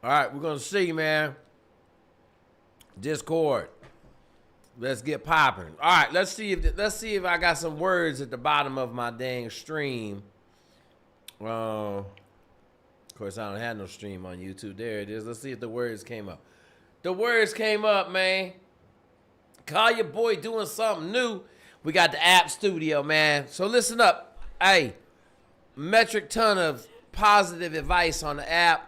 All right, we're gonna see, man. Discord. Let's get popping. All right, let's see if I got some words at the bottom of my dang stream. Of course, I don't have no stream on YouTube. There it is. Let's see if the words came up. The words came up, man. Call your boy doing something new. We got the app studio, man. So listen up. Hey, metric ton of positive advice on the app.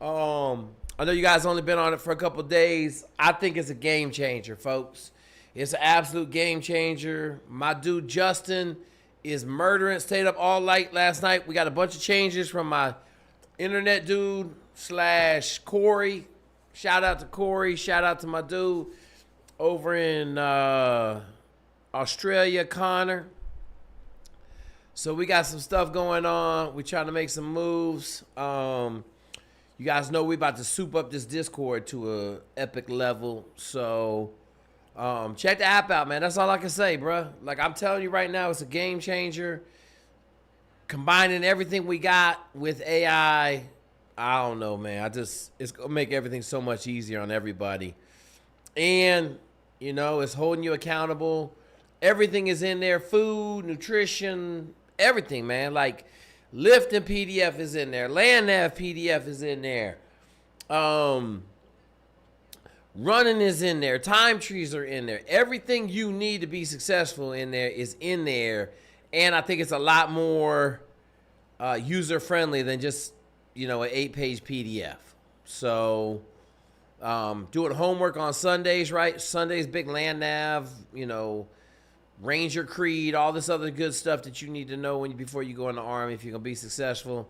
I know you guys only been on it for a couple days. I think it's a game changer, folks. It's an absolute game changer. My dude Justin is murdering. Stayed up all night last night. We got a bunch of changes from my internet dude / Corey. Shout out to Corey. Shout out to my dude over in Australia, Connor. So we got some stuff going on. We trying to make some moves. You guys know we about to soup up this Discord to a epic level. So check the app out, man. That's all I can say, bro. Like I'm telling you right now, it's a game changer. Combining everything we got with AI, I don't know, man. It's gonna make everything so much easier on everybody. And, you know, it's holding you accountable. Everything is in there. Food, nutrition, everything, man. Like lifting PDF is in there. Land Nav PDF is in there. Running is in there. Time trees are in there. Everything you need to be successful in there is in there. And I think it's a lot more user-friendly than just, you know, an 8-page PDF. So doing homework on Sundays, right? Sundays, big Land Nav, you know, Ranger Creed, all this other good stuff that you need to know before you go in the Army if you're going to be successful.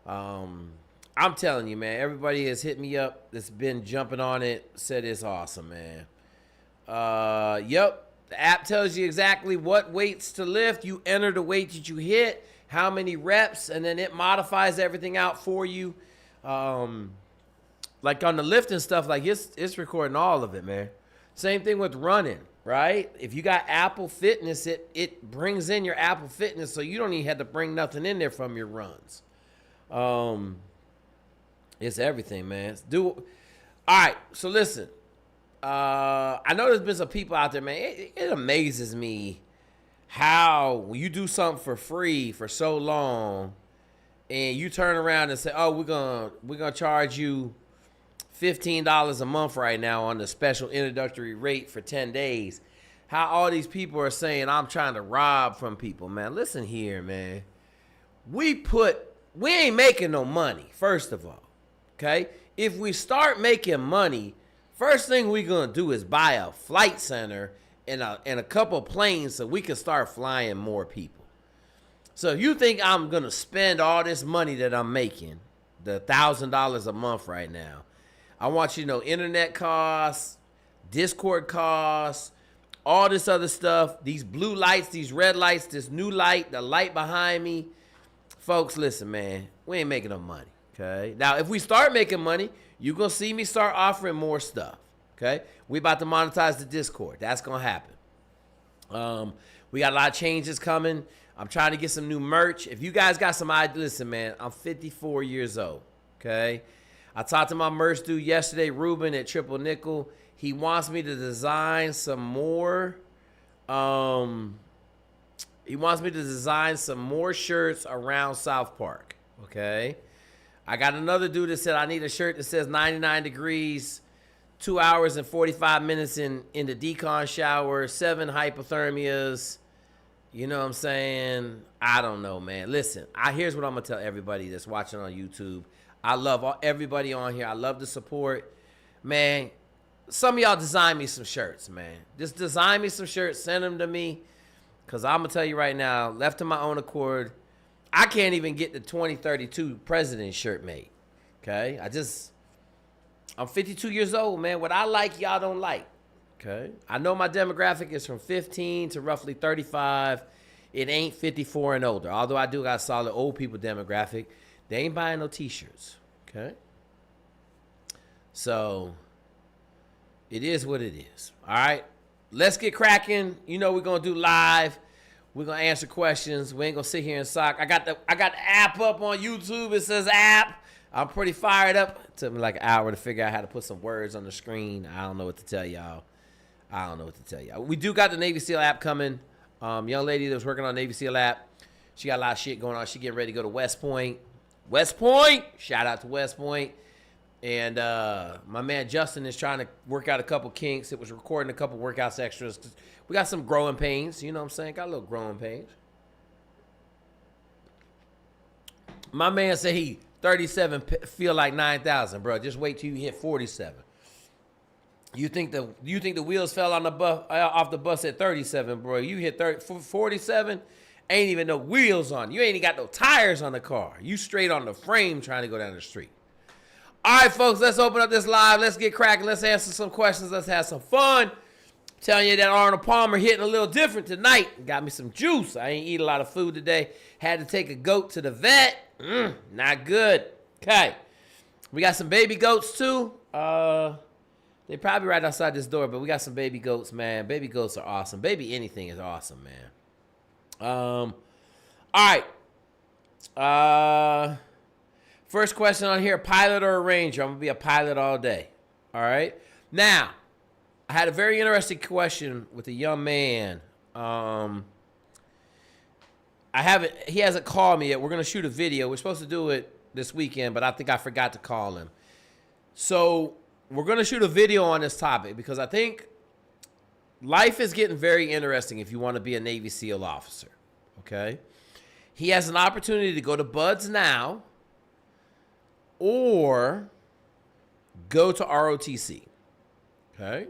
I'm telling you, man, everybody has hit me up that's been jumping on it, said it's awesome, man. Yep. The app tells you exactly what weights to lift. You enter the weight that you hit, how many reps, and then it modifies everything out for you. Like on the lifting stuff, like it's recording all of it, man. Same thing with running, right? If you got Apple Fitness, it brings in your Apple Fitness, so you don't even have to bring nothing in there from your runs. It's everything, man. All right, so listen. I know there's been some people out there, man. It amazes me how when you do something for free for so long, and you turn around and say, "Oh, we're gonna charge you $15 a month right now on the special introductory rate for 10 days." How all these people are saying I'm trying to rob from people, man. Listen here, man. We ain't making no money, first of all. Okay? If we start making money, first thing we're going to do is buy a flight center and a couple planes so we can start flying more people. So if you think I'm going to spend all this money that I'm making, the $1,000 a month right now, I want you to know internet costs, Discord costs, all this other stuff, these blue lights, these red lights, this new light, the light behind me. Folks, listen, man, we ain't making no money. Okay. Now, if we start making money, you're going to see me start offering more stuff. Okay. We about to monetize the Discord. That's going to happen. We got a lot of changes coming. I'm trying to get some new merch. If you guys got some ideas, listen, man, I'm 54 years old. Okay. I talked to my merch dude yesterday, Ruben at Triple Nickel. He wants me to design some more. He wants me to design some more shirts around South Park. Okay. I got another dude that said I need a shirt that says 99 degrees, 2 hours and 45 minutes in the decon shower, 7 hypothermias. You know what I'm saying? I don't know, man. Listen, here's what I'm going to tell everybody that's watching on YouTube. I love everybody on here. I love the support. Man, some of y'all design me some shirts, man. Just design me some shirts. Send them to me. Because I'm going to tell you right now, left to my own accord, I can't even get the 2032 president shirt made. Okay? I'm 52 years old, man. What I like, y'all don't like. Okay? I know my demographic is from 15 to roughly 35. It ain't 54 and older. Although I do got a solid old people demographic. They ain't buying no t-shirts. Okay? So, it is what it is. All right? Let's get cracking. You know we're going to do live. We're going to answer questions. We ain't going to sit here and sock. I got the app up on YouTube. It says app. I'm pretty fired up. It took me like an hour to figure out how to put some words on the screen. I don't know what to tell y'all. We do got the Navy SEAL app coming. Young lady that was working on Navy SEAL app, she got a lot of shit going on. She getting ready to go to West Point. West Point! Shout out to West Point. And my man Justin is trying to work out a couple kinks. It was recording a couple workouts extras. We got some growing pains. You know what I'm saying? Got a little growing pains. My man said he 37 feel like 9,000, bro. Just wait till you hit 47. You think the wheels fell on the bus off the bus at 37, bro? You hit 47, ain't even no wheels on. You ain't even got no tires on the car. You straight on the frame trying to go down the street. All right, folks, let's open up this live. Let's get cracking. Let's answer some questions. Let's have some fun. Telling you that Arnold Palmer hitting a little different tonight. Got me some juice. I ain't eat a lot of food today. Had to take a goat to the vet. Not good. Okay. We got some baby goats, too. They probably right outside this door, but we got some baby goats, man. Baby goats are awesome. Baby anything is awesome, man. All right. First question on here, pilot or a ranger? I'm going to be a pilot all day. All right. Now, I had a very interesting question with a young man. He hasn't called me yet. We're going to shoot a video. We're supposed to do it this weekend, but I think I forgot to call him. So we're going to shoot a video on this topic because I think life is getting very interesting if you want to be a Navy SEAL officer. Okay. He has an opportunity to go to Buds now or go to ROTC. Okay.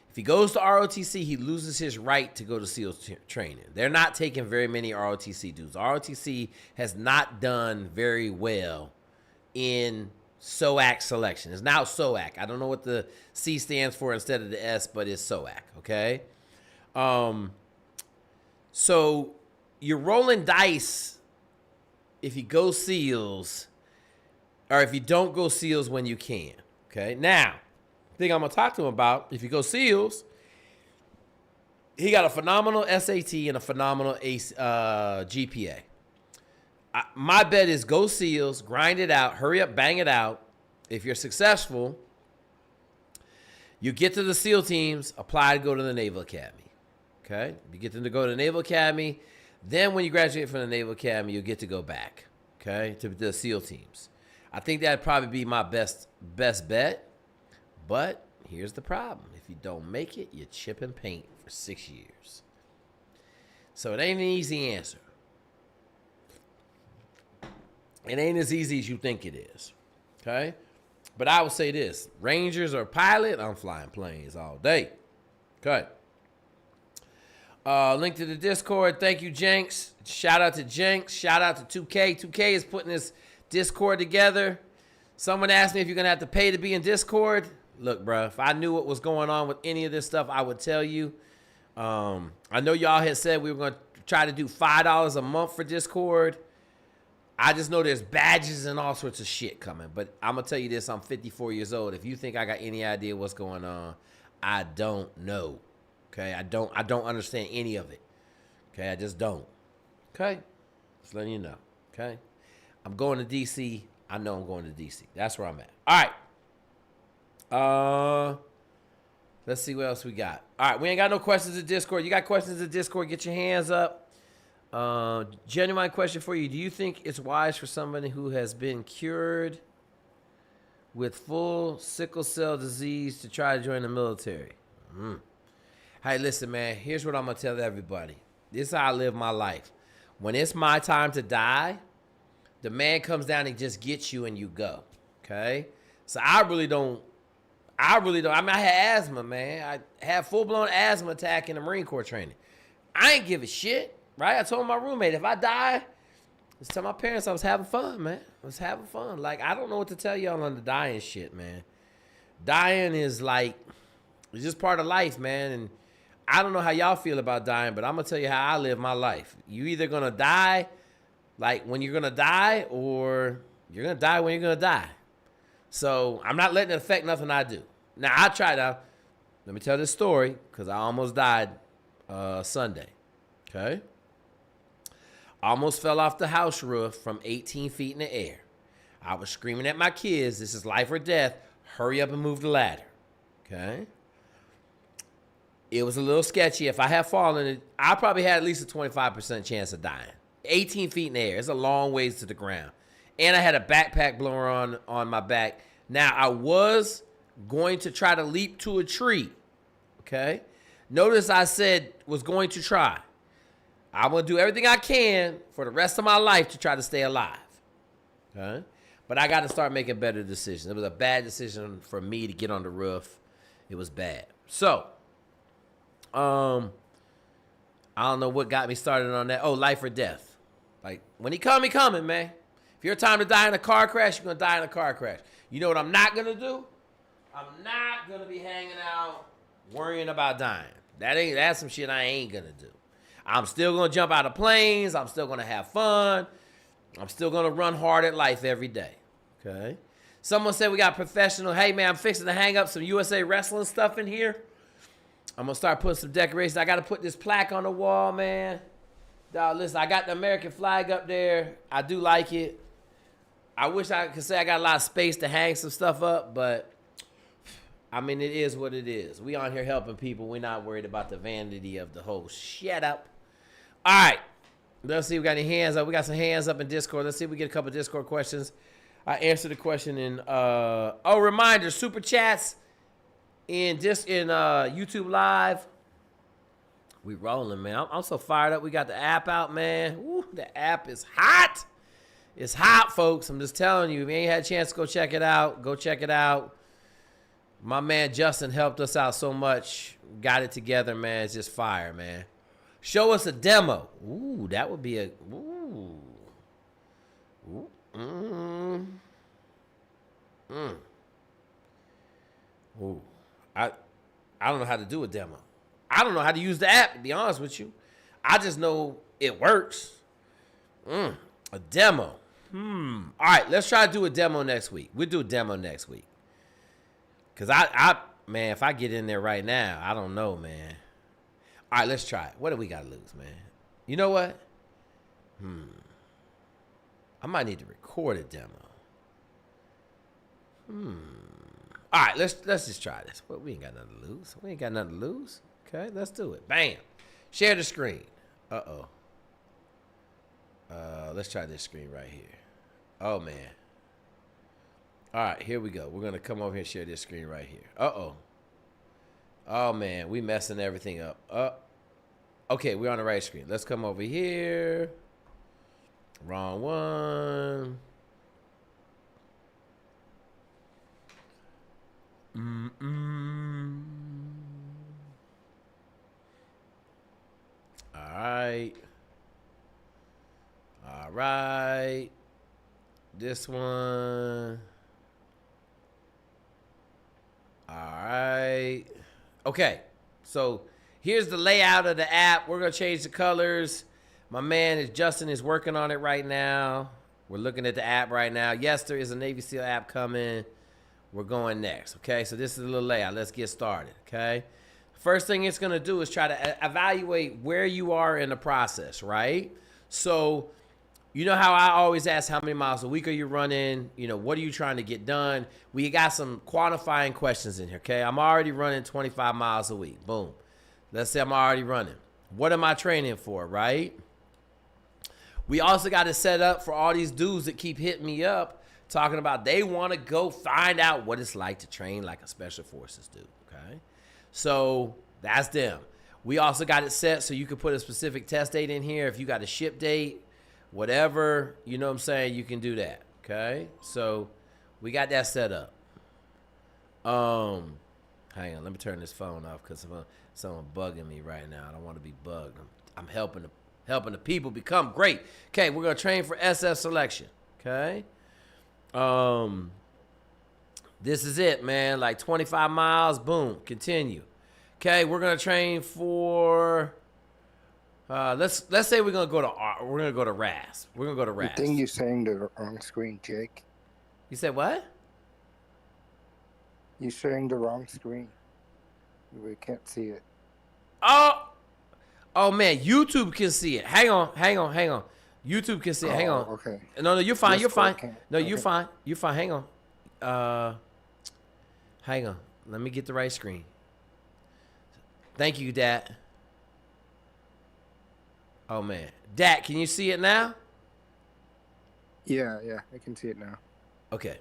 If he goes to ROTC, he loses his right to go to SEAL training. They're not taking very many ROTC dudes. ROTC has not done very well in SOAC selection. It's now SOAC. I don't know what the C stands for instead of the S, but it's SOAC, okay? So you're rolling dice if you go SEALs or if you don't go SEALs when you can, okay? Now, thing I'm going to talk to him about, if you go SEALs, he got a phenomenal SAT and a phenomenal GPA. My bet is go SEALs, grind it out, hurry up, bang it out. If you're successful, you get to the SEAL teams, apply to go to the Naval Academy. Okay? You get them to go to the Naval Academy. Then when you graduate from the Naval Academy, you get to go back, okay, to the SEAL teams. I think that'd probably be my best bet. But here's the problem. If you don't make it, you chip and paint for 6 years. So it ain't an easy answer. It ain't as easy as you think it is. Okay? But I will say this. Rangers or pilot, I'm flying planes all day. Okay. Link to the Discord. Thank you, Jenks. Shout out to Jenks. Shout out to 2K. 2K is putting this Discord together. Someone asked me if you're going to have to pay to be in Discord. Look, bro, if I knew what was going on with any of this stuff, I would tell you. I know y'all had said we were going to try to do $5 a month for Discord. I just know there's badges and all sorts of shit coming. But I'm going to tell you this, I'm 54 years old. If you think I got any idea what's going on, I don't know. Okay? I don't understand any of it. Okay? I just don't. Okay? Just letting you know. Okay? I'm going to D.C. I know I'm going to D.C. That's where I'm at. All right. Let's see what else we got. All right, we ain't got no questions in Discord. You got questions in Discord, get your hands up. Genuine question for you. Do you think it's wise for somebody who has been cured with full sickle cell disease to try to join the military? Hey, listen, man, here's what I'm going to tell everybody. This is how I live my life. When it's my time to die, the man comes down and just gets you and you go, okay? So I really don't. I mean, I had asthma, man. I had full-blown asthma attack in the Marine Corps training. I ain't give a shit, right? I told my roommate, if I die, just tell my parents I was having fun, man. I was having fun. Like, I don't know what to tell y'all on the dying shit, man. Dying is like, it's just part of life, man. And I don't know how y'all feel about dying, but I'm going to tell you how I live my life. You either going to die, like, when you're going to die, or you're going to die when you're going to die. So I'm not letting it affect nothing I do. Now, I try to, let me tell this story, because I almost died Sunday, okay? I almost fell off the house roof from 18 feet in the air, I was screaming at my kids, this is life or death. Hurry up and move the ladder. Okay? It was a little sketchy. If I had fallen, I probably had at least a 25% chance of dying. 18 feet in the air. It's a long ways to the ground. And I had a backpack blower on my back. Now, I was going to try to leap to a tree. Okay? Notice I said was going to try. I'm going to do everything I can for the rest of my life to try to stay alive. Okay? But I got to start making better decisions. It was a bad decision for me to get on the roof. It was bad. So, I don't know what got me started on that. Oh, life or death. Like, when he coming, man. If your time to die in a car crash, you're going to die in a car crash. You know what I'm not going to do? I'm not going to be hanging out worrying about dying. That's some shit I ain't going to do. I'm still going to jump out of planes. I'm still going to have fun. I'm still going to run hard at life every day. Okay? Someone said we got professional. Hey, man, I'm fixing to hang up some USA Wrestling stuff in here. I'm going to start putting some decorations. I got to put this plaque on the wall, man. Dog, listen, I got the American flag up there. I do like it. I wish I could say I got a lot of space to hang some stuff up, but, I mean, it is what it is. We on here helping people. We're not worried about the vanity of the whole shut up. All right. Let's see if we got any hands up. We got some hands up in Discord. Let's see if we get a couple Discord questions. I answered the question in, reminder, super chats in YouTube Live. We rolling, man. I'm so fired up. We got the app out, man. Woo, the app is hot. It's hot, folks. I'm just telling you. If you ain't had a chance to go check it out, go check it out. My man Justin helped us out so much. Got it together, man. It's just fire, man. Show us a demo. Ooh, that would be a... Ooh. Ooh. Ooh. I don't know how to do a demo. I don't know how to use the app, to be honest with you. I just know it works. A demo. All right, let's try to do a demo next week. We'll do a demo next week. Because man, if I get in there right now, I don't know, man. All right, let's try it. What do we got to lose, man? You know what? I might need to record a demo. All right, let's just try this. Well, we ain't got nothing to lose. Okay, let's do it. Bam. Share the screen. Let's try this screen right here. Oh, man. All right, here we go. We're going to come over here and share this screen right here. Oh, man, we messing everything up. Okay, we're on the right screen. Let's come over here. Wrong one. All right. This one. All right. Okay. So here's the layout of the app. We're going to change the colors. My man Justin is working on it right now. We're looking at the app right now. Yes, there is a Navy SEAL app coming. We're going next. Okay. So this is a little layout. Let's get started. Okay. First thing it's going to do is try to evaluate where you are in the process, right? So, you know how I always ask how many miles a week are you running? You know, what are you trying to get done? We got some quantifying questions in here, okay? I'm already running 25 miles a week. Boom. Let's say I'm already running. What am I training for, right? We also got to set up for all these dudes that keep hitting me up talking about they want to go find out what it's like to train like a special forces dude, okay? So that's them. We also got it set so you can put a specific test date in here. If you got a ship date, whatever, you know what I'm saying, you can do that, okay? So we got that set up. Hang on, let me turn this phone off because someone bugging me right now. I don't want to be bugged. I'm helping the people become great. Okay, we're going to train for SF selection, okay? This is it, man. Like 25 miles, boom, continue. Okay, we're gonna train for. Let's say we're gonna go to RASP. We're gonna go to RASP. I think you're saying the wrong screen, Jake. You said what? You're sharing the wrong screen. We can't see it. Oh man, YouTube can see it. Hang on. YouTube can see it. Hang on. Okay. No, you're fine. You're fine. Discord can't. No, you're Okay. fine. You're fine. Hang on. Hang on. Let me get the right screen. Thank you, Dat. Oh, man. Dat, can you see it now? Yeah, I can see it now. Okay.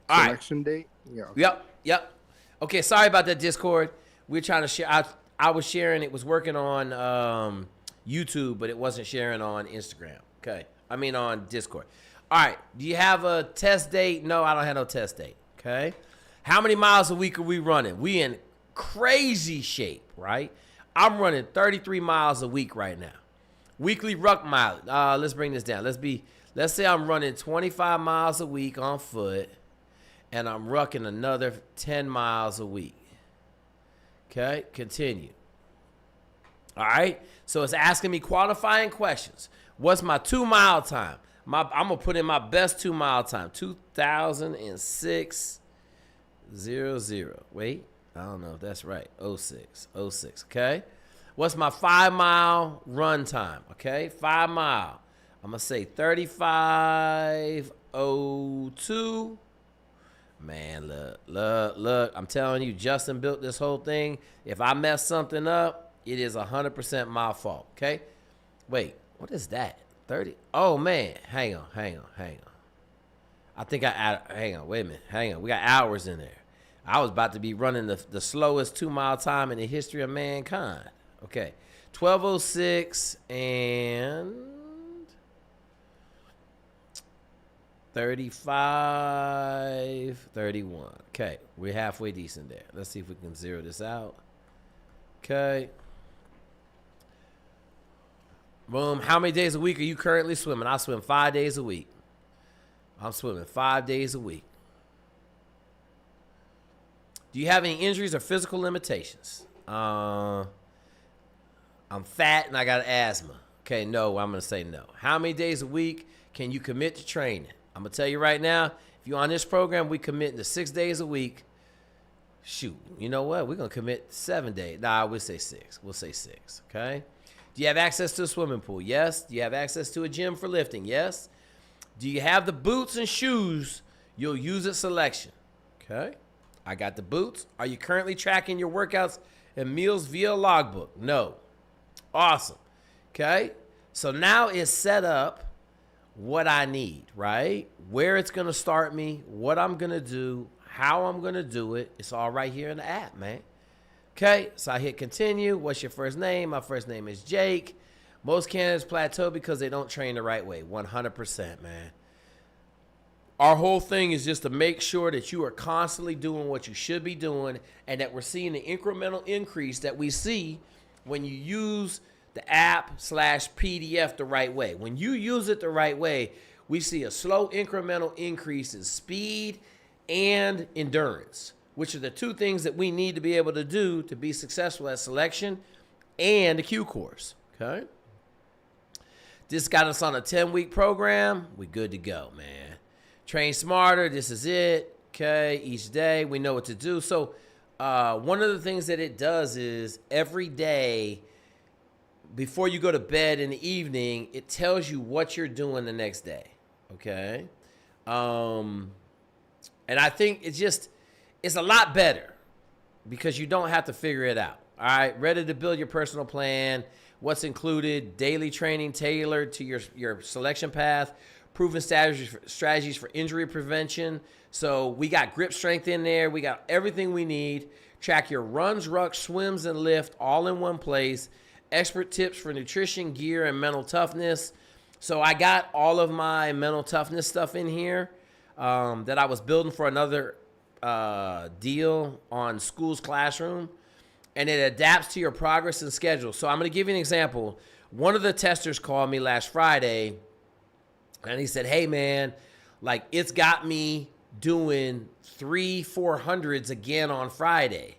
All right. Selection date? Yeah. Okay. Yep. Okay, sorry about that, Discord. We're trying to share. I was sharing. It was working on YouTube, but it wasn't sharing on Instagram. Okay. I mean on Discord. All right. Do you have a test date? No, I don't have no test date. Okay. How many miles a week are we running? We in crazy shape, right? I'm running 33 miles a week right now. Weekly ruck mileage. Let's bring this down. Let's say I'm running 25 miles a week on foot, and I'm rucking another 10 miles a week. Okay, continue. All right, so it's asking me qualifying questions. What's my 2-mile time? I'm gonna put in my best 2-mile time. 2006.00. Wait, I don't know if that's right. 06. Okay. What's my 5-mile run time? Okay, 5 mile. I'm gonna say 35:02. Man, look. I'm telling you, Justin built this whole thing. If I mess something up, it is 100% my fault. Okay. Wait, what is that? 30. Oh man, hang on. I think hang on. Wait a minute. Hang on. We got hours in there. I was about to be running the slowest 2-mile time in the history of mankind. Okay, 12:06 and 35:31. Okay, we're halfway decent there. Let's see if we can zero this out. Okay. Boom. How many days a week are you currently swimming? I swim 5 days a week. I'm swimming 5 days a week. Do you have any injuries or physical limitations? I'm fat and I got asthma. Okay, no, I'm going to say no. How many days a week can you commit to training? I'm going to tell you right now, if you're on this program, we commit to 6 days a week. Shoot, you know what? We're going to commit 7 days. Nah, we'll say 6. We'll say 6, okay? Do you have access to a swimming pool? Yes. Do you have access to a gym for lifting? Yes. Do you have the boots and shoes you'll use at selection? Okay. I got the boots. Are you currently tracking your workouts and meals via logbook? No. Awesome. Okay. So now it's set up what I need, right? Where it's going to start me, what I'm going to do, how I'm going to do it. It's all right here in the app, man. Okay. So I hit continue. What's your first name? My first name is Jake. Most candidates plateau because they don't train the right way. 100%, man. Our whole thing is just to make sure that you are constantly doing what you should be doing and that we're seeing the incremental increase that we see when you use the app/PDF the right way. When you use it the right way, we see a slow incremental increase in speed and endurance, which are the two things that we need to be able to do to be successful at selection and the Q course, okay? This got us on a 10-week program. We good to go, man. Train smarter. This is it. Okay. Each day we know what to do. So one of the things that it does is every day before you go to bed in the evening, it tells you what you're doing the next day. Okay. And I think it's a lot better because you don't have to figure it out. All right. Ready to build your personal plan. What's included? Daily training tailored to your selection path. Proven strategies for injury prevention. So we got grip strength in there. We got everything we need. Track your runs, rucks, swims, and lift all in one place. Expert tips for nutrition, gear, and mental toughness. So I got all of my mental toughness stuff in here that I was building for another deal on School's Classroom. And it adapts to your progress and schedule. So I'm going to give you an example. One of the testers called me last Friday. And he said, hey, man, like it's got me doing 400s again on Friday.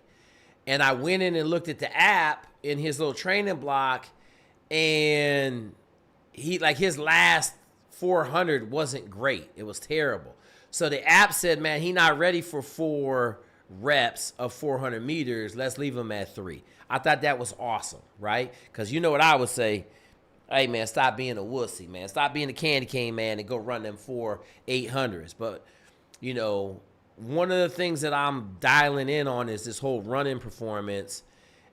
And I went in and looked at the app in his little training block. And his last 400 wasn't great. It was terrible. So the app said, man, he not ready for 4 reps of 400 meters. Let's leave him at 3. I thought that was awesome, right? Because you know what I would say. Hey, man, stop being a wussy, man. Stop being a candy cane, man, and go run them 800s. But, you know, one of the things that I'm dialing in on is this whole running performance.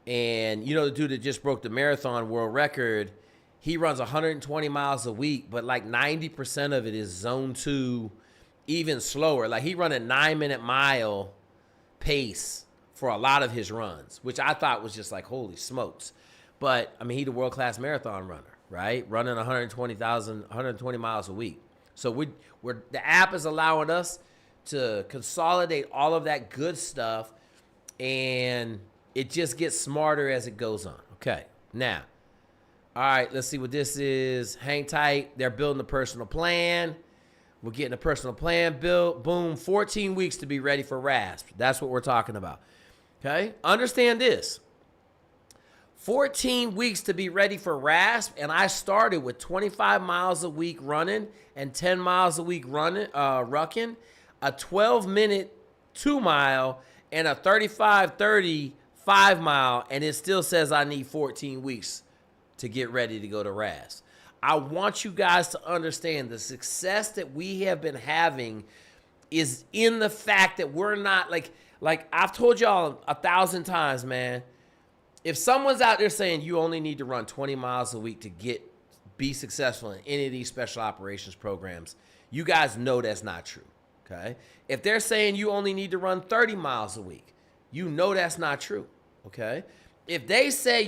And, you know, the dude that just broke the marathon world record, he runs 120 miles a week, but like 90% of it is zone 2, even slower. Like he run a 9-minute mile pace for a lot of his runs, which I thought was just like, holy smokes. But, I mean, he's a world-class marathon runner, right? Running 120 miles a week. So the app is allowing us to consolidate all of that good stuff, and it just gets smarter as it goes on. Okay, now, all right, let's see what this is. Hang tight. They're building a personal plan. We're getting a personal plan built. Boom, 14 weeks to be ready for RASP. That's what we're talking about. Okay, understand this. 14 weeks to be ready for RASP, and I started with 25 miles a week running and 10 miles a week rucking, a 12-minute 2-mile, and a 35-30 5-mile, and it still says I need 14 weeks to get ready to go to RASP. I want you guys to understand the success that we have been having is in the fact that we're not like I've told y'all 1,000 times, man. If someone's out there saying you only need to run 20 miles a week to be successful in any of these special operations programs, you guys know that's not true, okay? If they're saying you only need to run 30 miles a week, you know that's not true, okay? If they say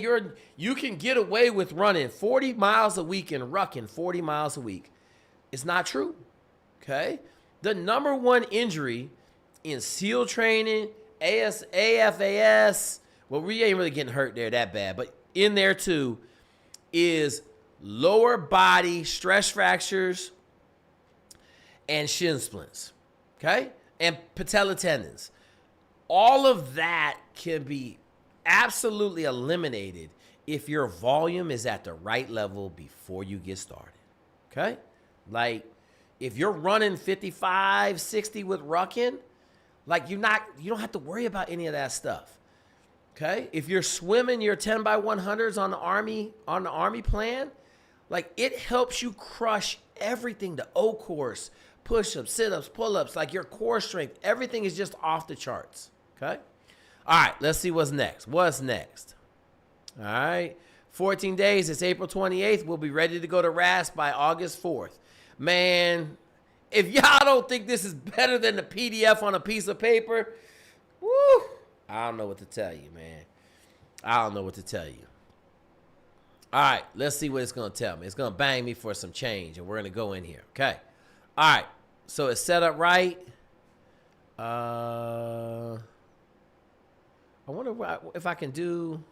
you can get away with running 40 miles a week and rucking 40 miles a week, it's not true, okay? The number one injury in SEAL training, ASFAS, well, we ain't really getting hurt there that bad, but in there too, is lower body stress fractures and shin splints, okay? And patella tendons. All of that can be absolutely eliminated if your volume is at the right level before you get started, okay? Like, if you're running 55, 60 with rucking, like you don't have to worry about any of that stuff. Okay? If you're swimming your 10 by 100s on the army plan, like it helps you crush everything, the O course, push-ups, sit-ups, pull-ups, like your core strength, everything is just off the charts. Okay? All right, let's see what's next. What's next? All right. 14 days, it's April 28th. We'll be ready to go to RASP by August 4th. Man, if y'all don't think this is better than the PDF on a piece of paper, woo, I don't know what to tell you, man. I don't know what to tell you. All right, let's see what it's going to tell me. It's going to bang me for some change, and we're going to go in here. Okay. All right, so it's set up right. I wonder if I can do...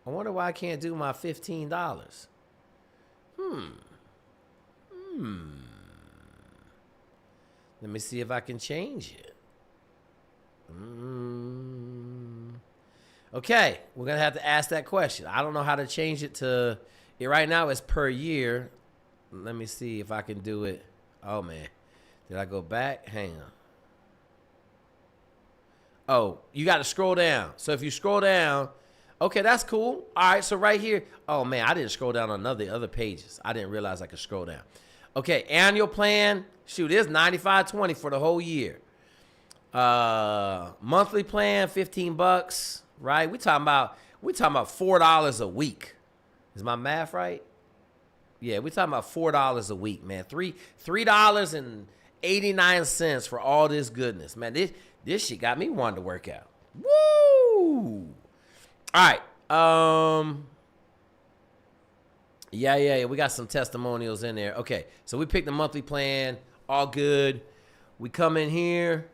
I wonder why I can't do my $15. Let me see if I can change it. Okay, we're going to have to ask that question. I don't know how to change it to... right now it's per year. Let me see if I can do it. Oh, man. Did I go back? Hang on. Oh, you got to scroll down. So if you scroll down... Okay, that's cool. All right, so right here. Oh, man, I didn't scroll down on other pages. I didn't realize I could scroll down. Okay, annual plan. Shoot, it's $95.20 for the whole year. Monthly plan, $15, right? We talking about $4 a week. Is my math right? Yeah, we talking about $4 a week, man. $3.89 for all this goodness, man. This shit got me wanting to work out. Woo! All right. Yeah. We got some testimonials in there. Okay, so we picked the monthly plan. All good. We come in here,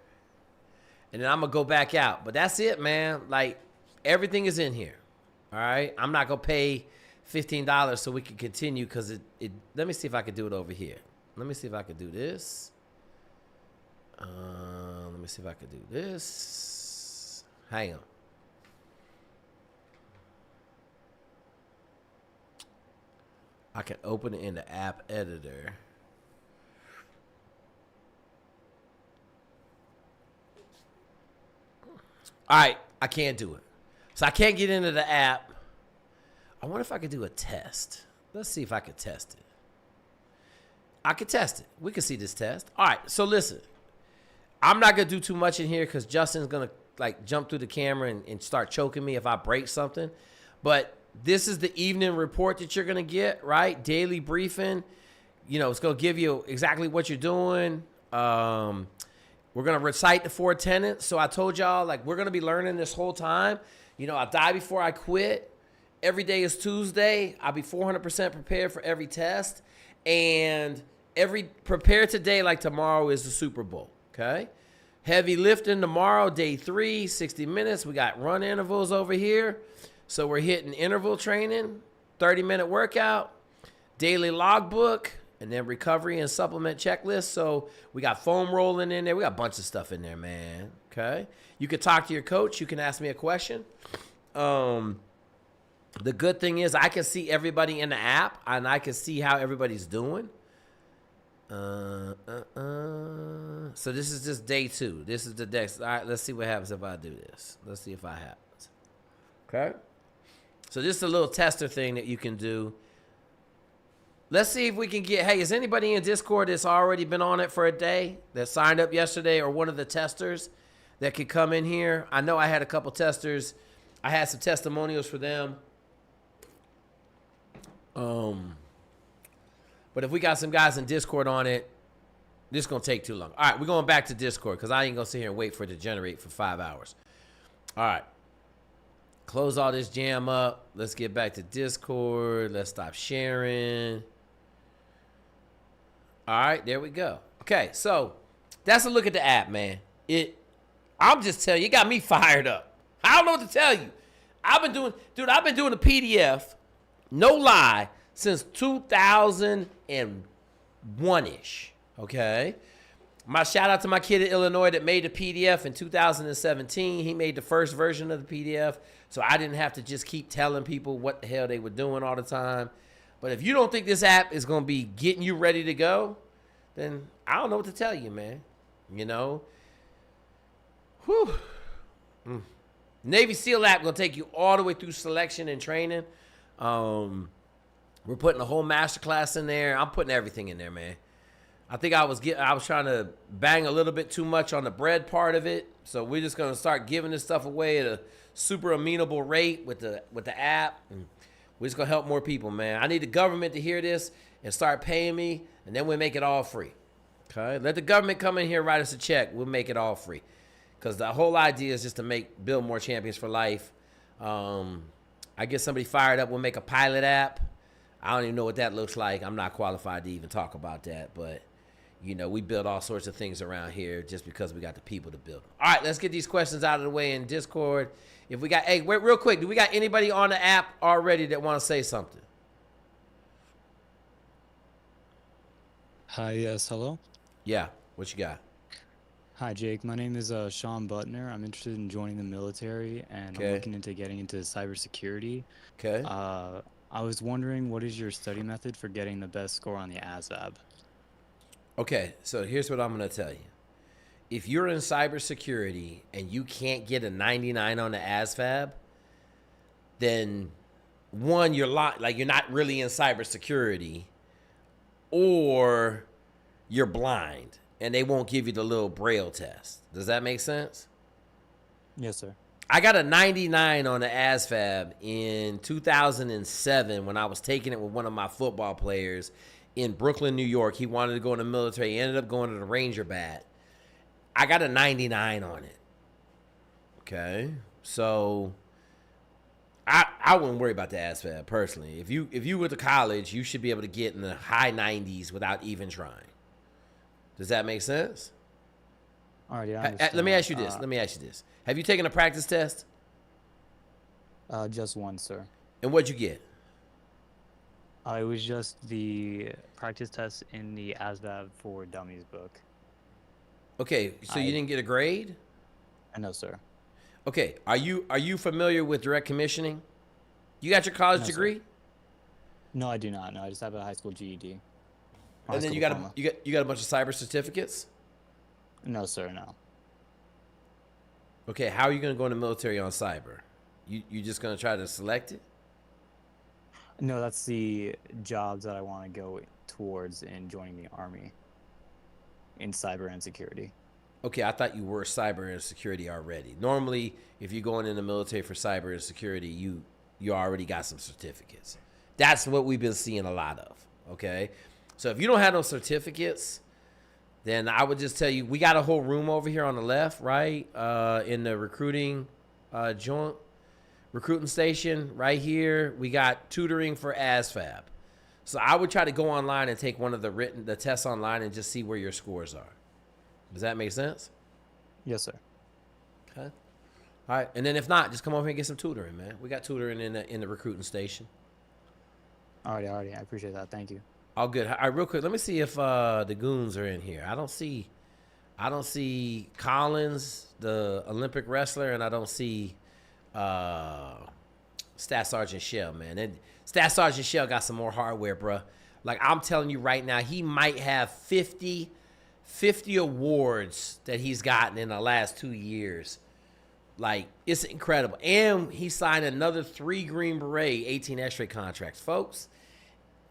and then I'm going to go back out. But that's it, man. Like, everything is in here. All right? I'm not going to pay $15 so we can continue because it... Let me see if I can do it over here. Let me see if I can do this. Let me see if I can do this. Hang on. I can open it in the app editor. All right, I can't do it. So I can't get into the app. I wonder if I could do a test. Let's see if I could test it. I could test it. We can see this test. All right. So listen, I'm not gonna do too much in here because Justin's gonna like jump through the camera and start choking me if I break something. But this is the evening report that you're gonna get, right? Daily briefing. You know, it's gonna give you exactly what you're doing. We're gonna recite the 4 tenets. So I told y'all, like, we're gonna be learning this whole time. You know, I die before I quit. Every day is Tuesday. I'll be 400% prepared for every test. And prepare today like tomorrow is the Super Bowl, okay? Heavy lifting tomorrow, day 3, 60 minutes. We got run intervals over here. So we're hitting interval training, 30-minute workout, daily logbook, and then recovery and supplement checklist. So we got foam rolling in there. We got a bunch of stuff in there, man, okay? You can talk to your coach. You can ask me a question. The good thing is I can see everybody in the app, and I can see how everybody's doing. So this is just day 2. This is the next. All right, let's see what happens if I do this. Let's see if I happens. Okay? So this is a little tester thing that you can do. Let's see if we can get, hey, is anybody in Discord that's already been on it for a day, that signed up yesterday, or one of the testers that could come in here? I know I had a couple testers. I had some testimonials for them. But if we got some guys in Discord on it, this is going to take too long. All right, we're going back to Discord because I ain't going to sit here and wait for it to generate for 5 hours. All right. Close all this jam up. Let's get back to Discord. Let's stop sharing. All right, there we go. Okay, so that's a look at the app, man. I'm just telling you, it got me fired up. I don't know what to tell you. I've been doing the PDF, no lie, since 2001-ish, okay? My shout out to my kid in Illinois that made the PDF in 2017. He made the first version of the PDF, so I didn't have to just keep telling people what the hell they were doing all the time. But if you don't think this app is going to be getting you ready to go, then I don't know what to tell you, man. You know? Whew. Navy SEAL app going to take you all the way through selection and training. We're putting a whole masterclass in there. I'm putting everything in there, man. I think I was trying to bang a little bit too much on the bread part of it. So we're just going to start giving this stuff away at a super amenable rate with the app. And we're just going to help more people, man. I need the government to hear this and start paying me, and then we'll make it all free. Okay? Let the government come in here and write us a check. We'll make it all free. Because the whole idea is just to build more champions for life. I get somebody fired up. We'll make a pilot app. I don't even know what that looks like. I'm not qualified to even talk about that. But, you know, we build all sorts of things around here just because we got the people to build them. All right, let's get these questions out of the way in Discord. If we got, hey, wait, real quick, do we got anybody on the app already that want to say something? Hi, yes, hello. Yeah, what you got? Hi, Jake. My name is Sean Butner. I'm interested in joining the military, and I'm looking into getting into cybersecurity. Okay. I was wondering, what is your study method for getting the best score on the ASVAB? Okay, so here's what I'm going to tell you. If you're in cybersecurity and you can't get a 99 on the ASVAB, then one, you're not really in cybersecurity, or you're blind and they won't give you the little braille test. Does that make sense? Yes, sir. I got a 99 on the ASVAB in 2007 when I was taking it with one of my football players in Brooklyn, New York. He wanted to go in the military. He ended up going to the Ranger Bat. I got a 99 on it. Okay. So I wouldn't worry about the ASVAB personally. If you went to college, you should be able to get in the high 90s without even trying. Does that make sense? All right, yeah. Let me ask you this. Have you taken a practice test? Just one, sir. And what'd you get? It was just the practice test in the ASVAB for Dummies book. Okay, so you didn't get a grade? No, sir. Okay, are you familiar with direct commissioning? You got your college degree? Sir. No, I do not. No, I just have a high school GED. And then you got a bunch of cyber certificates? No, sir, no. Okay, how are you going to go in the military on cyber? You just going to try to select it? No, that's the jobs that I want to go towards in joining the Army in cyber and security. Okay, I thought you were cyber and security already. Normally, if you're going in the military for cyber and security, you already got some certificates. That's what we've been seeing a lot of. Okay, so if you don't have no certificates, then I would just tell you we got a whole room over here on the left, right, in the recruiting joint recruiting station right here. We got tutoring for ASVAB. So I would try to go online and take one of the tests online and just see where your scores are. Does that make sense? Yes, sir. Okay. All right, and then if not, just come over here and get some tutoring, man. We got tutoring in the recruiting station. Alrighty. I appreciate that. Thank you. All good. All right, real quick, let me see if the goons are in here. I don't see Collins, the Olympic wrestler, and I don't see Staff Sergeant Shell, man. And Staff Sergeant Shell got some more hardware, bruh. Like, I'm telling you right now, he might have 50 awards that he's gotten in the last 2 years. Like, it's incredible. And he signed another 3 Green Beret 18 X-ray contracts. Folks,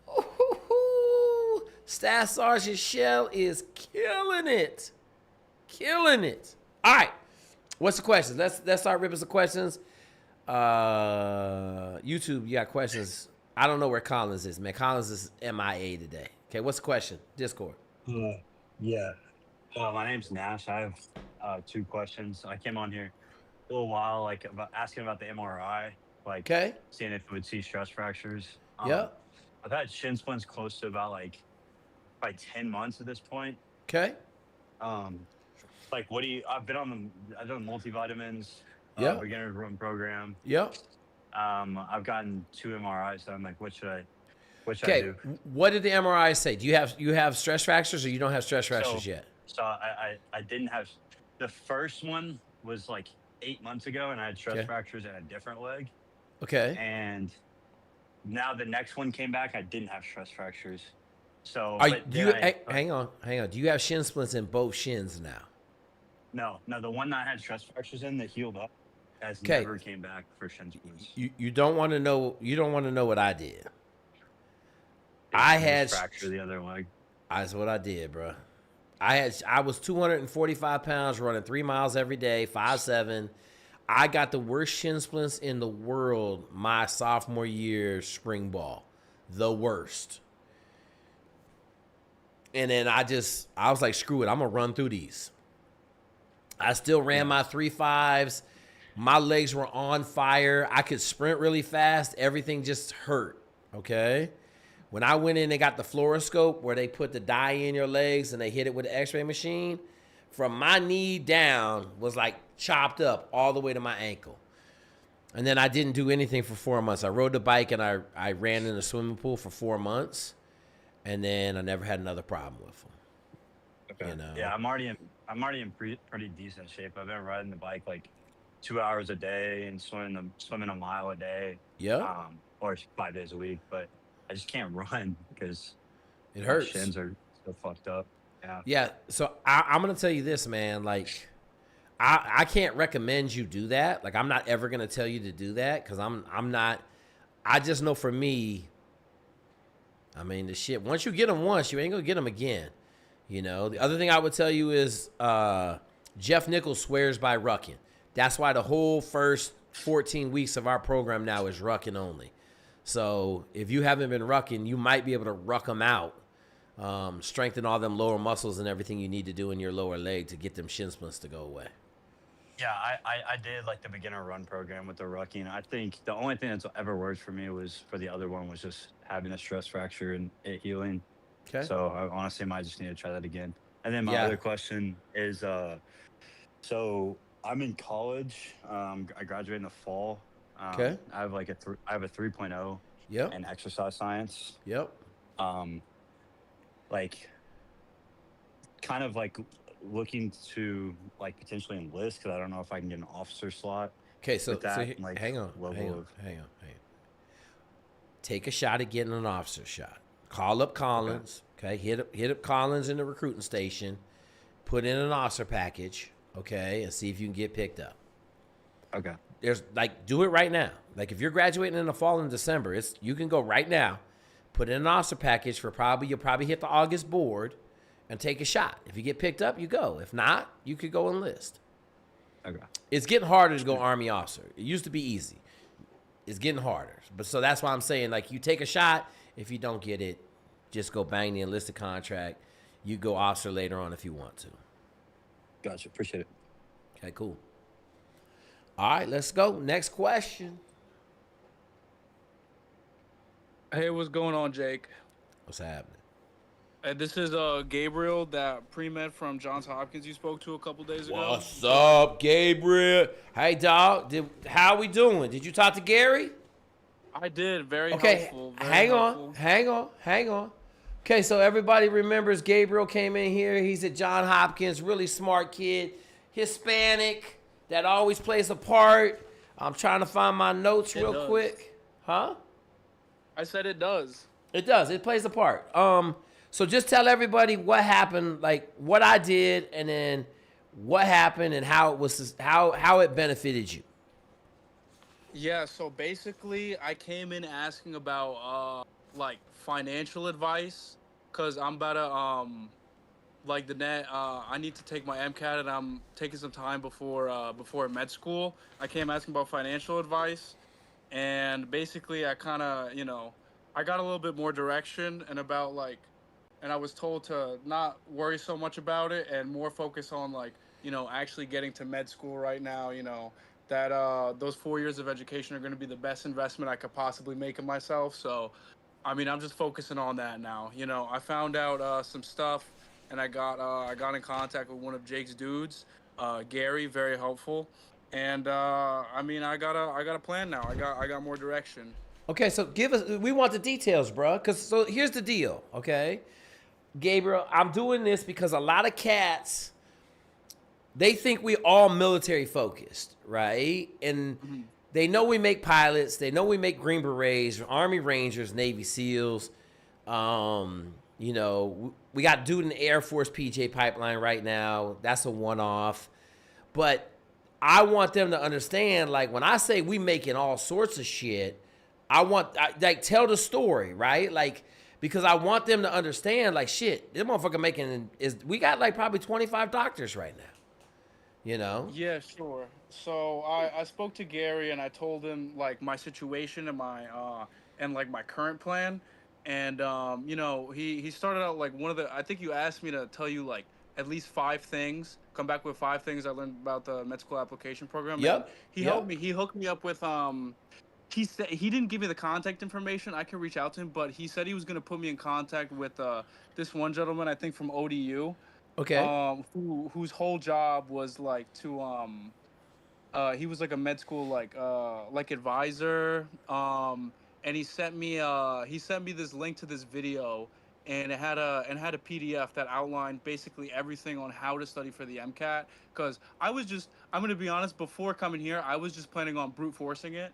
ooh, Staff Sergeant Shell is killing it. Killing it. All right. What's the questions? Let's start ripping some questions. YouTube, you got questions. I don't know where Collins is, man. Collins is MIA today. Okay, what's the question? Discord. Yeah. My name's Nash. I have 2 questions. I came on here a little while, like asking about the MRI, like seeing if it would see stress fractures. Yep. I've had shin splints close to about by 10 months at this point. Okay. Like, I've done multivitamins, beginner's run program. Yep. I've gotten 2 MRIs, so I'm like, what should I do? What did the MRI say? Do you have stress fractures or you don't have stress fractures yet? So I didn't have, the first one was like 8 months ago, and I had stress fractures in a different leg. Okay. And now the next one came back, I didn't have stress fractures. So hang on. Do you have shin splints in both shins now? No, the one that I had stress fractures in that healed up has never came back for shin splints. You don't want to know what I did. I had fracture the other leg. That's what I did, bro. I was 245 pounds, running 3 miles every day, 5'7". I got the worst shin splints in the world my sophomore year spring ball, the worst. And then I was like, screw it, I'm gonna run through these. I still ran my 3.5s. My legs were on fire. I could sprint really fast. Everything just hurt. Okay. When I went in and got the fluoroscope where they put the dye in your legs and they hit it with the x-ray machine, from my knee down was like chopped up all the way to my ankle. And then I didn't do anything for 4 months. I rode the bike and I ran in the swimming pool for 4 months. And then I never had another problem with them. Okay. You know? Yeah, I'm already in pretty decent shape. I've been riding the bike like 2 hours a day and swimming a mile a day. Yeah. Or 5 days a week, but I just can't run because it hurts. My shins are so fucked up. Yeah. Yeah. So I'm gonna tell you this, man. Like, I can't recommend you do that. Like, I'm not ever gonna tell you to do that because I'm not. I just know for me. I mean, the shit. Once you get them once, you ain't gonna get them again. You know. The other thing I would tell you is Jeff Nichols swears by rucking. That's why the whole first 14 weeks of our program now is rucking only. So if you haven't been rucking, you might be able to ruck them out, strengthen all them lower muscles and everything you need to do in your lower leg to get them shin splints to go away. Yeah, I did like the beginner run program with the rucking. I think the only thing that's ever worked for me was for the other one was just having a stress fracture and it healing. Okay. So I honestly might just need to try that again. And then my other question is, so I'm in college. I graduate in the fall. I have like I have a 3.0 in exercise science. Yep. Like kind of like looking to like potentially enlist because I don't know if I can get an officer slot. Okay, so hang on. Take a shot at getting an officer shot. Call up Collins. Okay, hit up Collins in the recruiting station. Put in an officer package. Okay, and see if you can get picked up. Okay. there's like, do it right now. Like if you're graduating in the fall in December, you can go right now, put in an officer package for you'll probably hit the August board and take a shot. If you get picked up, you go. If not, you could go enlist. Okay. It's getting harder to go Army officer. It used to be easy. It's getting harder. But so that's why I'm saying, like, you take a shot. If you don't get it, just go bang the enlisted contract. You go officer later on if you want to. Gotcha. Appreciate it. Okay, cool. All right, let's go. Next question. Hey, what's going on, Jake? What's happening? This is Gabriel, that pre-med from Johns Hopkins you spoke to a couple days ago. What's up, Gabriel? Hey, dog. How we doing? Did you talk to Gary? I did. Very Okay, helpful. hang on. Okay, so everybody remembers Gabriel came in here. He's at Johns Hopkins, really smart kid, Hispanic, that always plays a part. I'm trying to find my notes real quick. Huh? I said it does. It does. It plays a part. So just tell everybody what happened, like what I did, and then what happened and how it benefited you. Yeah, so basically I came in asking about like financial advice, cuz I'm about to like I need to take my MCAT, and I'm taking some time before med school. I came asking about financial advice, and basically I kind of, I got a little bit more direction and I was told to not worry so much about it and more focus on actually getting to med school right now, that those 4 years of education are going to be the best investment I could possibly make in myself. So, I mean, I'm just focusing on that now. I found out some stuff, and I got in contact with one of Jake's dudes, Gary, very helpful. And I mean, I got a plan now. I got more direction. Okay, so we want the details, bro. So here's the deal, okay? Gabriel, I'm doing this because a lot of cats, they think we all military focused, right? And they know we make pilots. They know we make Green Berets, Army Rangers, Navy SEALs. We got dude in the Air Force PJ pipeline right now. That's a one-off. But I want them to understand, like, when I say we making all sorts of shit, tell the story, right? Like, because I want them to understand, like, shit, this motherfucker we got like probably 25 doctors right now, Yeah, sure. So I spoke to Gary, and I told him like my situation and my current plan. And he started out like I think you asked me to tell you like at least 5 things, come back with 5 things I learned about the med school application program. Yep. And he helped me. He hooked me up with he said he didn't give me the contact information. I can reach out to him, but he said he was gonna put me in contact with this one gentleman, I think from ODU. Okay. Whose whole job was like to he was like a med school like advisor. And he sent me this link to this video, and it had a PDF that outlined basically everything on how to study for the MCAT. Because I'm gonna be honest, before coming here, I was just planning on brute forcing it.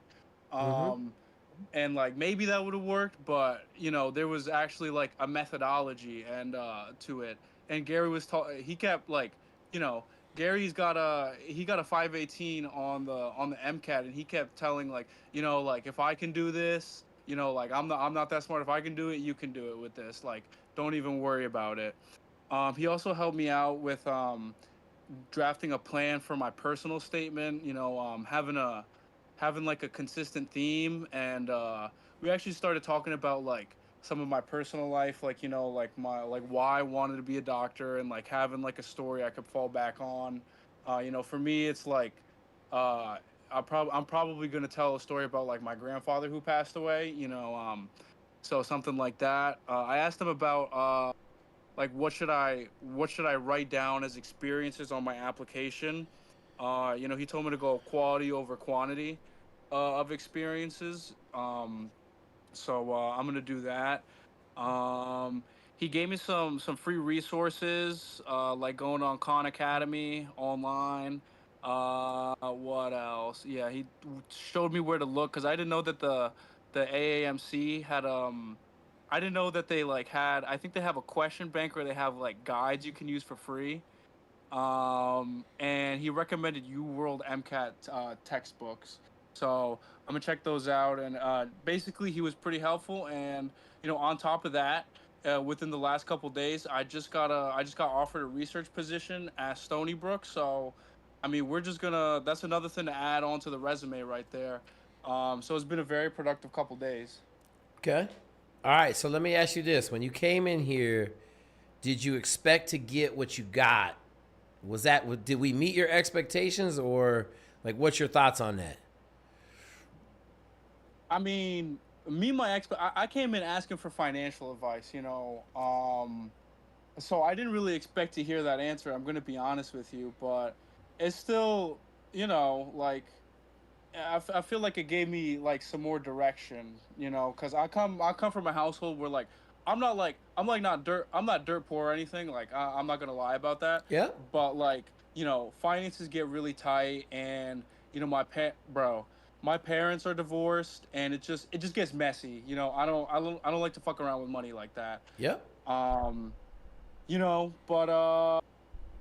And like maybe that would have worked, but there was actually like a methodology and to it. And Gary was he kept like, Gary's got a 518 on the MCAT, and he kept telling like, like if I can do this, like I'm not that smart. If I can do it, you can do it with this. Like, don't even worry about it. He also helped me out with drafting a plan for my personal statement. Having like a consistent theme, and we actually started talking about like some of my personal life, like like why I wanted to be a doctor, and like having like a story I could fall back on. For me, it's like I'm probably gonna tell a story about like my grandfather who passed away. So something like that. I asked him about like what should I write down as experiences on my application. He told me to go quality over quantity of experiences. So I'm gonna do that. He gave me some free resources, like going on Khan Academy online. What else? Yeah, he showed me where to look, because I didn't know that the AAMC had I didn't know that they like had. I think they have a question bank, or they have like guides you can use for free. and he recommended U World MCAT textbooks. So I'm gonna check those out. And basically, he was pretty helpful. And on top of that, within the last couple days, I just got offered a research position at Stony Brook. So, I mean, we're just gonna. That's another thing to add on to the resume right there. So it's been a very productive couple days. Okay. All right. So let me ask you this: when you came in here, did you expect to get what you got? Did we meet your expectations, or like, what's your thoughts on that? I mean, I came in asking for financial advice, so I didn't really expect to hear that answer. I'm going to be honest with you, but it's still, like, I feel like it gave me like some more direction, because I come from a household where like I'm not dirt poor or anything. Like I'm not gonna lie about that. Yeah. But like finances get really tight, and my parents are divorced, and it just gets messy. I don't like to fuck around with money like that. Yeah. But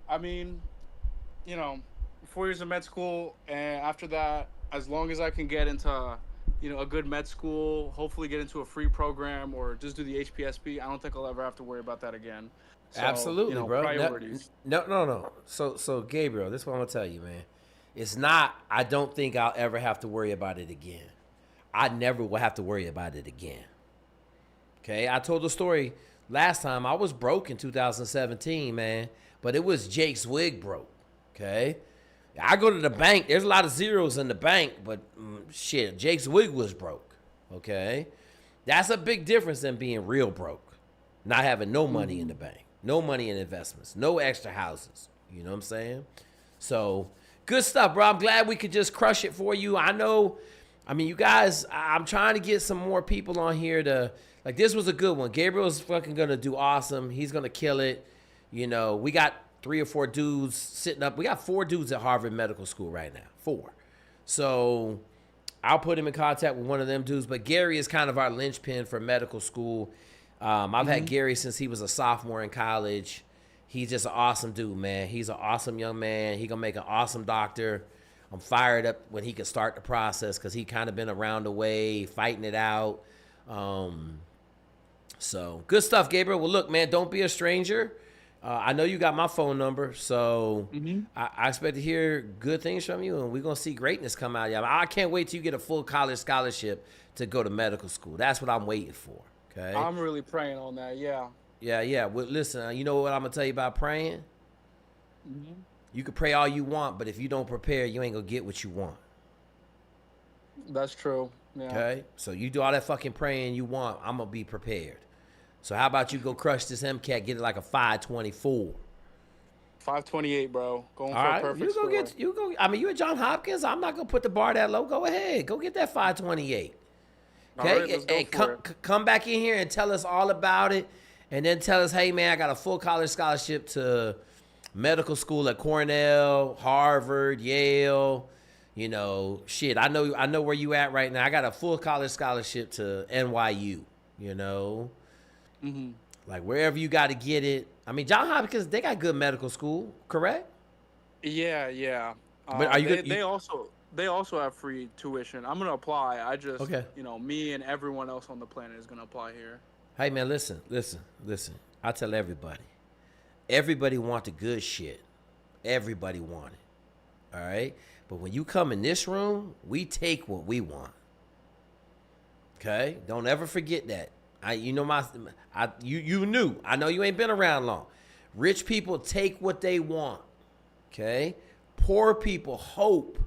I mean, 4 years of med school, and after that, as long as I can get into, a good med school, hopefully get into a free program or just do the HPSP, I don't think I'll ever have to worry about that again. So, Absolutely, bro. Priorities. No. So Gabriel, this is what I'm gonna tell you, man. It's not. I don't think I'll ever have to worry about it again. I never will have to worry about it again. Okay, I told the story last time. I was broke in 2017, man, but it was Jake Zweig broke. Okay. I go to the bank. There's a lot of zeros in the bank, but shit, Jake Zweig was broke. Okay, that's a big difference than being real broke, not having no money in the bank, no money in investments, no extra houses. You know what I'm saying? So good stuff, bro. I'm glad we could just crush it for you. I mean, you guys. I'm trying to get some more people on here to like. This was a good one. Gabriel's fucking gonna do awesome. He's gonna kill it. We got 3 or 4 dudes sitting up. We got 4 dudes at Harvard Medical School right now. 4. So I'll put him in contact with one of them dudes. But Gary is kind of our linchpin for medical school. I've had Gary since he was a sophomore in college. He's just an awesome dude, man. He's an awesome young man. He gonna make an awesome doctor. I'm fired up when he can start the process because he kind of been around the way, fighting it out. So good stuff, Gabriel. Well, look, man, don't be a stranger. I know you got my phone number, so I expect to hear good things from you, and we're going to see greatness come out of you. I can't wait till you get a full college scholarship to go to medical school. That's what I'm waiting for, okay? I'm really praying on that, yeah. Yeah. Well, listen, you know what I'm going to tell you about praying? You can pray all you want, but if you don't prepare, you ain't going to get what you want. That's true, yeah. Okay? So you do all that fucking praying you want, I'm going to be prepared. So how about you go crush this MCAT, get it like a 524? 528, bro. Going all for right, a perfect score. I mean, you at Johns Hopkins. I'm not gonna put the bar that low. Go ahead, go get that 528. Okay, right, and come back in here and tell us all about it, and then tell us, hey man, I got a full college scholarship to medical school at Cornell, Harvard, Yale. Shit. I know where you at right now. I got a full college scholarship to NYU. Like wherever you got to get it. I mean, Johns Hopkins, they got good medical school, correct? Yeah. But are you? They also have free tuition. I'm gonna apply. I just, okay. Me and everyone else on the planet is gonna apply here. Hey man, listen. I tell everybody want the good shit. Everybody want it. All right. But when you come in this room, we take what we want. Okay. Don't ever forget that. You knew. I know you ain't been around long. Rich people take what they want. Okay? Poor people hope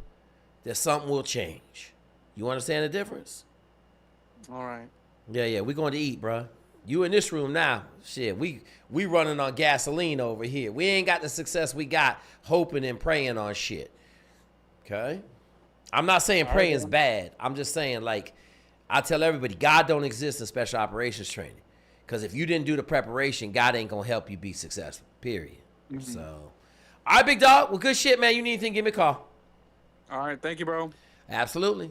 that something will change. You understand the difference? All right. Yeah. We're going to eat, bro. You in this room now. Shit, we running on gasoline over here. We ain't got the success we got hoping and praying on shit. Okay? I'm not saying praying's bad. I'm just saying, like, I tell everybody, God don't exist in special operations training. Because if you didn't do the preparation, God ain't going to help you be successful, period. So, all right, big dog. Well, good shit, man. You need anything, give me a call. All right. Thank you, bro. Absolutely.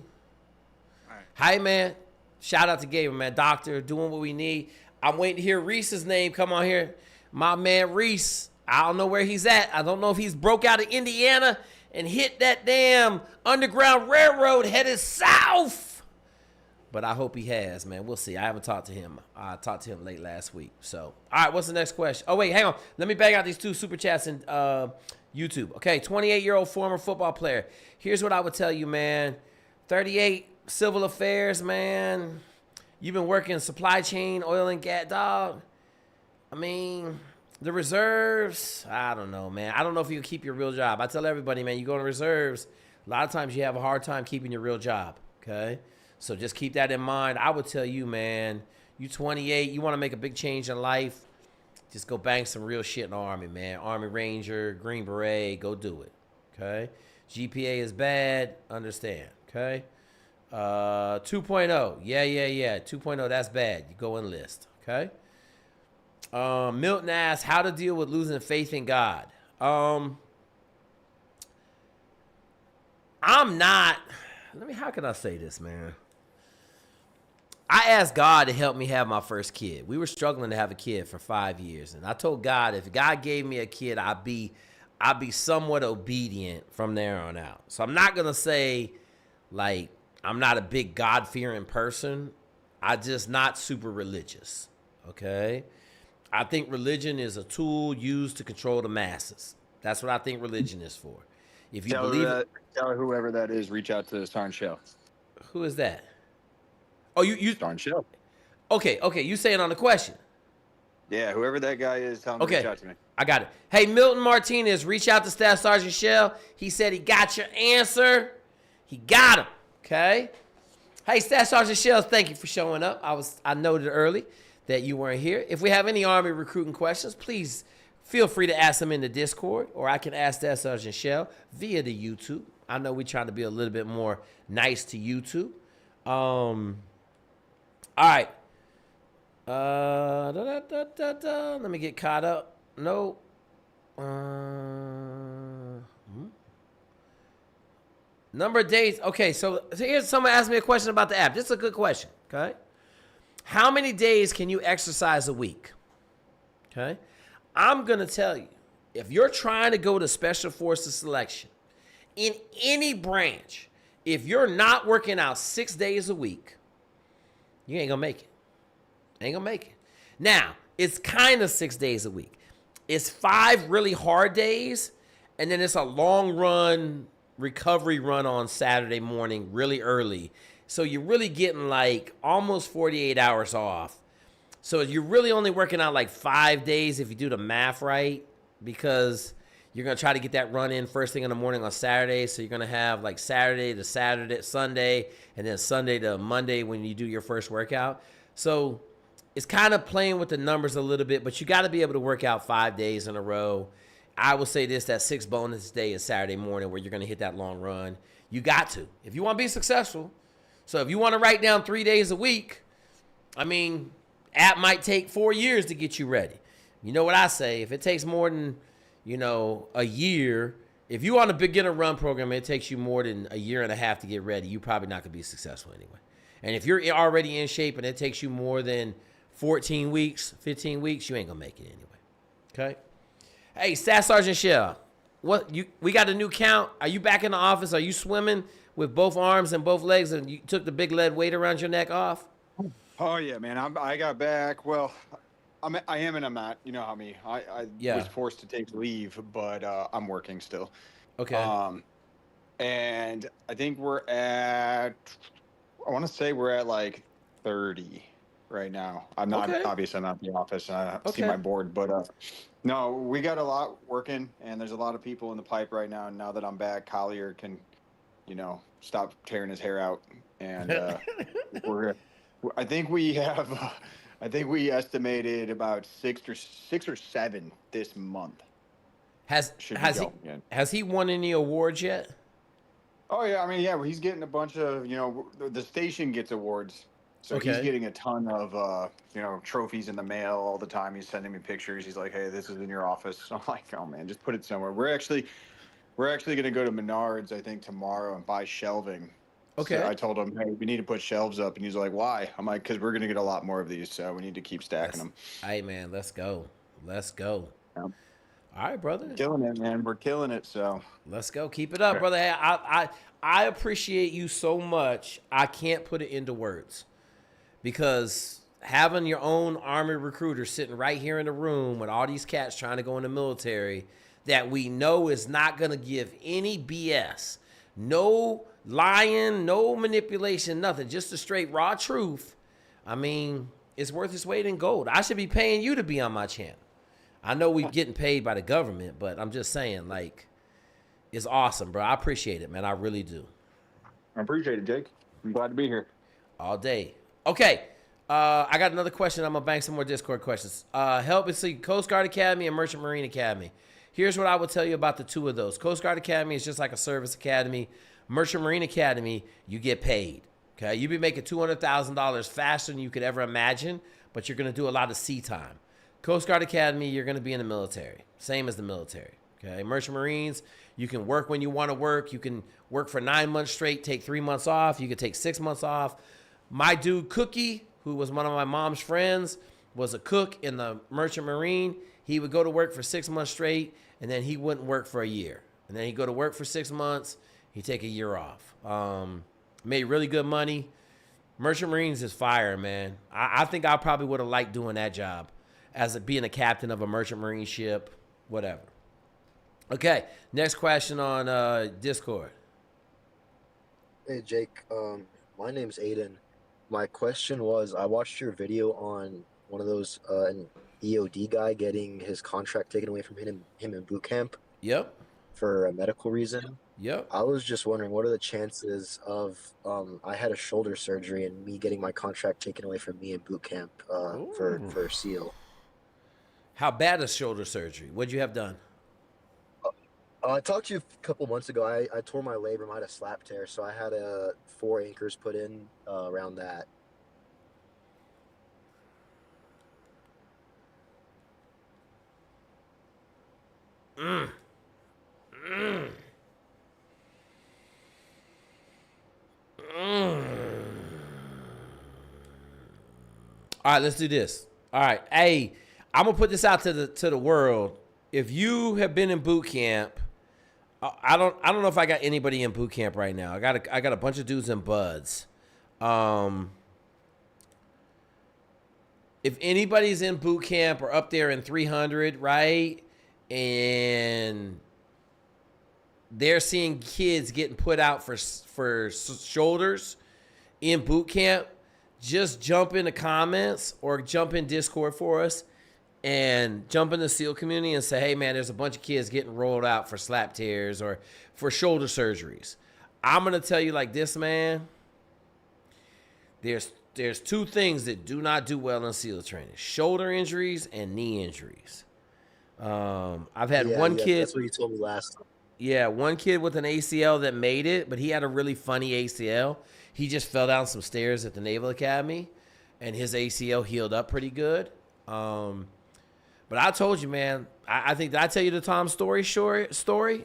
All right. Hi, man. Shout out to Gabriel, man. Doctor, doing what we need. I'm waiting to hear Reese's name come on here. My man, Reese. I don't know where he's at. I don't know if he's broke out of Indiana and hit that damn Underground Railroad headed south. But I hope he has, man. We'll see. I haven't talked to him. I talked to him late last week. So, all right, what's the next question? Oh, wait, hang on. Let me bang out these 2 super chats in YouTube. Okay, 28-year-old former football player. Here's what I would tell you, man. 38, civil affairs, man. You've been working supply chain, oil and gas, dog. I mean, the reserves, I don't know, man. I don't know if you can keep your real job. I tell everybody, man, you go to reserves, a lot of times you have a hard time keeping your real job, okay? So just keep that in mind. I would tell you, man, you 28, you want to make a big change in life, just go bang some real shit in the Army, man. Army Ranger, Green Beret, go do it, okay? GPA is bad, understand, okay? 2.0, yeah. 2.0, that's bad. You go enlist, okay? Milton asks, how to deal with losing faith in God. I'm not, how can I say this, man? I asked God to help me have my first kid. We were struggling to have a kid for 5 years. And I told God, if God gave me a kid, I'd be somewhat obedient from there on out. So I'm not going to say, like, I'm not a big God-fearing person. I'm just not super religious, okay? I think religion is a tool used to control the masses. That's what I think religion is for. If you tell whoever that is, reach out to Starn Shell. Who is that? Oh, you Starn Shell. Okay, you saying on the question. Yeah, whoever that guy is, tell him to reach out to me. I got it. Hey, Milton Martinez, reach out to Staff Sergeant Shell. He said he got your answer. He got him. Okay. Hey, Staff Sergeant Shell, thank you for showing up. I noted early that you weren't here. If we have any Army recruiting questions, please feel free to ask them in the Discord, or I can ask Staff Sergeant Shell via the YouTube. I know we're trying to be a little bit more nice to YouTube. All right. Let me get caught up. No. Number of days. Okay, so here's someone asked me a question about the app. This is a good question, okay? How many days can you exercise a week? Okay? I'm going to tell you, if you're trying to go to Special Forces selection in any branch, if you're not working out 6 days a week, you ain't going to make it. Ain't going to make it. Now, it's kind of 6 days a week. It's 5 really hard days, and then it's a long run recovery run on Saturday morning really early. So you're really getting like almost 48 hours off. So you're really only working out like 5 days if you do the math right, because you're going to try to get that run in first thing in the morning on Saturday. So you're going to have like Saturday to Saturday, Sunday, and then Sunday to Monday when you do your first workout. So it's kind of playing with the numbers a little bit, but you got to be able to work out 5 days in a row. I will say this, that 6th bonus day is Saturday morning where you're going to hit that long run. You got to, if you want to be successful. So if you want to write down 3 days a week, I mean, app might take 4 years to get you ready. You know what I say? If it takes more than, a year, if you on a beginner run program, it takes you more than a year and a half to get ready, you're probably not going to be successful anyway. And if you're already in shape and it takes you more than 14 weeks, 15 weeks, you ain't going to make it anyway. Okay? Hey, Staff Sergeant Shell, we got a new count. Are you back in the office? Are you swimming with both arms and both legs, and you took the big lead weight around your neck off? Oh yeah, man. I got back. Well, I am and I'm not. You know how me. I was forced to take leave, but I'm working still. Okay. And I think we're at like 30 right now. I'm not obviously I'm not in the office and I see my board, but no, we got a lot working and there's a lot of people in the pipe right now. And now that I'm back, Collier can, stop tearing his hair out. And I think we estimated about six or seven this month. Has he won any awards yet? Oh yeah, I mean, yeah, he's getting a bunch of, the station gets awards. So he's getting a ton of, trophies in the mail all the time. He's sending me pictures. He's like, hey, this is in your office. So I'm like, oh man, just put it somewhere. We're actually going to go to Menards, I think, tomorrow and buy shelving. Okay. So I told him, hey, we need to put shelves up. And he's like, why? I'm like, because we're going to get a lot more of these. So we need to keep stacking them. Hey, man, let's go. Yeah. All right, brother. Killing it, man. We're killing it. So let's go. Keep it up, brother. Hey, I appreciate you so much. I can't put it into words because having your own Army recruiter sitting right here in the room with all these cats trying to go in the military that we know is not going to give any BS, no lying, no manipulation, nothing, just the straight raw truth. I mean, it's worth its weight in gold. I should be paying you to be on my channel. I know we're getting paid by the government, but I'm just saying, like, it's awesome, bro. I appreciate it, man. I really do. I appreciate it, Jake. I'm glad to be here. All day. Okay. I got another question. I'm going to bank some more Discord questions. Help us see Coast Guard Academy and Merchant Marine Academy. Here's what I will tell you about the two of those. Coast Guard Academy is just like a service academy. Merchant Marine Academy, you get paid. Okay, you be making $200,000 faster than you could ever imagine, but you're going to do a lot of sea time. Coast Guard Academy, you're going to be in the military, same as the military. Okay, Merchant Marines, you can work when you want to work. You can work for 9 months straight, take 3 months off. You could take 6 months off. My dude Cookie, who was one of my mom's friends, was a cook in the Merchant Marine. He would go to work for 6 months straight, and then he wouldn't work for a year. And then he'd go to work for 6 months. He'd take a year off. Made really good money. Merchant Marines is fire, man. I think I probably would have liked doing that job as being a captain of a Merchant Marine ship, whatever. Okay, next question on Discord. Hey, Jake. My name's Aiden. My question was, I watched your video on one of those an EOD guy getting his contract taken away from him in boot camp. Yep. For a medical reason. Yep. I was just wondering, what are the chances of I had a shoulder surgery and me getting my contract taken away from me in boot camp for SEAL? How bad is shoulder surgery? What'd you have done? I talked to you a couple months ago. I tore my labrum. I had a slap tear, so I had 4 anchors put in around that. All right, let's do this. All right, hey, I'm gonna put this out to the world. If you have been in boot camp, I don't know if I got anybody in boot camp right now. I got a bunch of dudes and buds. If anybody's in boot camp or up there in 300, right, and they're seeing kids getting put out for shoulders in boot camp, just jump in the comments or jump in Discord for us and jump in the SEAL community and say, hey, man, there's a bunch of kids getting rolled out for slap tears or for shoulder surgeries. I'm going to tell you like this, man. There's 2 things that do not do well in SEAL training: shoulder injuries and knee injuries. I've had one kid. That's what you told me last time. Yeah, one kid with an ACL that made it, but he had a really funny ACL. He just fell down some stairs at the Naval Academy, and his ACL healed up pretty good. But I told you, man, I think, did I tell you the Tom Story story?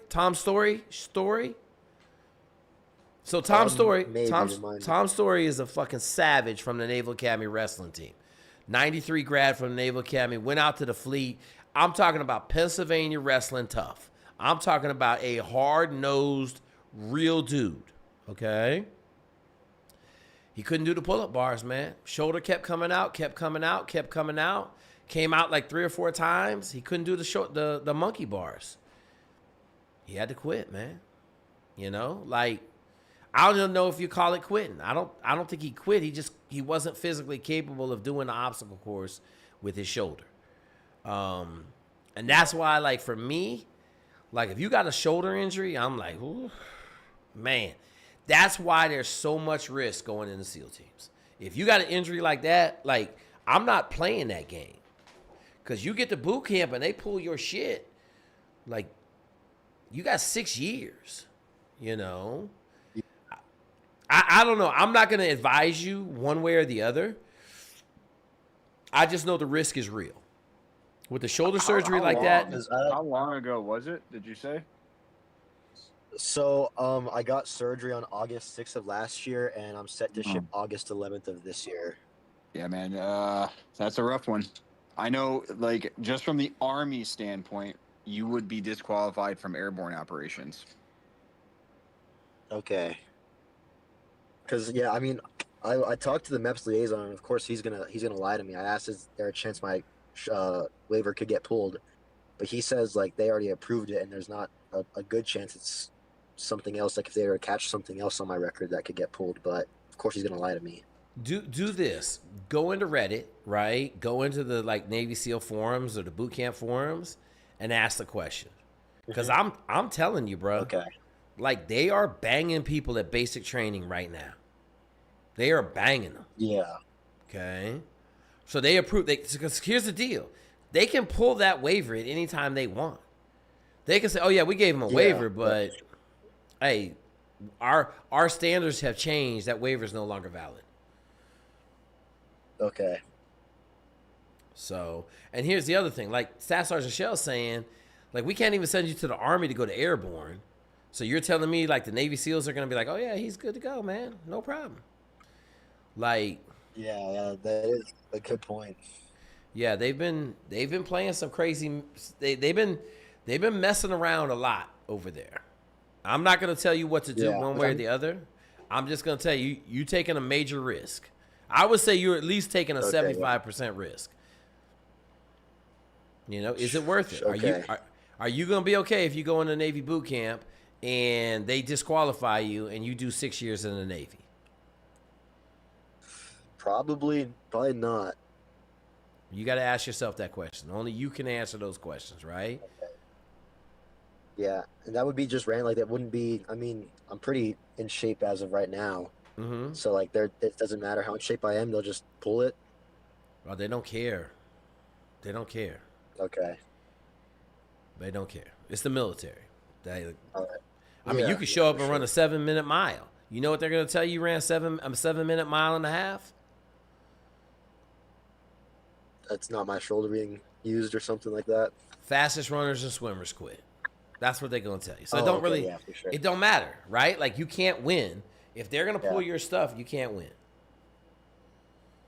Tom Story story? So Tom Story is a fucking savage from the Naval Academy wrestling team. 93 grad from the Naval Academy, went out to the fleet. I'm talking about Pennsylvania wrestling tough. I'm talking about a hard-nosed, real dude, okay? He couldn't do the pull-up bars, man. Shoulder kept coming out. Came out like 3 or 4 times. He couldn't do the monkey bars. He had to quit, man. You know, like, I don't know if you call it quitting. I don't think he quit. He wasn't physically capable of doing the obstacle course with his shoulder. And that's why, like, for me, like, if you got a shoulder injury, I'm like, ooh, man. That's why there's so much risk going into SEAL teams. If you got an injury like that, like, I'm not playing that game. Because you get to boot camp and they pull your shit, like, you got 6 years, you know? I don't know. I'm not going to advise you one way or the other. I just know the risk is real. With the shoulder surgery like that. How long ago was it, did you say? So, I got surgery on August 6th of last year, and I'm set to ship August 11th of this year. Yeah, man, that's a rough one. I know, like, just from the Army standpoint, you would be disqualified from airborne operations. Okay. Because yeah, I mean, I talked to the MEPS liaison, and of course he's gonna lie to me. I asked, is there a chance my waiver could get pulled? But he says like they already approved it, and there's not a good chance it's something else. Like if they were to catch something else on my record that could get pulled. But of course he's gonna lie to me. Do this. Go into Reddit, right? Go into the like Navy SEAL forums or the boot camp forums, and ask the question. Because I'm telling you, bro. Okay. Like they are banging people at basic training right now. They are banging them. Yeah. Okay. So they approve. Because here's the deal. They can pull that waiver at any time they want. They can say, oh, yeah, we gave them a waiver, but, hey, our standards have changed. That waiver is no longer valid. Okay. So, and here's the other thing. Like Staff Sergeant Shell's saying, like, we can't even send you to the Army to go to airborne. So you're telling me, like, the Navy SEALs are going to be like, oh, yeah, he's good to go, man. No problem. Like. Yeah, that is a good point. Yeah, they've been playing some crazy. They've been messing around a lot over there. I'm not gonna tell you what to do one way or the other. I'm just gonna tell you you taking a major risk. I would say you're at least taking a 75% risk. You know, is it worth it? Okay. Are you gonna be okay if you go into Navy boot camp and they disqualify you and you do 6 years in the Navy? Probably not. You got to ask yourself that question. Only you can answer those questions, right? Yeah, and that would be just random. Like that wouldn't be. I mean, I'm pretty in shape as of right now. Mm-hmm. So like, it doesn't matter how in shape I am. They'll just pull it. Well, they don't care. They don't care. Okay. They don't care. It's the military. All right. I mean, you could show up and run a 7-minute mile. You know what they're going to tell you? You ran a 7-minute mile and a half. That's not my shoulder being used or something like that. Fastest runners and swimmers quit. That's what they're going to tell you. So for sure. It don't matter, right? Like you can't win. If they're going to pull your stuff, you can't win.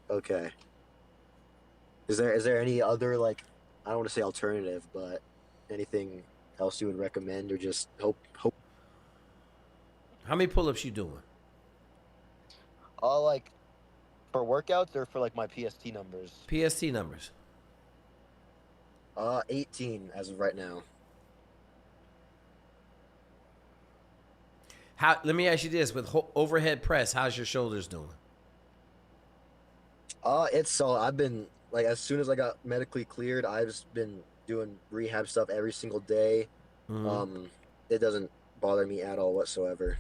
Okay. Is there any other, like, I don't want to say alternative, but anything else you would recommend or just hope? How many pull-ups you doing? Like for workouts or for like my PST numbers? PST numbers. 18 as of right now. Let me ask you this: with overhead press, how's your shoulders doing? It's so I've been like as soon as I got medically cleared, I've just been doing rehab stuff every single day. Mm-hmm. It doesn't bother me at all whatsoever.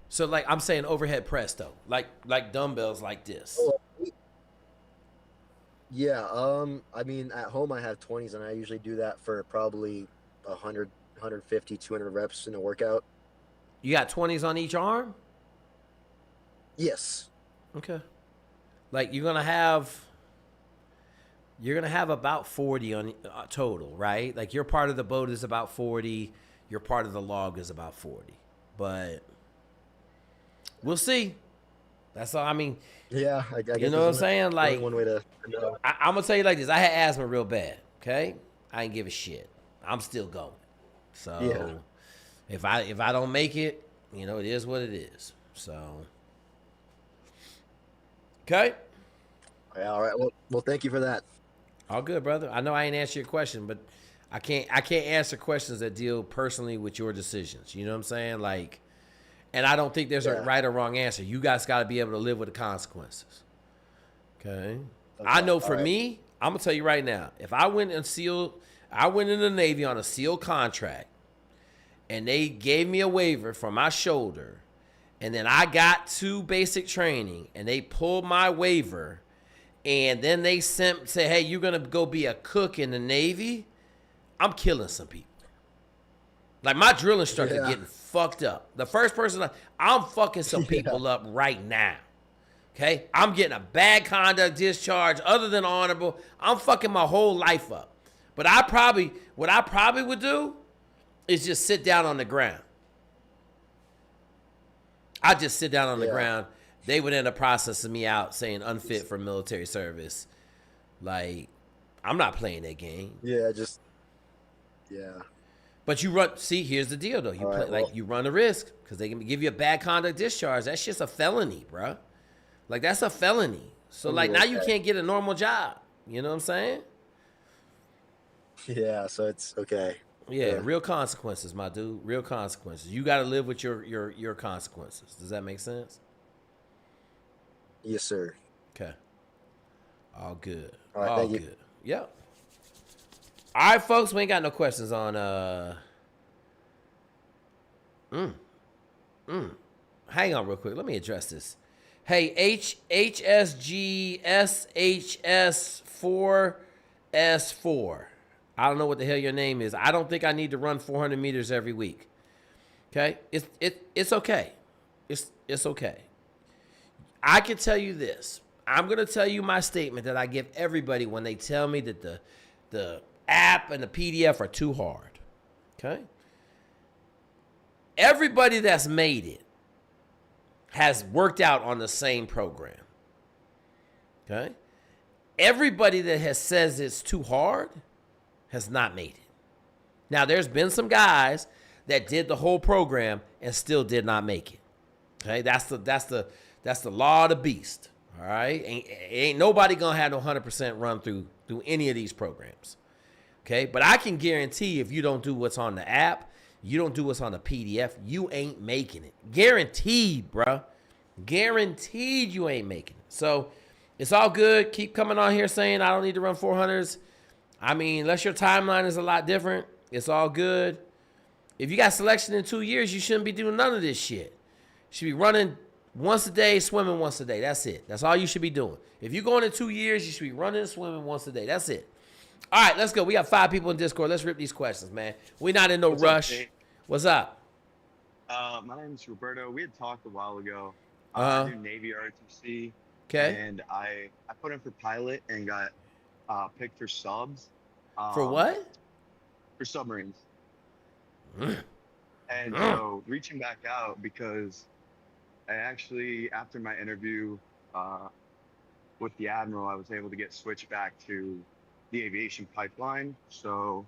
So like I'm saying overhead press though, like dumbbells like this. Yeah, I mean at home I have 20s and I usually do that for probably 100, 150, 200 reps in a workout. You got 20s on each arm? Yes. Okay. Like you're gonna have about 40 on total, right? Like your part of the boat is about 40, your part of the log is about 40, but we'll see. That's all. I mean, yeah, I you know what I'm saying? Like, one way to know. I'm gonna tell you like this. I had asthma real bad. Okay, I ain't give a shit. I'm still going. So if I don't make it, you know, it is what it is. So okay. Yeah, all right. Well, thank you for that. All good, brother. I know I ain't answered your question, but I can't answer questions that deal personally with your decisions. You know what I'm saying? Like. And I don't think there's a right or wrong answer. You guys got to be able to live with the consequences. Okay? I know for me, I'm going to tell you right now, if I went in the Navy on a SEAL contract and they gave me a waiver for my shoulder and then I got to basic training and they pulled my waiver and then they say, hey, you're going to go be a cook in the Navy, I'm killing some people. Like my drill instructor getting fucked up. The first person, I'm fucking some people up right now. Okay? I'm getting a bad conduct discharge other than honorable. I'm fucking my whole life up. But what I probably would do is just sit down on the ground. I just sit down on the ground. They would end up processing me out saying unfit for military service. Like, I'm not playing that game. Yeah. But you run. See, here's the deal, though. You play like you run a risk because they can give you a bad conduct discharge. That's just a felony, bro. Like that's a felony. So like now you can't get a normal job. You know what I'm saying? Yeah. So it's okay. Yeah, real consequences, my dude. Real consequences. You got to live with your consequences. Does that make sense? Yes, sir. Okay. All good. All right, all thank good. you. Yep. All right, folks. We ain't got no questions on. Hang on, real quick. Let me address this. Hey, HSGSHS4S4. I don't know what the hell your name is. I don't think I need to run 400 meters every week. Okay, it's okay. It's okay. I can tell you this. I'm gonna tell you my statement that I give everybody when they tell me that the app and the PDF are too hard. Okay. Everybody that's made it has worked out on the same program. Okay. Everybody that has says it's too hard has not made it. Now, there's been some guys that did the whole program and still did not make it. Okay, that's the law of the beast. All right, ain't nobody gonna have no 100% run through any of these programs. Okay, but I can guarantee if you don't do what's on the app, you don't do what's on the PDF, you ain't making it. Guaranteed, bruh. Guaranteed you ain't making it. So it's all good. Keep coming on here saying I don't need to run 400s. I mean, unless your timeline is a lot different, it's all good. If you got selection in 2 years, you shouldn't be doing none of this shit. You should be running once a day, swimming once a day. That's it. That's all you should be doing. If you're going in 2 years, you should be running and swimming once a day. That's it. All right, let's go. We got 5 people in Discord. Let's rip these questions, man. We're not in no rush. What's up? My name is Roberto. We had talked a while ago. I do Navy ROTC. Okay. And I put in for pilot and got picked for subs. For what? For submarines. And so reaching back out because I actually, after my interview with the Admiral, I was able to get switched back to the aviation pipeline. So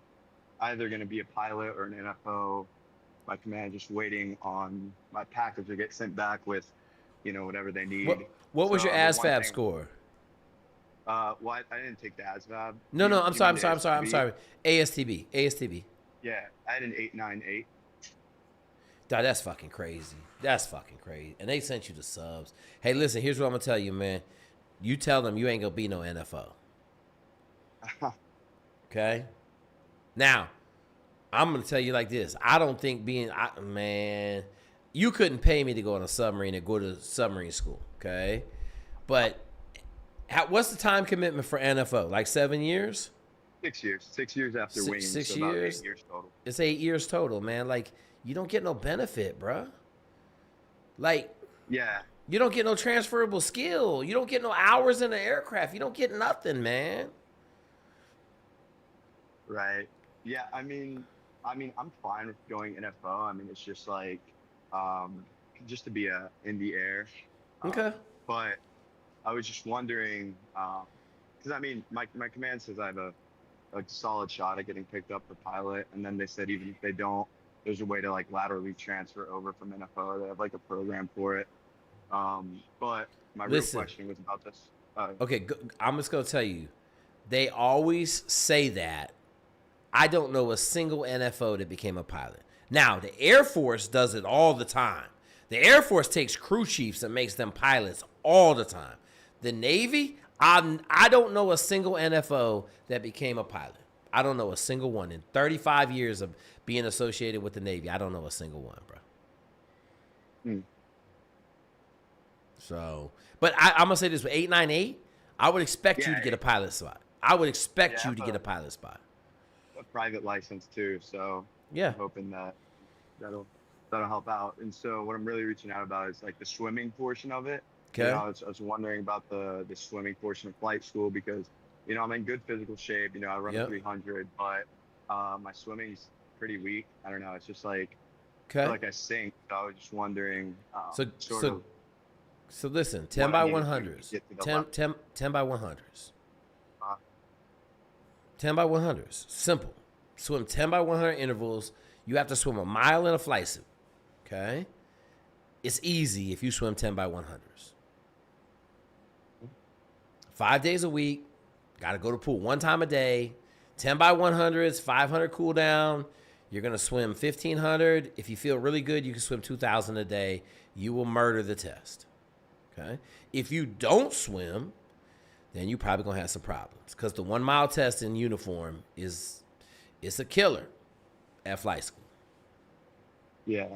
either going to be a pilot or an NFO. My command just waiting on my package to get sent back with, whatever they need. What was your ASVAB score? Well, I didn't take the ASVAB. No, I'm sorry. ASTB. Yeah, I had an 898. Dog, that's fucking crazy. That's fucking crazy. And they sent you the subs. Hey, listen, here's what I'm gonna tell you, man. You tell them you ain't gonna be no NFO. Okay? Now, I'm gonna tell you like this. I don't think you couldn't pay me to go on a submarine and go to submarine school, okay? But what's the time commitment for NFO? Like 7 years? 6 years. 6 years after wings. 6 so years? About 8 years total. It's 8 years total, man. Like, you don't get no benefit, bruh. Like, yeah. You don't get no transferable skill. You don't get no hours in the aircraft. You don't get nothing, man. Right. Yeah, I mean, I'm fine with going NFO. I mean, it's just like, just to be in the air. Okay. But I was just wondering, because I mean, my command says I have a solid shot at getting picked up for pilot, and then they said even if they don't, there's a way to like laterally transfer over from NFO. They have like a program for it. But my real question was about this. Okay, I'm just gonna tell you, they always say that. I don't know a single NFO that became a pilot. Now, the Air Force does it all the time. The Air Force takes crew chiefs and makes them pilots all the time. The Navy, I don't know a single NFO that became a pilot. I don't know a single one. In 35 years of being associated with the Navy, I don't know a single one, bro. So, but I'm going to say this, with 898, I would expect you to get a pilot spot. I would expect you to get a pilot spot. A private license too, so yeah, I'm hoping that'll help out. And so what I'm really reaching out about is like the swimming portion of it. Okay. I was wondering about the swimming portion of flight school because I'm in good physical shape. I run a 300, but my swimming's pretty weak. I don't know. It's just like I feel like I sink. So I was just wondering. So listen, 10 by 100s. 10 by 100s. 10 by 100s. Simple. swim 10 by 100 intervals. You have to swim a mile in a flight suit. Okay? It's easy if you swim 10 by 100s. 5 days a week. Got to go to pool 1 time a day. 10 by 100s, 500 cool down. You're going to swim 1,500. If you feel really good, you can swim 2,000 a day. You will murder the test. Okay? If you don't swim, then you're probably going to have some problems because the 1 mile test in uniform it's a killer at flight school. Yeah,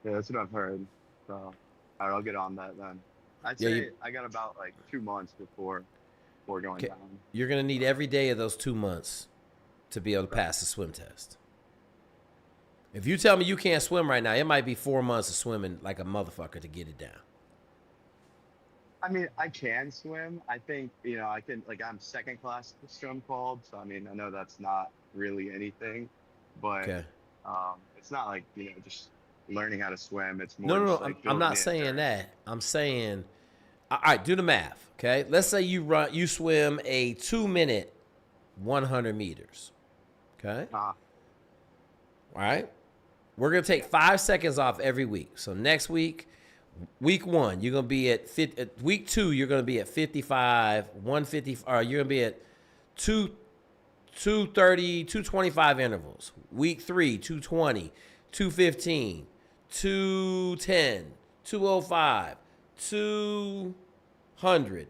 that's what I've heard. So, all right, I'll get on that then. I'd say I got about like 2 months before going down. You're going to need every day of those 2 months to be able to pass the swim test. If you tell me you can't swim right now, it might be 4 months of swimming like a motherfucker to get it down. I mean, I can swim. I think, I can, like, I'm second class swim called. So, I mean, I know that's not really anything, but it's not like, just learning how to swim. It's more No. like I'm not saying that. I'm saying, all right, do the math. Okay. Let's say you swim a 2-minute 100 meters. Okay. All right. We're going to take 5 seconds off every week. So next week, week 1, you're going to be at week 2, you're going to be at 55, 150, or you're going to be at 230, 225 intervals. Week 3, 220, 215, 210, 205, 200,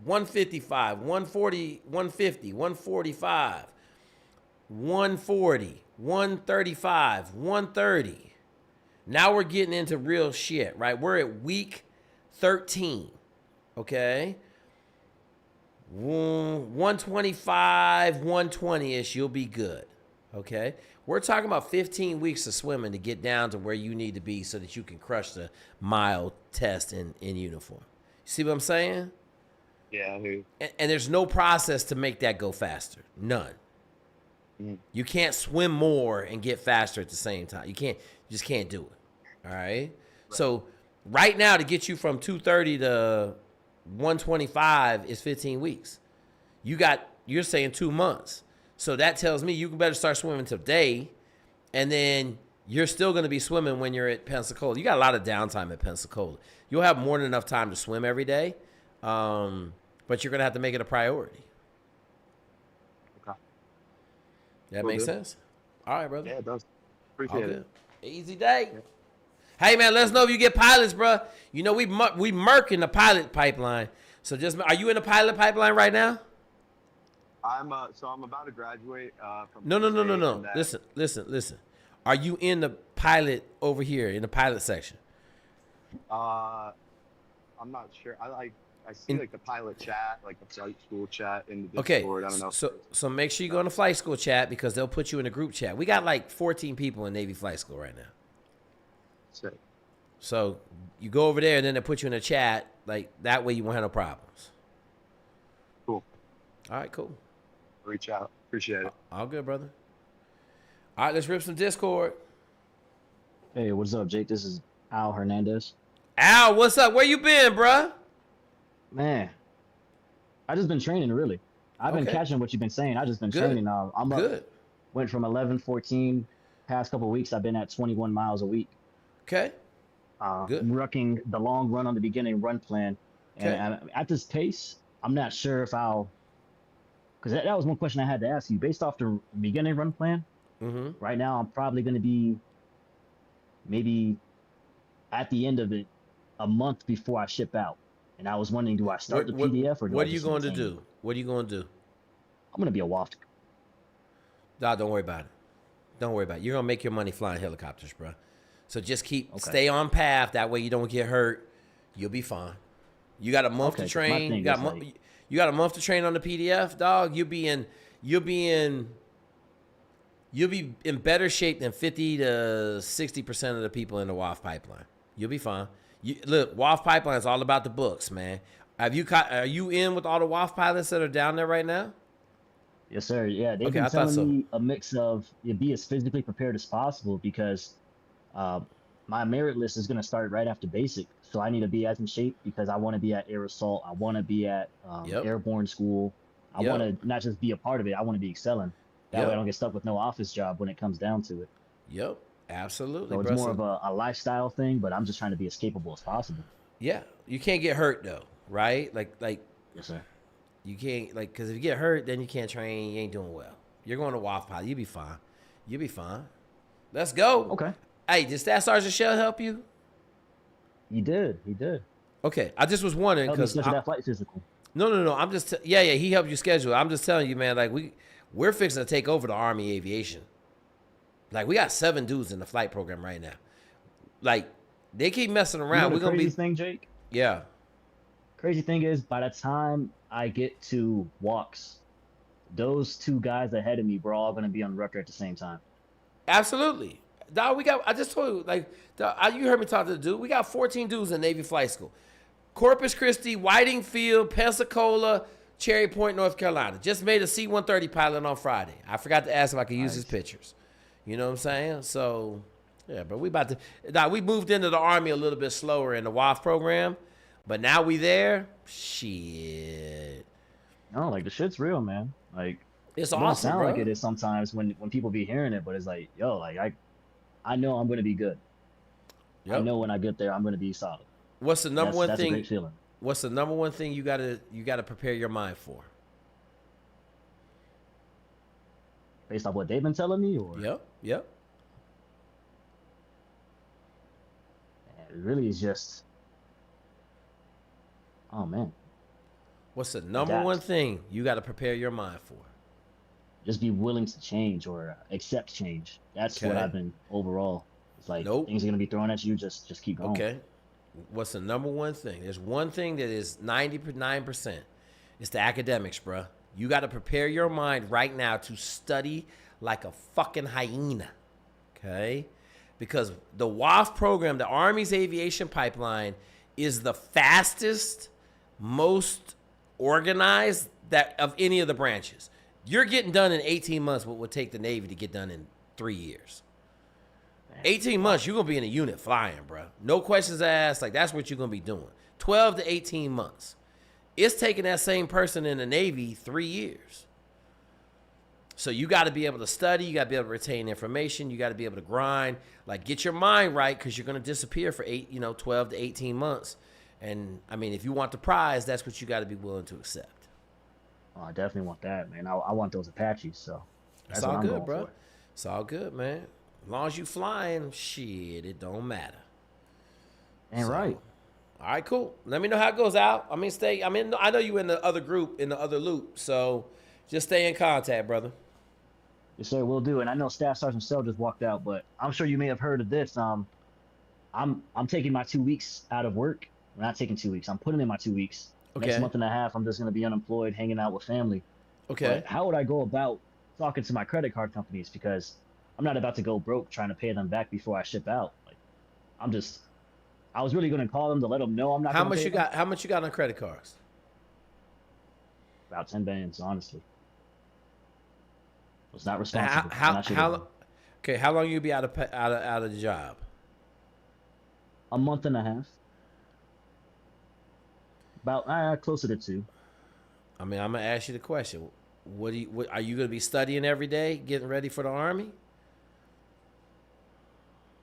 155, 140, 150, 145, 140, 135, 130. Now we're getting into real shit, right? We're at week 13, okay? 125, 120-ish, you'll be good, okay? We're talking about 15 weeks of swimming to get down to where you need to be so that you can crush the mile test in uniform. You see what I'm saying? Yeah. And there's no process to make that go faster. None. Mm-hmm. You can't swim more and get faster at the same time. You just can't do it. All right? So right now to get you from 230 to 125 is 15 weeks. You're saying 2 months. So that tells me you better start swimming today, and then you're still going to be swimming when you're at Pensacola. You got a lot of downtime at Pensacola. You'll have more than enough time to swim every day, but you're going to have to make it a priority. Okay. That makes sense? All right, brother. Yeah, it does. Appreciate it. Easy day. Yeah. Hey, man, let us know if you get pilots, bro. We murking the pilot pipeline. So are you in the pilot pipeline right now? I'm about to graduate from No. Listen. Are you in the pilot over here in the pilot section? I'm not sure. I see like the pilot chat, like the flight school chat in the Discord. I don't know. So make sure you go in the flight school chat because they'll put you in a group chat. We got like 14 people in Navy flight school right now. Sick. So you go over there and then they put you in a chat. Like that way you won't have no problems. Cool. All right, cool. Reach out. Appreciate it. All good, brother. All right, let's rip some Discord. Hey, what's up, Jake? This is Al Hernandez. Al, what's up? Where you been, bruh? Man, I just been training, really. I've been catching what you've been saying. I just been training. I'm good. Went from 11, 14. Past couple of weeks, I've been at 21 miles a week. Okay. Good. Rucking the long run on the beginning run plan. And at this pace, I'm not sure if I'll... Because that was one question I had to ask you. Based off the beginning run plan, right now I'm probably going to be maybe at the end of it a month before I ship out. And I was wondering, do I start the PDF or do what are you going to do? What are you going to do? I'm going to be a waft. Nah, don't worry about it. Don't worry about it. You're going to make your money flying helicopters, bro. So just stay on path. That way you don't get hurt. You'll be fine. You got a month to train. You got a month to train on the PDF, dog. You'll be in better shape than 50 to 60% of the people in the WAF pipeline. You'll be fine. Look, WAF pipeline is all about the books, man. Are you in with all the WAF pilots that are down there right now? Yes, sir. Yeah, they've been telling me a mix of be as physically prepared as possible because my merit list is going to start right after basic. So I need to be as in shape because I want to be at air assault. I want to be at airborne school. I want to not just be a part of it. I want to be excelling. That way I don't get stuck with no office job when it comes down to it. Yep, absolutely. So it's more of a lifestyle thing, but I'm just trying to be as capable as possible. Yeah, you can't get hurt though, right? Like. Yes, sir. You can't, like, because if you get hurt, then you can't train. You ain't doing well. You're going to WAF pilot. You'll be fine. You'll be fine. Let's go. Okay. Hey, did Staff Sergeant Shell help you? He did. Okay. I just was wondering because that flight physical. No. I'm just he helped you schedule. I'm just telling you, man. Like we're fixing to take over the Army Aviation. Like we got 7 dudes in the flight program right now. Like they keep messing around. We're gonna be thing, Jake. Yeah. Crazy thing is, by the time I get to walks, those 2 guys ahead of me, we're all going to be on record at the same time. Absolutely. Dog, I just told you, like, you heard me talk to the dude. We got 14 dudes in Navy Flight School. Corpus Christi, Whiting Field, Pensacola, Cherry Point, North Carolina. Just made a C-130 pilot on Friday. I forgot to ask if I could use his pictures. You know what I'm saying? So, yeah, but we moved into the Army a little bit slower in the WAF program. But now we there, shit. No, like the shit's real, man. Like it's it awesome, don't sound bro. like it is sometimes when people be hearing it, but it's like, yo, like I know I'm gonna be good. Yep. I know when I get there, I'm gonna be solid. What's the number one thing? That's a great feeling. What's the number one thing you gotta prepare your mind for? Based off what they've been telling me, or Yep. It really is just. Oh, man. What's the number one thing you got to prepare your mind for? Just be willing to change or accept change. That's what I've been overall. It's like things are going to be thrown at you. Just keep going. Okay. What's the number one thing? There's one thing that is 99%. It's the academics, bruh. You got to prepare your mind right now to study like a fucking hyena. Okay? Because the WAF program, the Army's aviation pipeline, is the fastest, most organized that of any of the branches. You're getting done in 18 months what would take the Navy to get done in 3 years. 18 months, you're going to be in a unit flying, bro. No questions asked. Like, that's what you're going to be doing. 12 to 18 months. It's taking that same person in the Navy 3 years. So you got to be able to study. You got to be able to retain information. You got to be able to grind. Like, get your mind right because you're going to disappear for 12 to 18 months. And, I mean, if you want the prize, that's what you got to be willing to accept. Oh, I definitely want that, man. I want those Apaches, so that's it's all what I'm good, going bro. for. It's all good, man. As long as you flying, shit, it don't matter. Ain't right. All right, cool. Let me know how it goes out. I know you in the other group, in the other loop, so just stay in contact, brother. Yes, sir, will do. And I know Staff Sergeant Sell just walked out, but I'm sure you may have heard of this. I'm taking my 2 weeks out of work. I'm not taking 2 weeks. I'm putting in my 2 weeks. Okay. Next month and a half, I'm just going to be unemployed, hanging out with family. Okay. But how would I go about talking to my credit card companies? Because I'm not about to go broke trying to pay them back before I ship out. Like, I was really going to call them to let them know I'm not. How much you got? How much you got on credit cards? About 10 bands, honestly. It's not responsible. How long you be out of the job? A month and a half. About closer to 2. I mean, I'm gonna ask you the question. What are you gonna be studying every day, getting ready for the Army?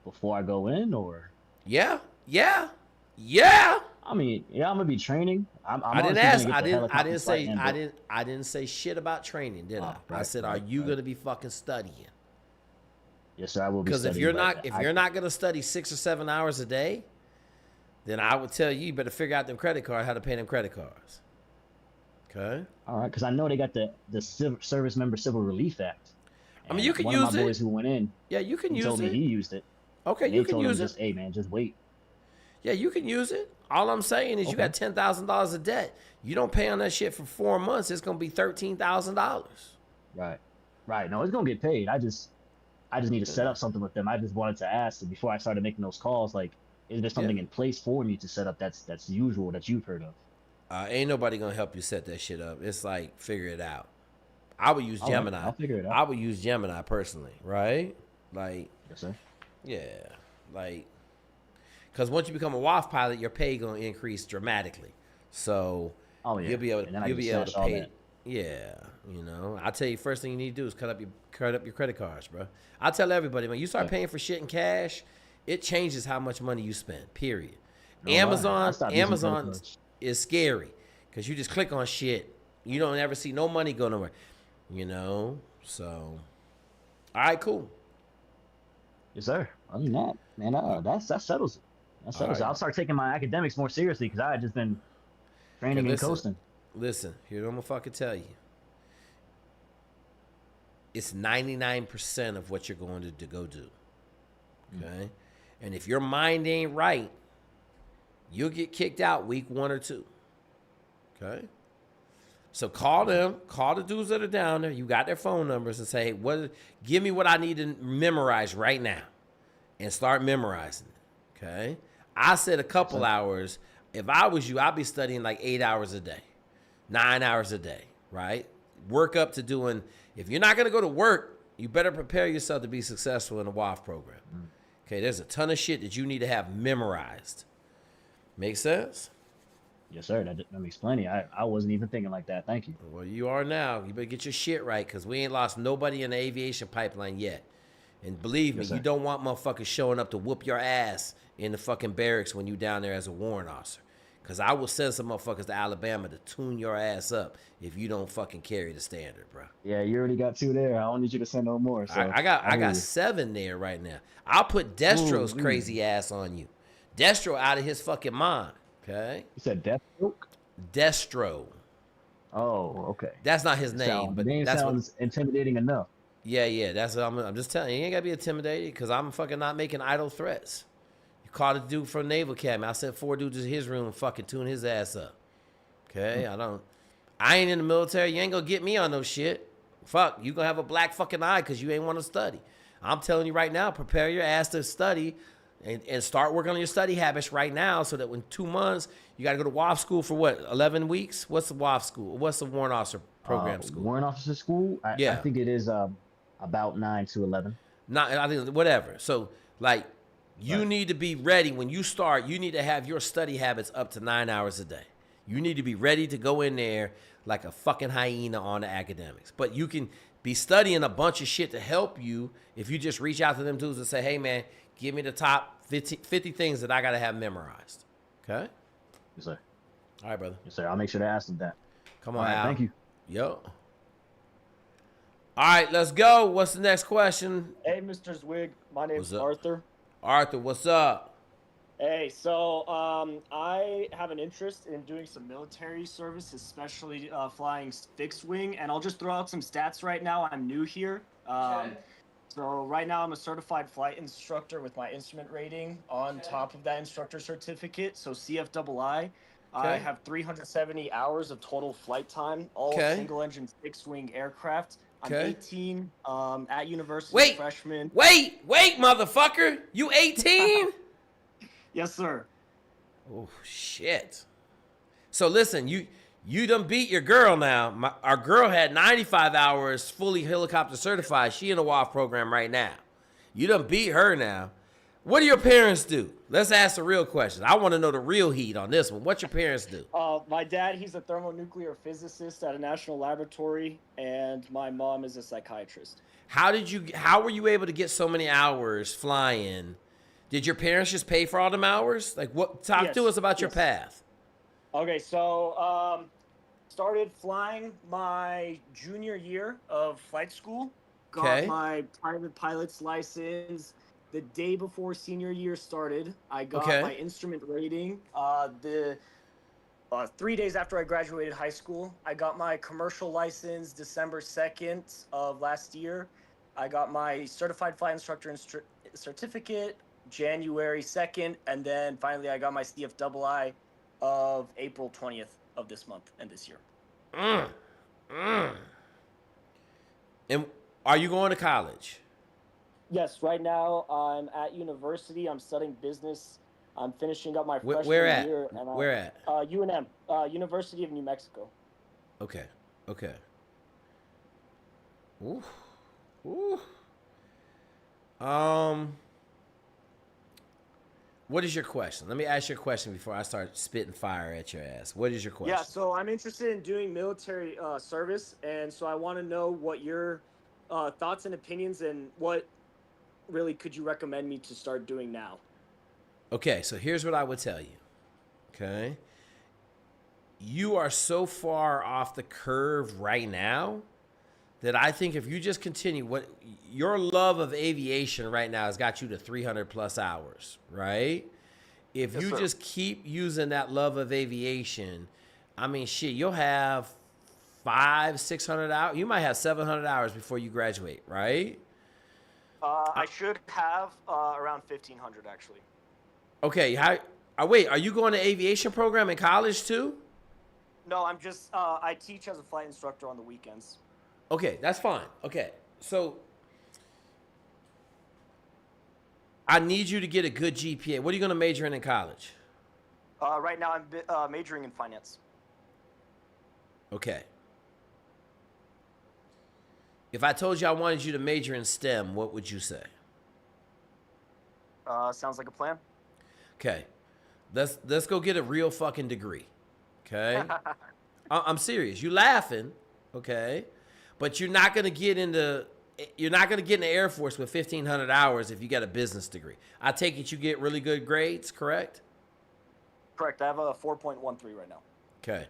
Before I go in, or? Yeah. I mean, yeah, I'm gonna be training. I didn't ask. I didn't say shit about training, did I? I said, are you gonna be fucking studying? Yes, sir. I will be. Because if you're not gonna study 6 or 7 hours a day, then I would tell you better figure out them credit cards, how to pay them credit cards. Okay. All right, because I know they got the Service Member Civil Relief Act. I mean, you can use it. One of my boys who went in. Yeah, you can use it. He told me he used it. Okay, you can use it. Just, hey, man, just wait. Yeah, you can use it. All I'm saying is you got $10,000 of debt. You don't pay on that shit for 4 months, it's gonna be $13,000. Right. No, it's gonna get paid. I just need to set up something with them. I just wanted to ask before I started making those calls. Like, is there something in place for me to set up that's usual that you've heard of? Ain't nobody gonna help you set that shit up. It's like figure it out. I would use Gemini. I'll figure it out. I would use Gemini personally, right? Like, yes, sir. Yeah, like, because once you become a WAF pilot, your pay gonna increase dramatically. So you'll be able to pay. Yeah, you know, I tell you, first thing you need to do is cut up your credit cards, bro. I tell everybody, when you start paying for shit in cash, it changes how much money you spend. Period. No lie. I stopped using credit Amazon cards. is scary because you just click on shit, you don't ever see no money go nowhere. You know, so all right, cool. Yes, sir. Other than that, man, that settles it. That settles it. Right. I'll start taking my academics more seriously because I had just been training and coasting. Listen, here's what I'm gonna fucking tell you. It's 99% of what you're going to go do. Okay? And if your mind ain't right, you'll get kicked out week 1 or 2. Okay? So call them, call the dudes that are down there. You got their phone numbers and say, hey, give me what I need to memorize right now. And start memorizing it. Okay? I said a couple hours. If I was you, I'd be studying like 8 hours a day, 9 hours a day, right? Work up to doing, if you're not going to go to work, you better prepare yourself to be successful in the WAF program. Okay, there's a ton of shit that you need to have memorized. Make sense? Yes, sir. That makes plenty. I wasn't even thinking like that. Thank you. Well, you are now. You better get your shit right because we ain't lost nobody in the aviation pipeline yet. And believe me, you don't want motherfuckers showing up to whoop your ass in the fucking barracks when you down there as a warrant officer. Because I will send some motherfuckers to Alabama to tune your ass up if you don't fucking carry the standard, bro. Yeah, you already got 2 there. I don't need you to send no more. So I got 7 there right now. I'll put Destro's crazy ass on you. Destro out of his fucking mind. Okay? You said Deathstroke? Destro. Oh, okay. That's not his name, but name that's sounds intimidating enough. Yeah. That's what I'm just telling you. You ain't gotta be intimidated because I'm fucking not making idle threats. You caught a dude from Naval Academy. I sent 4 dudes to his room and fucking tune his ass up. Okay? I ain't in the military. You ain't gonna get me on no shit. Fuck, you gonna have a black fucking eye because you ain't want to study. I'm telling you right now, prepare your ass to study and start working on your study habits right now so that when 2 months, you got to go to WAF school for what, 11 weeks? What's the WAF school? What's the warrant officer program school? Warrant officer school? I think it is about 9 to 11. I think whatever. So, like, you need to be ready. When you start, you need to have your study habits up to 9 hours a day. You need to be ready to go in there like a fucking hyena on the academics. But you can be studying a bunch of shit to help you if you just reach out to them dudes and say, hey, man, give me the top 50 things that I got to have memorized. Okay? Yes, sir. All right, brother. Yes, sir. I'll make sure to ask them that. Come on, Al. Al. Thank you. Yo. All right, let's go. What's the next question? Hey, Mr. Zweig. My name's Arthur. Arthur, what's up? Hey, so I have an interest in doing some military service, especially flying fixed wing. And I'll just throw out some stats right now. I'm new here. So right now I'm a certified flight instructor with my instrument rating on top of that instructor certificate. So CFII. I have 370 hours of total flight time, all single engine fixed wing aircraft. I'm 18 at university, freshman. Wait, motherfucker. You 18? Yes, sir. Oh, shit. So listen, you done beat your girl now. Our girl had 95 hours fully helicopter certified. She in the WAF program right now. You done beat her now. What do your parents do? Let's ask the real question. I want to know the real heat on this one. What your parents do? My dad, he's a thermonuclear physicist at a national laboratory, and my mom is a psychiatrist. How were you able to get so many hours flying? Did your parents just pay for all them hours? Like, talk to us about your path. Okay, so started flying my junior year of flight school. Got my private pilot's license the day before senior year started. I got my instrument rating. 3 days after I graduated high school, I got my commercial license December 2nd of last year. I got my certified flight instructor certificate January 2nd, and then finally I got my CFII of April 20th of this month and this year. And are you going to college? Yes, right now I'm at university. I'm studying business. I'm finishing up my freshman year. Where at? UNM, University of New Mexico. Okay. Ooh. What is your question? Let me ask you a question before I start spitting fire at your ass. What is your question? Yeah, so I'm interested in doing military service, and so I want to know what your thoughts and opinions and what really could you recommend me to start doing now? Okay, so here's what I would tell you. Okay? You are so far off the curve right now that I think if you just continue, what your love of aviation right now has got you to 300 plus hours, right? If you just keep using that love of aviation, I mean, shit, you'll have 500-600 hours. You might have 700 hours before you graduate, right? I should have around 1,500 actually. Okay, wait, are you going to aviation program in college too? No, I'm just I teach as a flight instructor on the weekends. Okay, that's fine. Okay, so I need you to get a good GPA. What are you going to major in college? Right now, I'm majoring in finance. Okay. If I told you I wanted you to major in STEM, what would you say? Sounds like a plan. Okay. Let's go get a real fucking degree. Okay? I'm serious. You laughing, okay? But you're not going to get in the Air Force with 1,500 hours if you got a business degree. I take it you get really good grades, correct? Correct. I have a 4.13 right now. Okay.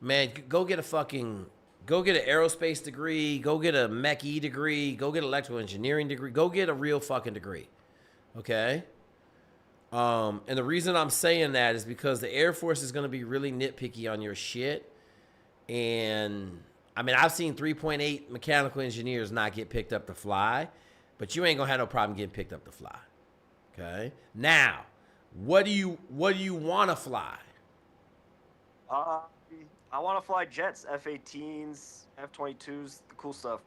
Man, go get an aerospace degree, go get a Mech E degree, go get an electrical engineering degree, go get a real fucking degree. Okay? And the reason I'm saying that is because the Air Force is going to be really nitpicky on your shit. And I mean, I've seen 3.8 mechanical engineers not get picked up to fly, but you ain't going to have no problem getting picked up to fly. Okay? Now, what do you want to fly? I want to fly jets, F-18s, F-22s, the cool stuff.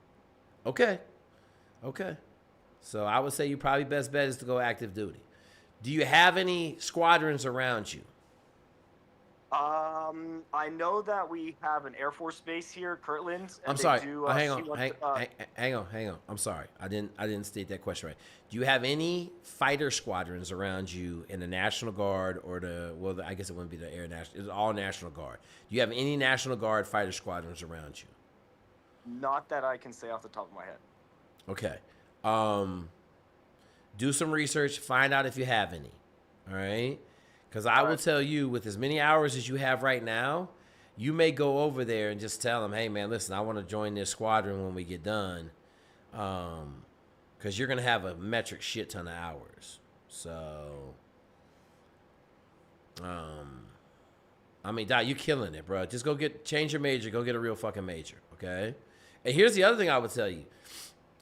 Okay. So I would say you probably best bet is to go active duty. Do you have any squadrons around you? I know that we have an Air Force base here, Kirtland. I'm sorry. Hang on. I'm sorry. I didn't state that question right. Do you have any fighter squadrons around you in the National Guard or I guess it wouldn't be the Air National. It's all National Guard. Do you have any National Guard fighter squadrons around you? Not that I can say off the top of my head. Okay. Do some research. Find out if you have any. All right. Because I will tell you, with as many hours as you have right now, you may go over there and just tell them, hey, man, listen, I want to join this squadron when we get done. Because you're going to have a metric shit ton of hours. So, I mean, Doc, you killing it, bro. Just change your major. Go get a real fucking major, okay? And here's the other thing I would tell you.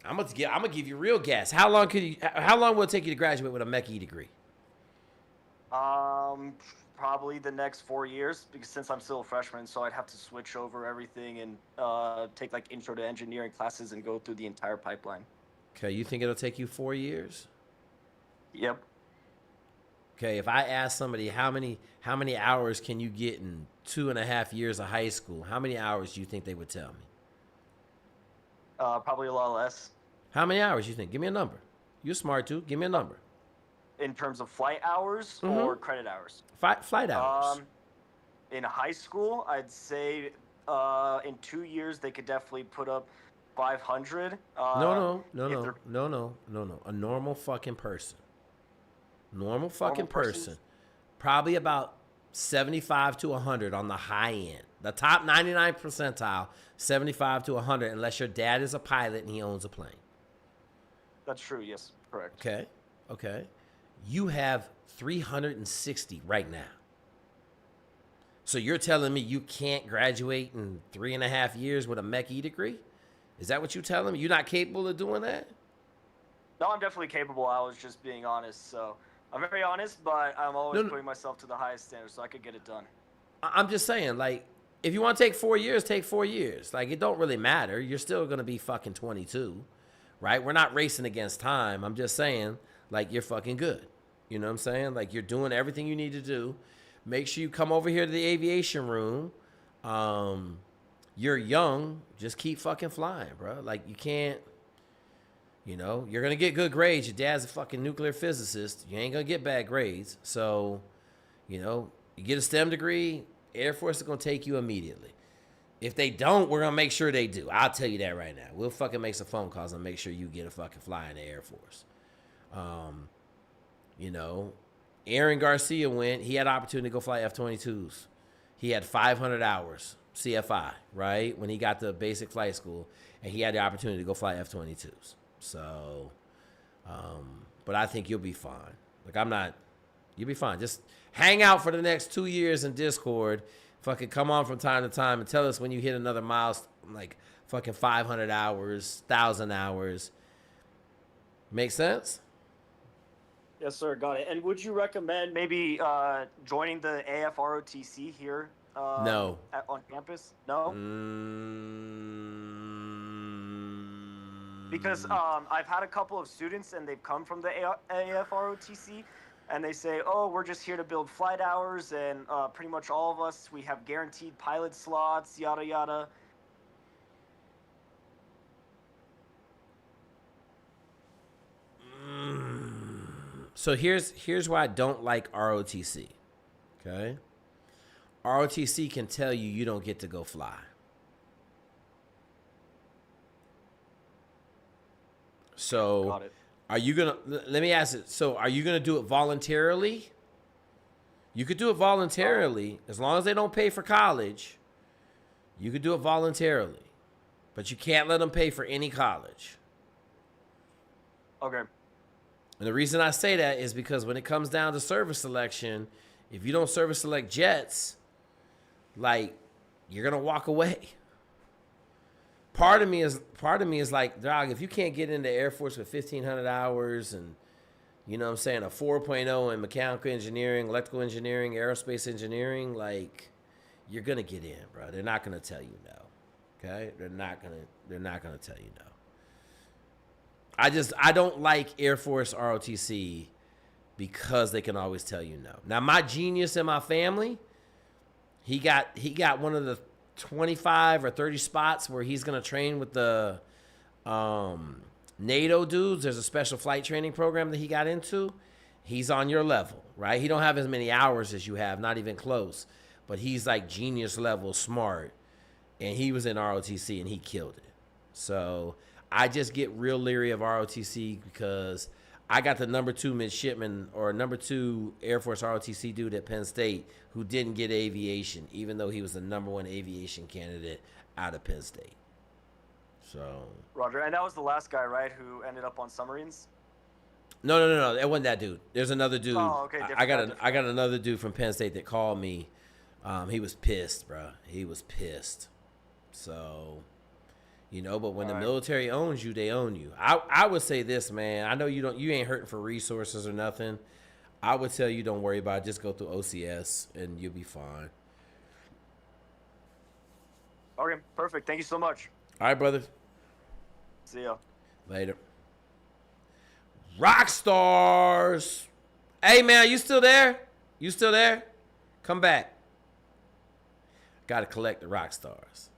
I'm gonna give you real gas. How long will it take you to graduate with a Mech E degree? Probably the next 4 years, because since I'm still a freshman, so I'd have to switch over everything and take like intro to engineering classes and go through the entire pipeline. Okay, you think it'll take you 4 years? Yep. Okay, if I ask somebody how many hours can you get in 2.5 years of high school, how many hours do you think they would tell me? Probably a lot less. How many hours you think? Give me a number. You're smart too. Give me a number. In terms of flight hours or credit hours? Flight hours. In high school, I'd say in 2 years they could definitely put up 500. No. A normal fucking person. Probably about 75 to 100 on the high end. The top 99 percentile, 75 to 100, unless your dad is a pilot and he owns a plane. That's true, yes, correct. Okay. You have 360 right now. So you're telling me you can't graduate in 3.5 years with a Mech E degree? Is that what you're telling me? You're not capable of doing that? No, I'm definitely capable. I was just being honest. So I'm very honest, but I'm always putting myself to the highest standard so I could get it done. I'm just saying, like, if you want to take 4 years, take 4 years. Like, it don't really matter. You're still going to be fucking 22, right? We're not racing against time. I'm just saying, like, you're fucking good. You know what I'm saying? Like, you're doing everything you need to do. Make sure you come over here to the aviation room. You're young. Just keep fucking flying, bro. Like, you You know, you're going to get good grades. Your dad's a fucking nuclear physicist. You ain't going to get bad grades. So, you know, you get a STEM degree, Air Force is going to take you immediately. If they don't, we're going to make sure they do. I'll tell you that right now. We'll fucking make some phone calls and make sure you get a fucking fly in the Air Force. You know, Aaron Garcia went. He had an opportunity to go fly F-22s. He had 500 hours, CFI, right, when he got to basic flight school, and he had the opportunity to go fly F-22s. So, but I think you'll be fine. Like, you'll be fine. Just hang out for the next 2 years in Discord. Fucking come on from time to time and tell us when you hit another milestone, like fucking 500 hours, 1,000 hours. Make sense? Yes, sir. Got it. And would you recommend maybe joining the AFROTC here? No. On campus? No? Because I've had a couple of students and they've come from the AFROTC and they say, oh, we're just here to build flight hours and pretty much all of us, we have guaranteed pilot slots, yada, yada. So here's why I don't like ROTC. Okay? ROTC can tell you don't get to go fly. So Got it. are you going to, let me ask it. So are you going to do it voluntarily? You could do it voluntarily as long as they don't pay for college. You could do it voluntarily, but you can't let them pay for any college. Okay. And the reason I say that is because when it comes down to service selection, if you don't service select jets, like, you're going to walk away. Part of me is like, dog, if you can't get into Air Force with 1,500 hours and, you know what I'm saying, a 4.0 in mechanical engineering, electrical engineering, aerospace engineering, like, you're going to get in, bro. They're not going to tell you no. Okay? They're not going to tell you no. I don't like Air Force ROTC because they can always tell you no. Now, my genius in my family, he got one of the 25 or 30 spots where he's going to train with the NATO dudes. There's a special flight training program that he got into. He's on your level, right? He don't have as many hours as you have, not even close. But he's like genius level smart. And he was in ROTC and he killed it. So I just get real leery of ROTC because I got the number 2 midshipman or number 2 Air Force ROTC dude at Penn State who didn't get aviation, even though he was the number 1 aviation candidate out of Penn State. So. Roger. And that was the last guy, right, who ended up on submarines? No. It wasn't that dude. There's another dude. Oh, okay. I got another dude from Penn State that called me. He was pissed, bro. He was pissed. So. You know, but when the military owns you, they own you. I would say this, man. I know you ain't hurting for resources or nothing. I would tell you don't worry about it. Just go through OCS and you'll be fine. Okay, perfect. Thank you so much. All right, brother. See ya. Later. Rock stars. Hey, man, you still there? You still there? Come back. Got to collect the rock stars.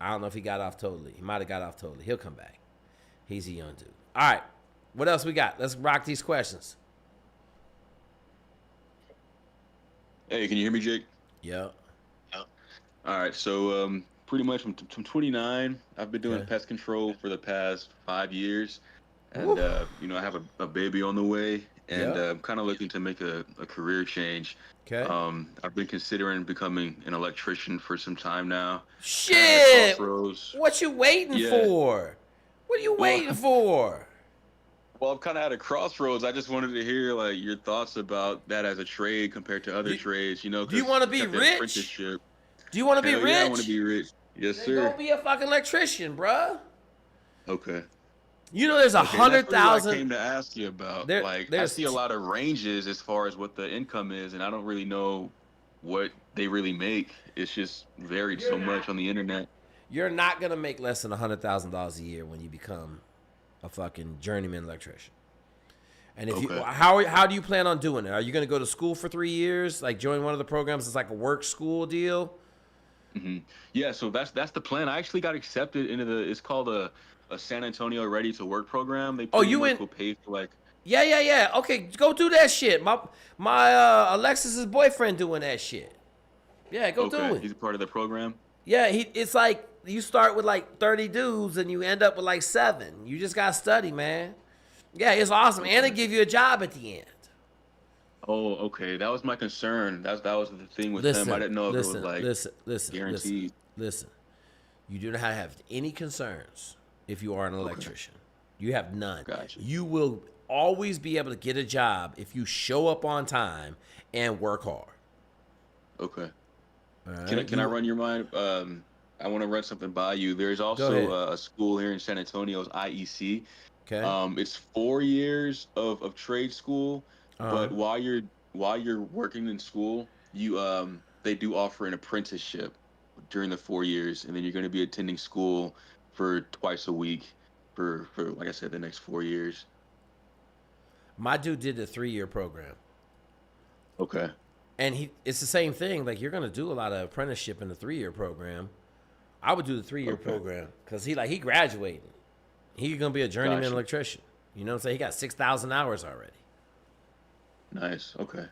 I don't know if he got off totally. He might have got off totally. He'll come back. He's a young dude. All right. What else we got? Let's rock these questions. Hey, can you hear me, Jake? Yeah. All right. So pretty much from 29, I've been doing pest control for the past 5 years. And, you know, I have a baby on the way. And I'm kind of looking to make a career change. Okay. I've been considering becoming an electrician for some time now. Shit! What you waiting for? What are you waiting for? Well, I'm kind of at a crossroads. I just wanted to hear like your thoughts about that as a trade compared to other trades. You know, do you want to be rich? Do you want to be rich? Yeah, I want to be rich. Yes, sir. Then go be a fucking electrician, bruh. Okay. You know, there's 100,000. That's what I came to ask you about. I see a lot of ranges as far as what the income is, and I don't really know what they really make. It's just varied so much on the internet. You're not gonna make less than $100,000 a year when you become a fucking journeyman electrician. And if you, how do you plan on doing it? Are you gonna go to school for 3 years, like join one of the programs? It's like a work school deal. Mm-hmm. Yeah, so that's the plan. I actually got accepted into it's called a San Antonio Ready to Work program. They pretty much will pay for like. Yeah. Okay, go do that shit. My Alexis's boyfriend doing that shit. Yeah, go do it. He's a part of the program. Yeah, it's like you start with like 30 dudes and you end up with like 7. You just gotta study, man. Yeah, it's awesome, and they give you a job at the end. Oh, okay. That was my concern. That was the thing with him. I didn't know if it was like guaranteed. Listen. You do not have any concerns if you are an electrician. You have none. Gotcha. You will always be able to get a job if you show up on time and work hard. Okay. Right. Can I run your mind? I want to run something by you. There's also a school here in San Antonio, IEC. Okay. It's 4 years of trade school, but while you're working in school, they do offer an apprenticeship during the 4 years, and then you're going to be attending school for twice a week for like I said, the next 4 years. My dude did the 3-year program. Okay. And it's the same thing. Like, you're gonna do a lot of apprenticeship in the 3-year program. I would do the 3-year program because he graduating. He's gonna be a journeyman electrician. You know what I'm saying? He got 6,000 hours already. Nice. Okay.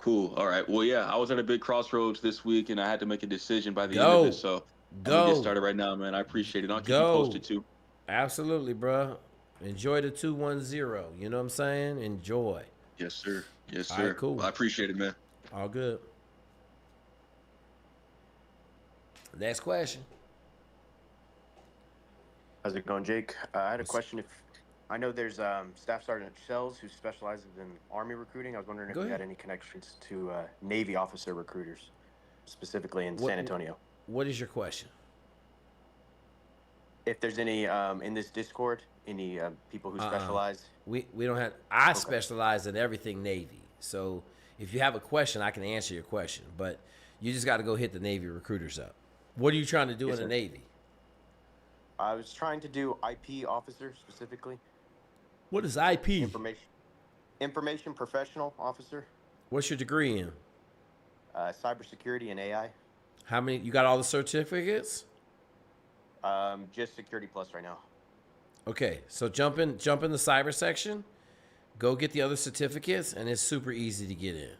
Cool. All right. Well, yeah, I was at a big crossroads this week, and I had to make a decision by the end of it. So I'm gonna get started right now, man. I appreciate it. I'll keep you posted too. Absolutely, bro. Enjoy the 210. You know what I'm saying? Enjoy. Yes, sir. Yes, sir. All right, cool. Well, I appreciate it, man. All good. Next question. How's it going, Jake? I had a question. If I know there's Staff Sergeant Shells who specializes in Army recruiting. I was wondering if you had any connections to Navy officer recruiters, specifically in San Antonio. What is your question? If there's any in this Discord, any people who specialize? We don't have. I specialize in everything Navy. So if you have a question, I can answer your question. But you just got to go hit the Navy recruiters up. What are you trying to do in the Navy? I was trying to do IP officer specifically. What is IP? Information professional officer. What's your degree in? Cybersecurity and AI. How many? You got all the certificates? Just Security Plus right now. Okay, so jump in the cyber section, go get the other certificates, and it's super easy to get in.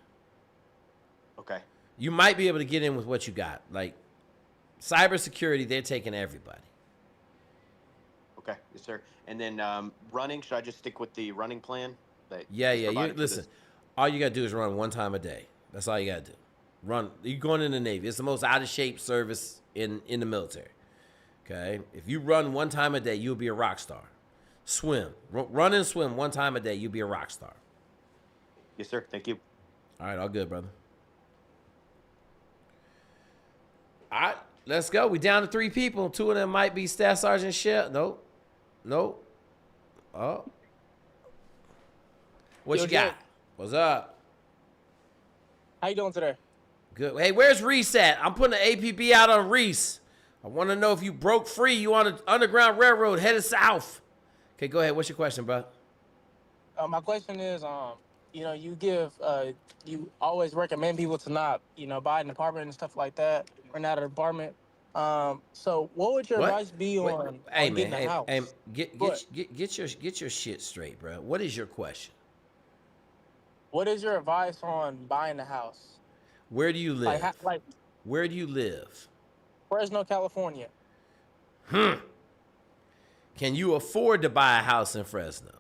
Okay. You might be able to get in with what you got. Like, cybersecurity, they're taking everybody. Okay, yes, sir. And then running, should I just stick with the running plan? Yeah. Listen, all you got to do is run one time a day. That's all you got to do. Run. You're going in the Navy. It's the most out-of-shape service in the military. Okay? If you run one time a day, you'll be a rock star. Swim. Run and swim one time a day, you'll be a rock star. Yes, sir. Thank you. All right, all good, brother. All right, let's go. We down to 3 people. 2 of them might be Staff Sergeant Shell. Nope. Oh. What you got? What's up? How you doing today? Good. Hey, where's Reese at? I'm putting an APB out on Reese. I want to know if you broke free. You on an Underground Railroad headed south. Okay, go ahead. What's your question, bro? My question is, you always recommend people to not, buy an apartment and stuff like that, rent out an apartment. So what would your advice be on getting a house? Hey, get your shit straight, bro. What is your question? What is your advice on buying a house? Where do you live? Where do you live? Fresno, California. Can you afford to buy a house in Fresno?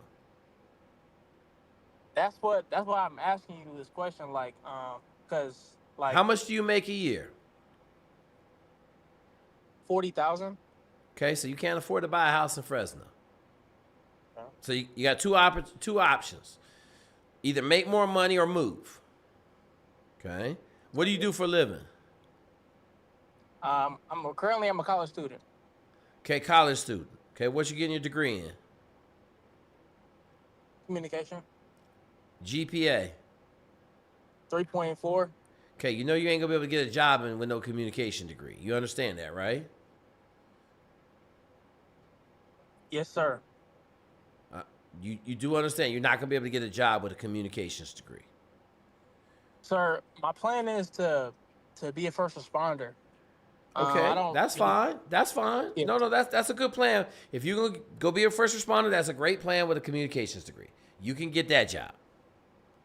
That's why I'm asking you this question, because how much do you make a year? 40,000. Okay, so you can't afford to buy a house in Fresno. No. So you got two options: either make more money or move. Okay, what do you do for a living? I'm a college student. Okay, college student. Okay, what you getting your degree in? Communication. GPA. 3.4. Okay, you know you ain't gonna be able to get a job with no communication degree. You understand that, right? Yes, sir. You do understand you're not gonna be able to get a job with a communications degree. Sir, my plan is to be a first responder. Okay, that's fine. That's fine. Yeah. No, that's a good plan. If you gonna go be a first responder, that's a great plan with a communications degree. You can get that job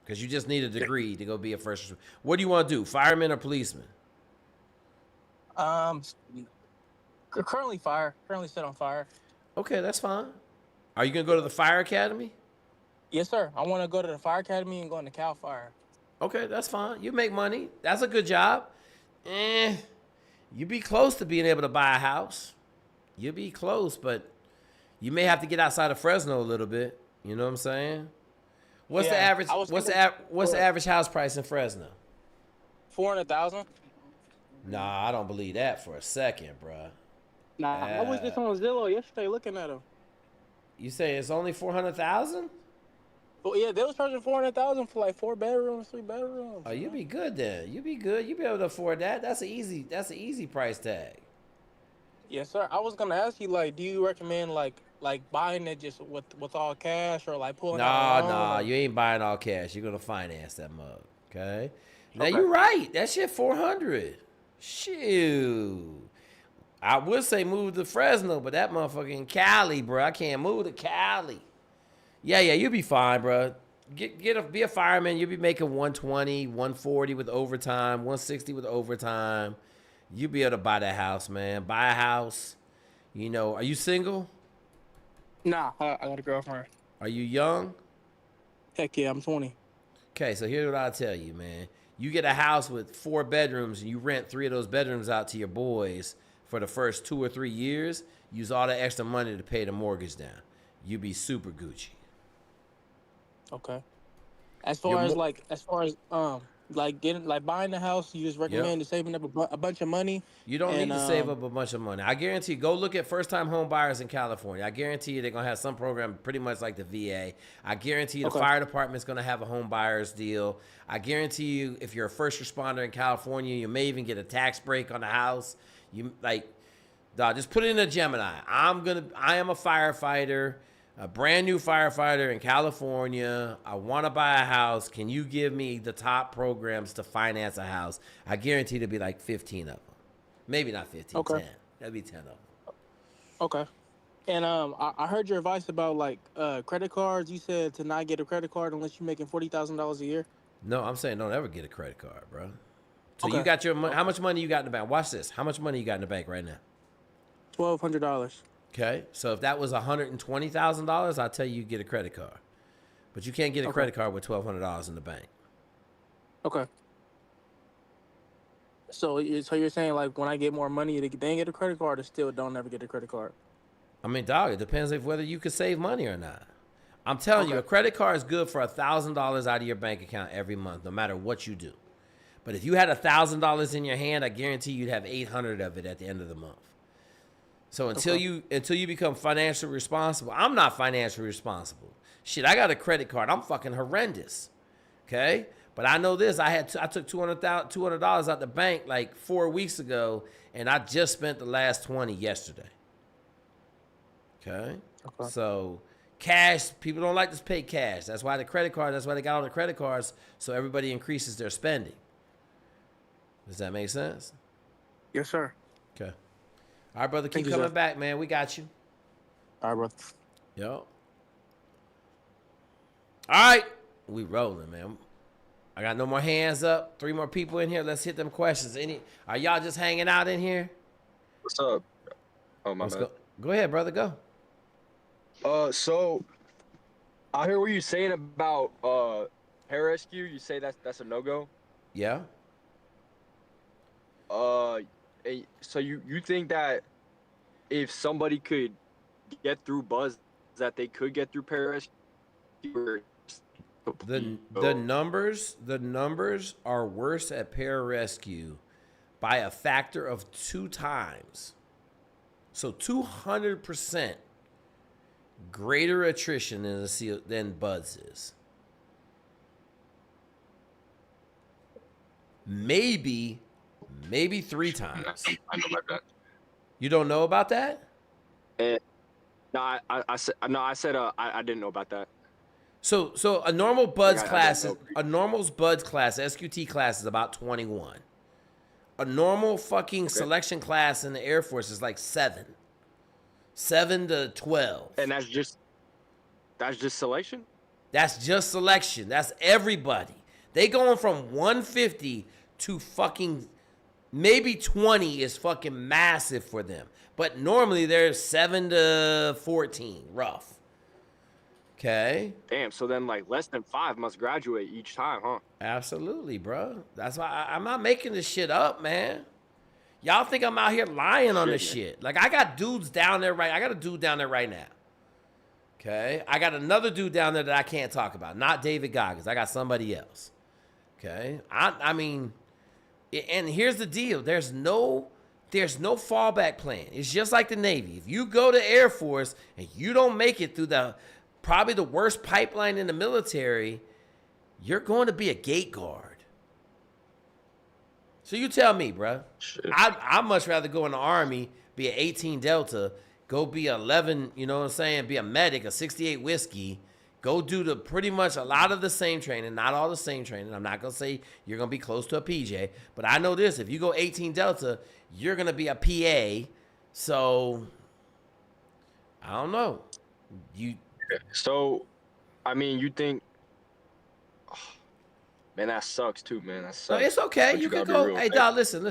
because you just need a degree to go be a first. What do you want to do, fireman or policeman? Currently fire. Currently set on fire. Okay, that's fine. Are you gonna go to the fire academy? Yes, sir. I want to go to the fire academy and go into Cal Fire. Okay, that's fine. You make money. That's a good job. You be close to being able to buy a house. You'll be close, but you may have to get outside of Fresno a little bit. You know what I'm saying? What's the average? What's the average house price in Fresno? 400,000. Nah, I don't believe that for a second, bruh. Nah, I was just on Zillow yesterday looking at them. You say it's only 400,000? Well, yeah, they was charging 400,000 for like 4 bedrooms, 3 bedrooms. Oh, you be good then. You be good. You be able to afford that. That's an easy price tag. Yes, sir. I was gonna ask you, like, do you recommend like buying it just with all cash or like pulling out a loan? Nah, you ain't buying all cash. You're gonna finance that mug. Okay. Now you're right. That shit 400. Shoot. I would say move to Fresno, but that motherfucker in Cali, bro. I can't move to Cali. Yeah, you'll be fine, bro. Be a fireman. You'll be making 120, 140 with overtime, 160 with overtime. You'll be able to buy that house, man. Buy a house. You know, are you single? Nah, I got a girlfriend. Are you young? Heck yeah, I'm 20. Okay, so here's what I'll tell you, man. You get a house with 4 bedrooms and you rent 3 of those bedrooms out to your boys for the first 2 or 3 years. Use all the extra money to pay the mortgage down. You be super Gucci. Okay. As far as buying the house, you just recommend saving up a bunch of money. You don't need to save up a bunch of money. I guarantee you, go look at first-time home buyers in California. I guarantee you they're going to have some program pretty much like the VA. I guarantee you the fire department's going to have a home buyers deal. I guarantee you if you're a first responder in California, you may even get a tax break on the house. Just put it in a Gemini. I am a firefighter. A brand new firefighter in California. I want to buy a house. Can you give me the top programs to finance a house? I guarantee there'll be like 15 of them. Maybe not 15, 10. That'd be 10 of them. Okay. And I heard your advice about like credit cards. You said to not get a credit card unless you're making $40,000 a year. No, I'm saying don't ever get a credit card, bro. So you got your money. How much money you got in the bank? Watch this. How much money you got in the bank right now? $1,200. Okay, so if that was $120,000, I'll tell you get a credit card. But you can't get a credit card with $1,200 in the bank. Okay. So you're saying like when I get more money, they get a credit card, or still don't ever get a credit card? I mean, dog, it depends on whether you can save money or not. I'm telling you, a credit card is good for $1,000 out of your bank account every month, no matter what you do. But if you had $1,000 in your hand, I guarantee you'd have 800 of it at the end of the month. So until you become financially responsible, I'm not financially responsible. Shit, I got a credit card. I'm fucking horrendous. Okay? But I know this. I took $200 out the bank like 4 weeks ago, and I just spent the last 20 yesterday. Okay? So cash, people don't like to pay cash. That's why they got all the credit cards, so everybody increases their spending. Does that make sense? Yes, sir. Okay. All right, brother. Keep coming back, man. We got you. All right, brother. Yo. All right. We rolling, man. I got no more hands up. 3 more people in here. Let's hit them questions. Are y'all just hanging out in here? What's up? Oh, my bad. Go ahead, brother. Go. So I hear what you're saying about pararescue. You say that's a no-go? Yeah. So you think that if somebody could get through buzz, that they could get through pararescue? The numbers are worse at pararescue by a factor of 2 times. So 200% greater attrition than Buds is. Maybe 3 times. I know about that. You don't know about that? No, I said I didn't know about that. So a normal Buds class, SQT class is about 21. A normal fucking selection class in the Air Force is like 7 to 12. And that's just selection? That's just selection. That's everybody. They going from 150 to fucking maybe 20 is fucking massive for them. But normally they're 7 to 14, rough. Okay. Damn, so then like less than 5 must graduate each time, huh? Absolutely, bro. That's why I'm not making this shit up, man. Y'all think I'm out here lying on this shit. Like, I got dudes down there I got a dude down there right now. Okay? I got another dude down there that I can't talk about. Not David Goggins. I got somebody else. Okay? I mean, and here's the deal. There's no fallback plan. It's just like the Navy. If you go to Air Force and you don't make it through probably the worst pipeline in the military, you're going to be a gate guard. So you tell me, bro. I'd much rather go in the Army, be an 18 Delta, go be 11, you know what I'm saying, be a medic, a 68 Whiskey, go do pretty much a lot of the same training, not all the same training. I'm not going to say you're going to be close to a PJ, but I know this. If you go 18 Delta, you're going to be a PA. So, I don't know. So, I mean, you think... Man, that sucks too, man. That sucks. No, it's okay. You can go. Hey, dog, listen.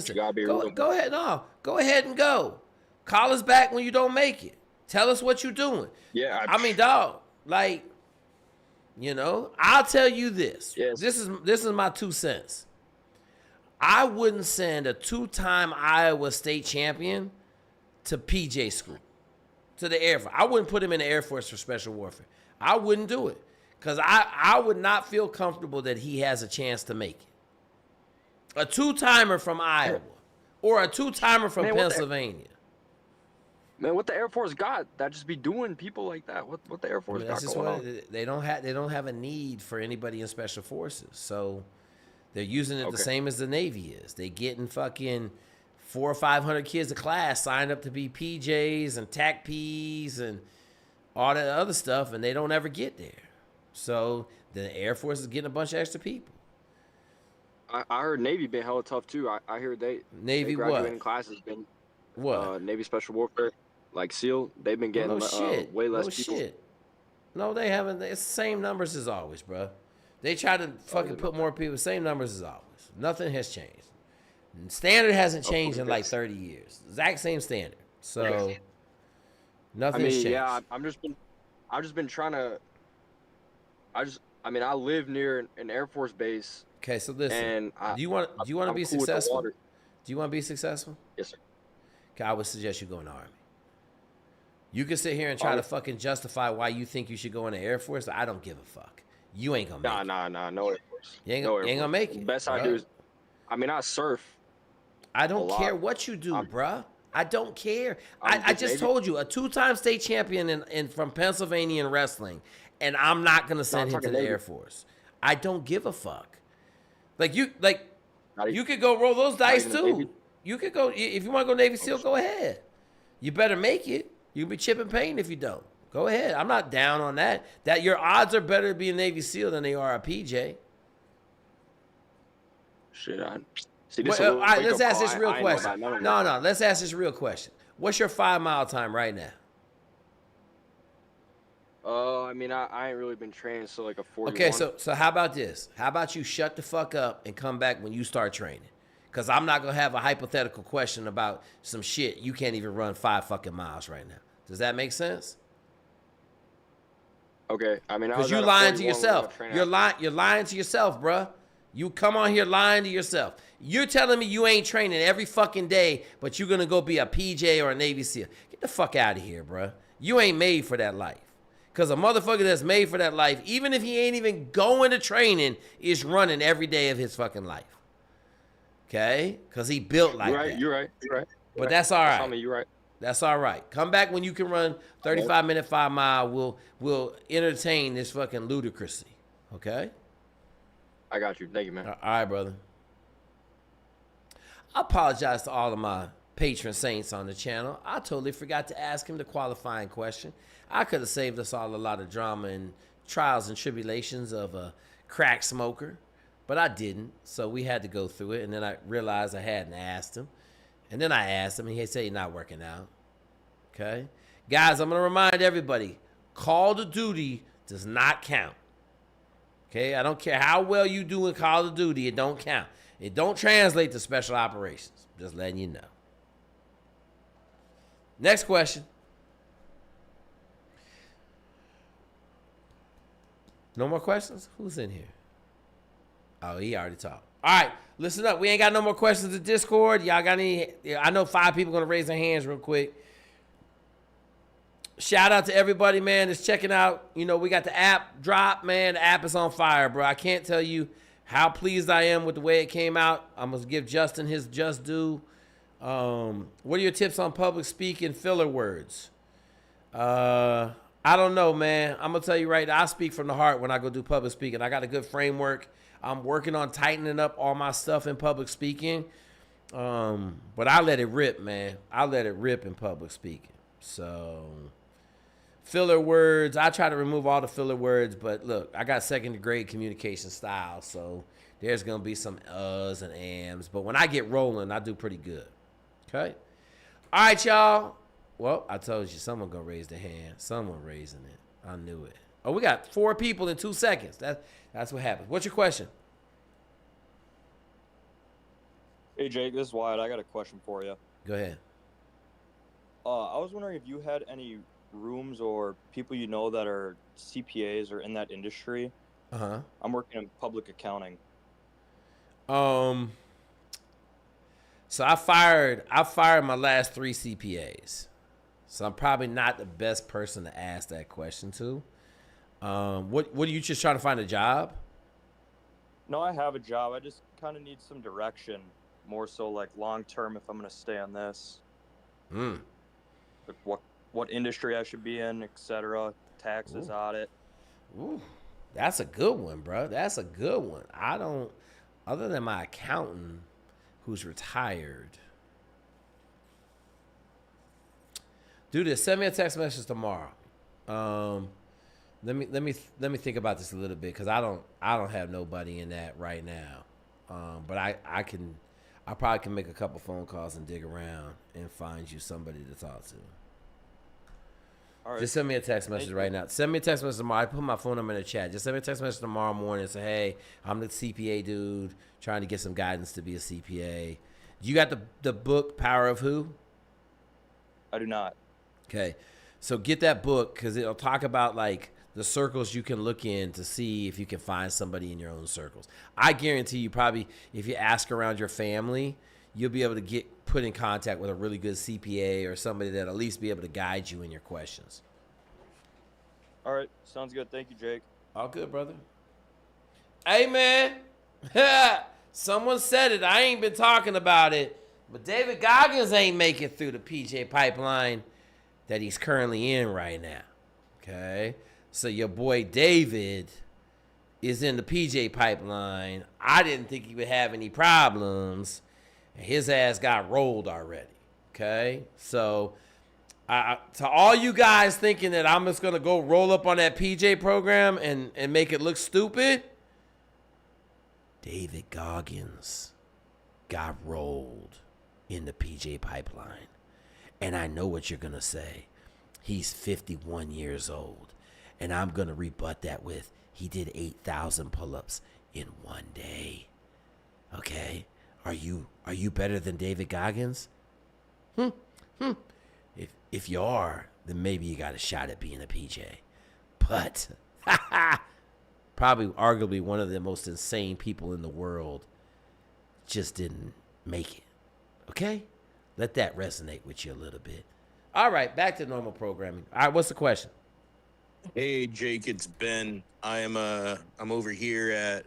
Go ahead. No, go ahead and go. Call us back when you don't make it. Tell us what you're doing. Yeah. I mean, dog, like, you know, I'll tell you this. Yes. This is my 2 cents. I wouldn't send a 2-time Iowa State champion to PJ school, to the Air Force. I wouldn't put him in the Air Force for special warfare. I wouldn't do it. Because I would not feel comfortable that he has a chance to make it. A 2-timer from Iowa or a 2-timer from Pennsylvania. Man, what the Air Force got? That just be doing people like that. What the Air Force got going on? They don't have a need for anybody in special forces. So they're using it the same as the Navy is. They getting fucking 400 or 500 kids a class signed up to be PJs and TAC Ps and all that other stuff, and they don't ever get there. So the Air Force is getting a bunch of extra people. I heard Navy been hella tough too. I heard Navy graduating classes been Navy Special Warfare, like SEAL. They've been getting way less people. Shit. No, they haven't. It's the same numbers as always, bro. They try to fucking put more people. Same numbers as always. Nothing has changed. Standard hasn't changed in like 30 years. Exact same standard. So nothing has changed. Yeah, I've just been trying to. I live near an Air Force base. Okay, so listen. Do you want to be successful? Do you want to be successful? Yes, sir. Okay, I would suggest you go in the Army. You can sit here and try to fucking justify why you think you should go in the Air Force. I don't give a fuck. You ain't gonna make it. Nah, no Air Force. You ain't gonna make it. Best I do is, I surf. I don't care what you do, bruh. I don't care. I just told you, a 2-time state champion from Pennsylvania in wrestling. And I'm not gonna send him to the Air Force. I don't give a fuck. You could go roll those dice too. You could go if you want to go Navy SEAL. Go ahead. You better make it. You'll be chipping pain if you don't. Go ahead. I'm not down on that. That your odds are better to be a Navy SEAL than they are a PJ. Shit, all right, let's ask this real question. No, let's ask this real question. What's your 5-mile time right now? I ain't really been training, so like a 41. Okay, so how about this? How about you shut the fuck up and come back when you start training? Because I'm not going to have a hypothetical question about some shit you can't even run 5 fucking miles right now. Does that make sense? Okay, because you lying to yourself. You're lying to yourself, bruh. You come on here lying to yourself. You're telling me you ain't training every fucking day, but you're going to go be a PJ or a Navy SEAL. Get the fuck out of here, bruh. You ain't made for that life. Because a motherfucker that's made for that life, even if he ain't even going to training, is running every day of his fucking life. Okay? Because he built like that. You're right. But that's all right. You're right. That's all right. Come back when you can run 35-minute 5-mile. We'll entertain this fucking ludicrousy. Okay? I got you. Thank you, man. All right, brother. I apologize to all of my patron saints on the channel. I totally forgot to ask him the qualifying question. I could have saved us all a lot of drama and trials and tribulations of a crack smoker. but I didn't. So we had to go through it, and then I realized I hadn't asked him. And then I asked him, and he said he's not working out. Okay? Guys, I'm going to remind everybody, Call of Duty does not count. Okay? I don't care how well you do in Call of Duty, it don't count. It don't translate to special operations. Just letting you know. Next question. No more questions? Who's in here? Oh, he already talked. All right, listen up. We ain't got no more questions in Discord. Y'all got any? I know 5 people going to raise their hands real quick. Shout out to everybody, man, that's checking out. You know, we got the app drop, man. The app is on fire, bro. I can't tell you how pleased I am with the way it came out. I'm going to give Justin his just due. What are your tips on public speaking filler words? I don't know, man. I'm going to tell you right now, I speak from the heart when I go do public speaking. I got a good framework. I'm working on tightening up all my stuff in public speaking. But I let it rip, man. I let it rip in public speaking. So, filler words. I try to remove all the filler words, but look, I got second grade communication style, so there's going to be some uhs and ams. But when I get rolling, I do pretty good. Okay? All right, y'all. Well, I told you, someone going to raise their hand. Someone raising it. I knew it. Oh, we got 4 people in 2 seconds. That's what happens. What's your question? Hey, Jake, this is Wyatt. I got a question for you. Go ahead. I was wondering if you had any rooms or people you know that are CPAs or in that industry. Uh-huh. I'm working in public accounting. So I fired my last 3 CPAs. So I'm probably not the best person to ask that question to. What are you just trying to find a job? No, I have a job. I just kind of need some direction, more so like long term if I'm going to stay on this. Like what industry I should be in, etc. Taxes, audit. Ooh, that's a good one, bro. That's a good one. Other than my accountant who's retired. Do this. Send me a text message tomorrow. Let me think about this a little bit because I don't have nobody in that right now. But I probably can make a couple phone calls and dig around and find you somebody to talk to. All right. Just send me a text message right now. Send me a text message tomorrow. I put my phone number in the chat. Just send me a text message tomorrow morning and say, hey, I'm the CPA dude trying to get some guidance to be a CPA. You got the book Power of Who? I do not. Okay. So get that book because it'll talk about like the circles you can look in to see if you can find somebody in your own circles. I guarantee you probably if you ask around your family, you'll be able to get put in contact with a really good CPA or somebody that'll at least be able to guide you in your questions. All right. Sounds good. Thank you, Jake. All good, brother. Hey, man. Someone said it. I ain't been talking about it. But David Goggins ain't making it through the PJ pipeline that he's currently in right now. Okay? So your boy David is in the PJ pipeline. I didn't think he would have any problems. And his ass got rolled already. Okay? So to all you guys thinking that I'm just going to go roll up on that PJ program and make it look stupid, David Goggins got rolled in the PJ pipeline. And I know what you're going to say. He's 51 years old. And I'm going to rebut that with he did 8,000 pull-ups in one day. Okay? Are you better than David Goggins? If you are, then maybe you got a shot at being a PJ. But probably arguably one of the most insane people in the world just didn't make it. Okay? Let that resonate with you a little bit. All right, back to normal programming. All right, what's the question? Hey, Jake, it's Ben. I'm over here at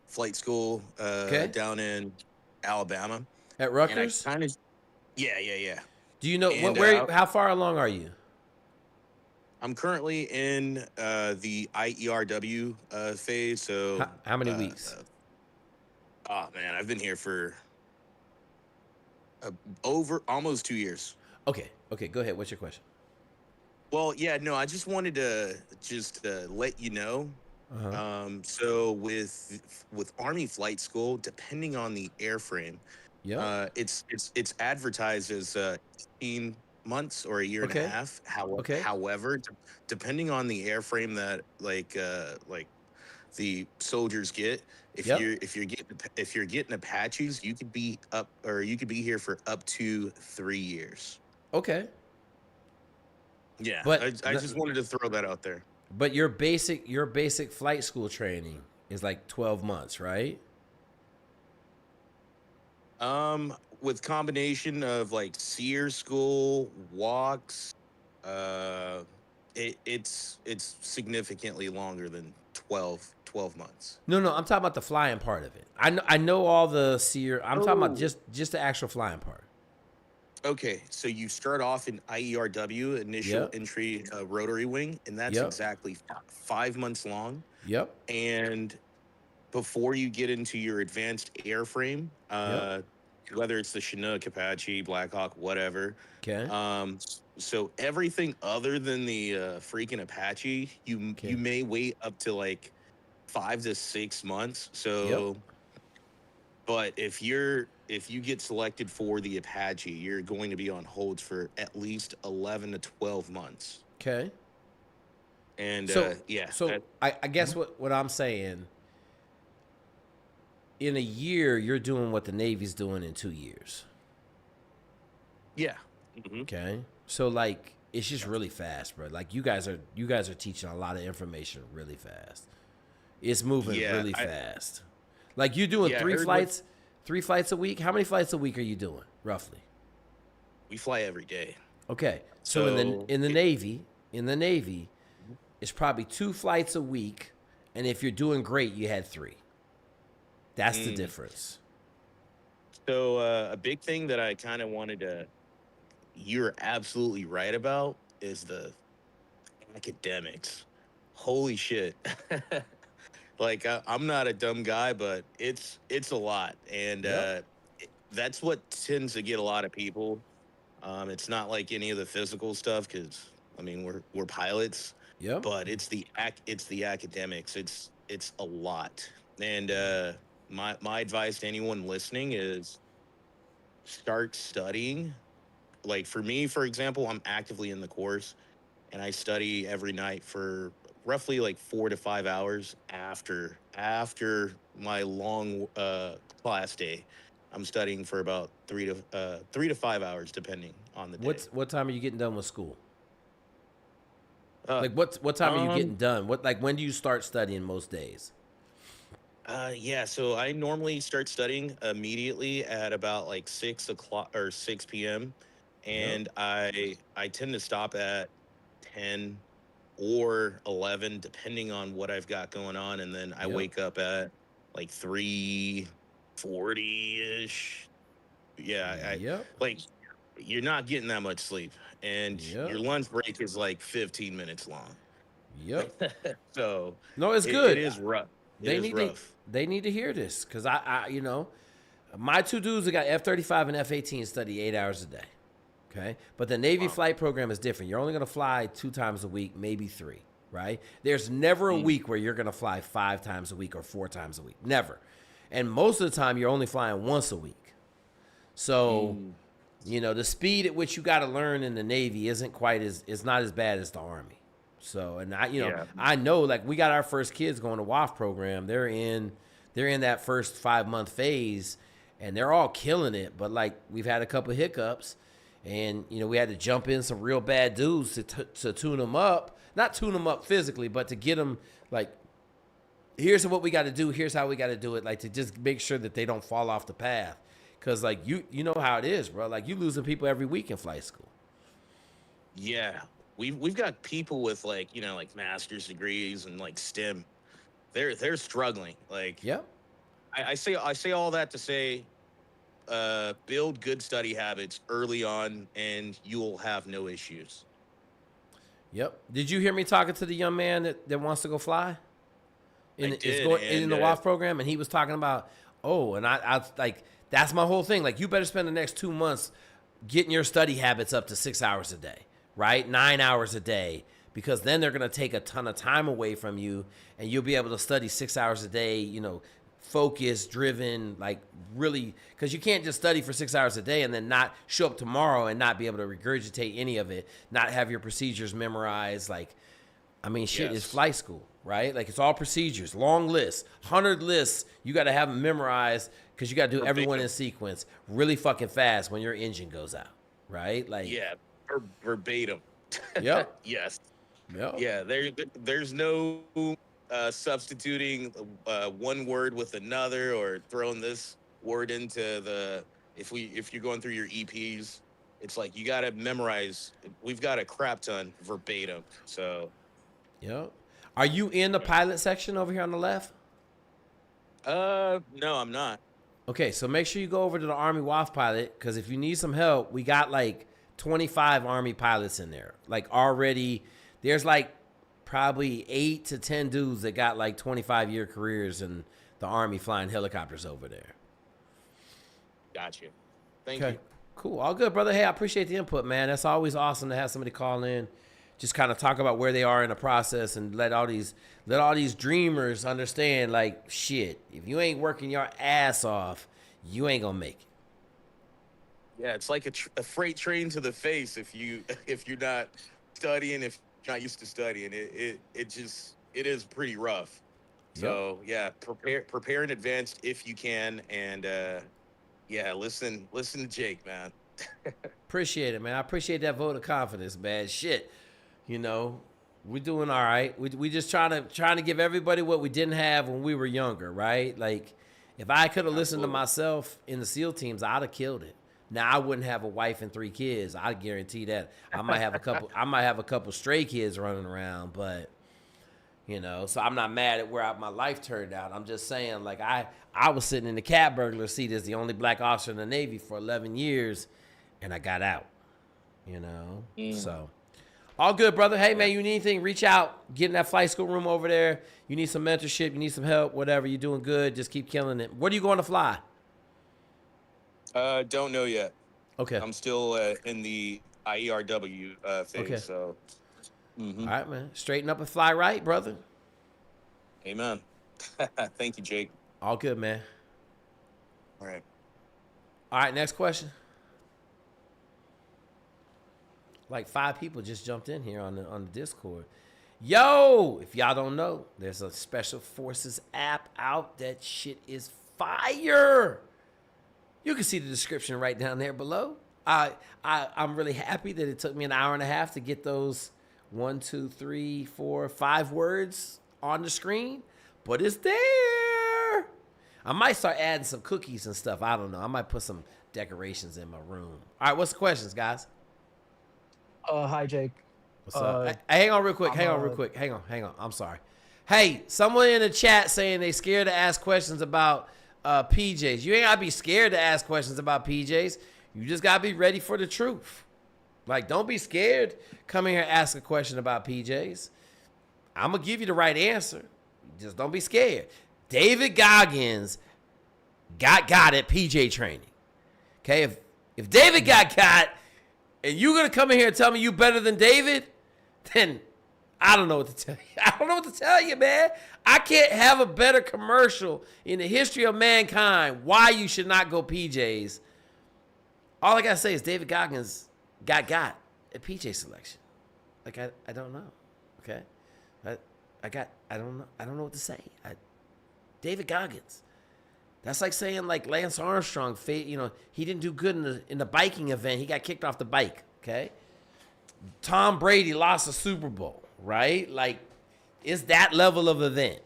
flight school down in Alabama. At Rutgers? Yeah. Do you know how far along are you? I'm currently in the IERW phase. So how many weeks? Oh man, I've been here for over almost 2 years. Okay, go ahead. What's your question? Well, yeah, no, I just wanted to let you know So with Army flight school, depending on the airframe, it's advertised as 18 months or a year and a half. However, depending on the airframe that like the soldiers get, if you're getting Apaches, you could be here for up to 3 years. Okay. Yeah, but I just wanted to throw that out there. But your basic flight school training is like 12 months, right? With combination of like SEER school, walks, it's significantly longer than 12 months. No, I'm talking about the flying part of it. I know all the SEER. I'm talking about just the actual flying part. Okay, so you start off in IERW, initial entry rotary wing, and that's exactly 5 months long. Yep. And before you get into your advanced airframe, whether it's the Chinook, Apache, Blackhawk, whatever. Okay. So everything other than the freaking Apache, you may wait up to like 5 to 6 months. So, but if you get selected for the Apache, you're going to be on holds for at least 11 to 12 months. Okay. And so I guess what I'm saying, in a year, you're doing what the Navy's doing in 2 years. Yeah. Okay. So like, it's just really fast, bro. Like you guys are teaching a lot of information really fast. It's moving really fast. Like you're doing 3 flights a week. How many flights a week are you doing, roughly? We fly every day. Okay. So in the Navy, it's probably 2 flights a week, and if you're doing great, you had 3. That's the difference. So a big thing that I kind of wanted to, you're absolutely right about, is the academics. Holy shit. Like I'm not a dumb guy, but it's a lot, and that's what tends to get a lot of people. It's not like any of the physical stuff, because I mean we're pilots. Yep. But it's the academics. It's a lot, and my advice to anyone listening is start studying. Like for me, for example, I'm actively in the course, and I study every night for roughly like 4 to 5 hours after my long class day. I'm studying for about 3 to 5 hours, depending on the day. What time are you getting done with school? Like what time are you getting done? When do you start studying most days? Yeah, so I normally start studying immediately at about like 6 o'clock or 6 p.m. And I tend to stop at 10 or 11, depending on what I've got going on. And then I wake up at like 3:40-ish. Yeah, like you're not getting that much sleep. And your lunch break is like 15 minutes long. Yep. So no, it's good. It is rough. They need to hear this, because I my 2 dudes that got F-35 and F-18 study 8 hours a day. Okay, but the Navy flight program is different. You're only going to fly 2 times a week, maybe 3. Right? There's never a week where you're going to fly 5 times a week or 4 times a week. Never. And most of the time, you're only flying once a week. So, the speed at which you got to learn in the Navy is not as bad as the Army. So, and I know, like, we got our first kids going to WAF program. They're in that first 5-month phase, and they're all killing it. But like, we've had a couple hiccups, and we had to jump in some real bad dudes to tune them up. Not tune them up physically, but to get them like, here's what we got to do. Here's how we got to do it. Like, to just make sure that they don't fall off the path. Cause like you know how it is, bro. Like, you losing people every week in flight school. Yeah. We've got people with like master's degrees and like STEM. They're struggling. Like, I say all that to say, build good study habits early on, and you'll have no issues. Yep. Did you hear me talking to the young man that wants to go fly? In the WAF program, and he was talking about, and I like, that's my whole thing. Like, you better spend the next 2 months getting your study habits up to 6 hours a day, right? 9 hours a day, because then they're going to take a ton of time away from you, and you'll be able to study 6 hours a day, you know, focused, driven, like really, because you can't just study for 6 hours a day and then not show up tomorrow and not be able to regurgitate any of it, not have your procedures memorized. Like, I mean, shit is flight school, right? Like, it's all procedures, long lists, 100 lists. You got to have them memorized because you got to do everyone in sequence really fucking fast when your engine goes out, right? Like, verbatim. Yep. Yes. Yep. Yeah. There's no substituting one word with another or throwing this word into the. If you're going through your EPs, it's like you got to memorize. We've got a crap ton verbatim. So. Yep. Are you in the pilot section over here on the left? No, I'm not. Okay, so make sure you go over to the Army WAF pilot, because if you need some help, we got like 25 Army pilots in there. Like already, there's like probably 8 to 10 dudes that got like 25-year careers in the Army flying helicopters over there. Got you. Thank you. Cool. All good, brother. Hey, I appreciate the input, man. That's always awesome to have somebody call in, just kind of talk about where they are in the process, and let all these dreamers understand, like, shit, if you ain't working your ass off, you ain't gonna make it. Yeah, it's like a freight train to the face if you're not studying, if you're not used to studying. It is pretty rough. So yeah, prepare in advance if you can, and listen to Jake, man. Appreciate it, man. I appreciate that vote of confidence, man. Shit, you know, we're doing all right. We just trying to give everybody what we didn't have when we were younger, right? Like, if I could have listened to myself in the SEAL teams, I'd have killed it. Now, I wouldn't have a wife and 3 kids. I guarantee that. I might have a couple stray kids running around, but you know, so I'm not mad at where my life turned out. I'm just saying, like, I was sitting in the cat burglar seat as the only black officer in the Navy for 11 years, and I got out. You know, so all good, brother. Hey, man, you need anything? Reach out. Get in that flight school room over there. You need some mentorship. You need some help. Whatever. You're doing good. Just keep killing it. What are you going to fly? Don't know yet. Okay. I'm still in the IERW phase. Okay. So. All right, man. Straighten up and fly right, brother. Amen. Thank you, Jake. All good, man. All right. All right, next question. Like 5 people just jumped in here on the Discord. Yo, if y'all don't know, there's a Special Forces app out. That shit is fire. You can see the description right down there below. I'm really happy that it took me an hour and a half to get those 1, 2, 3, 4, 5 words on the screen, but it's there. I might start adding some cookies and stuff. I don't know. I might put some decorations in my room. All right, what's the questions, guys? Hi, Jake. What's up? Hey, hang on real quick. Hang on. I'm sorry. Hey, someone in the chat saying they scared to ask questions about PJs. You ain't got to be scared to ask questions about PJs. You just got to be ready for the truth. Like, don't be scared. Come in here and ask a question about PJs. I'm going to give you the right answer. Just don't be scared. David Goggins got at PJ training. Okay? If David got and you're going to come in here and tell me you better than David, then I don't know what to tell you. I don't know what to tell you, man. I can't have a better commercial in the history of mankind why you should not go PJs. All I got to say is David Goggins got a PJ selection. Like, I don't know. Okay? I don't know what to say. David Goggins. That's like saying, like, Lance Armstrong, you know, he didn't do good in the biking event. He got kicked off the bike, okay? Tom Brady lost a Super Bowl, right? Like, it's that level of event,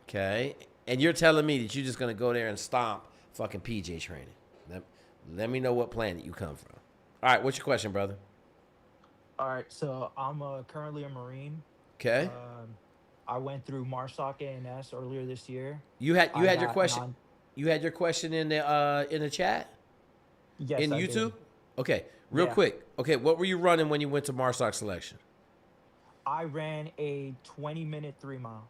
okay? And you're telling me that you're just going to go there and stomp fucking PJ training. Let me know what planet you come from. All right, what's your question, brother? All right, so I'm currently a Marine. Okay. I went through MARSOC A&S earlier this year. You had your question. You had your question in the chat? Yes, in I YouTube? did. Okay, real quick. Okay, what were you running when you went to MARSOC selection? I ran a 20-minute 3-mile.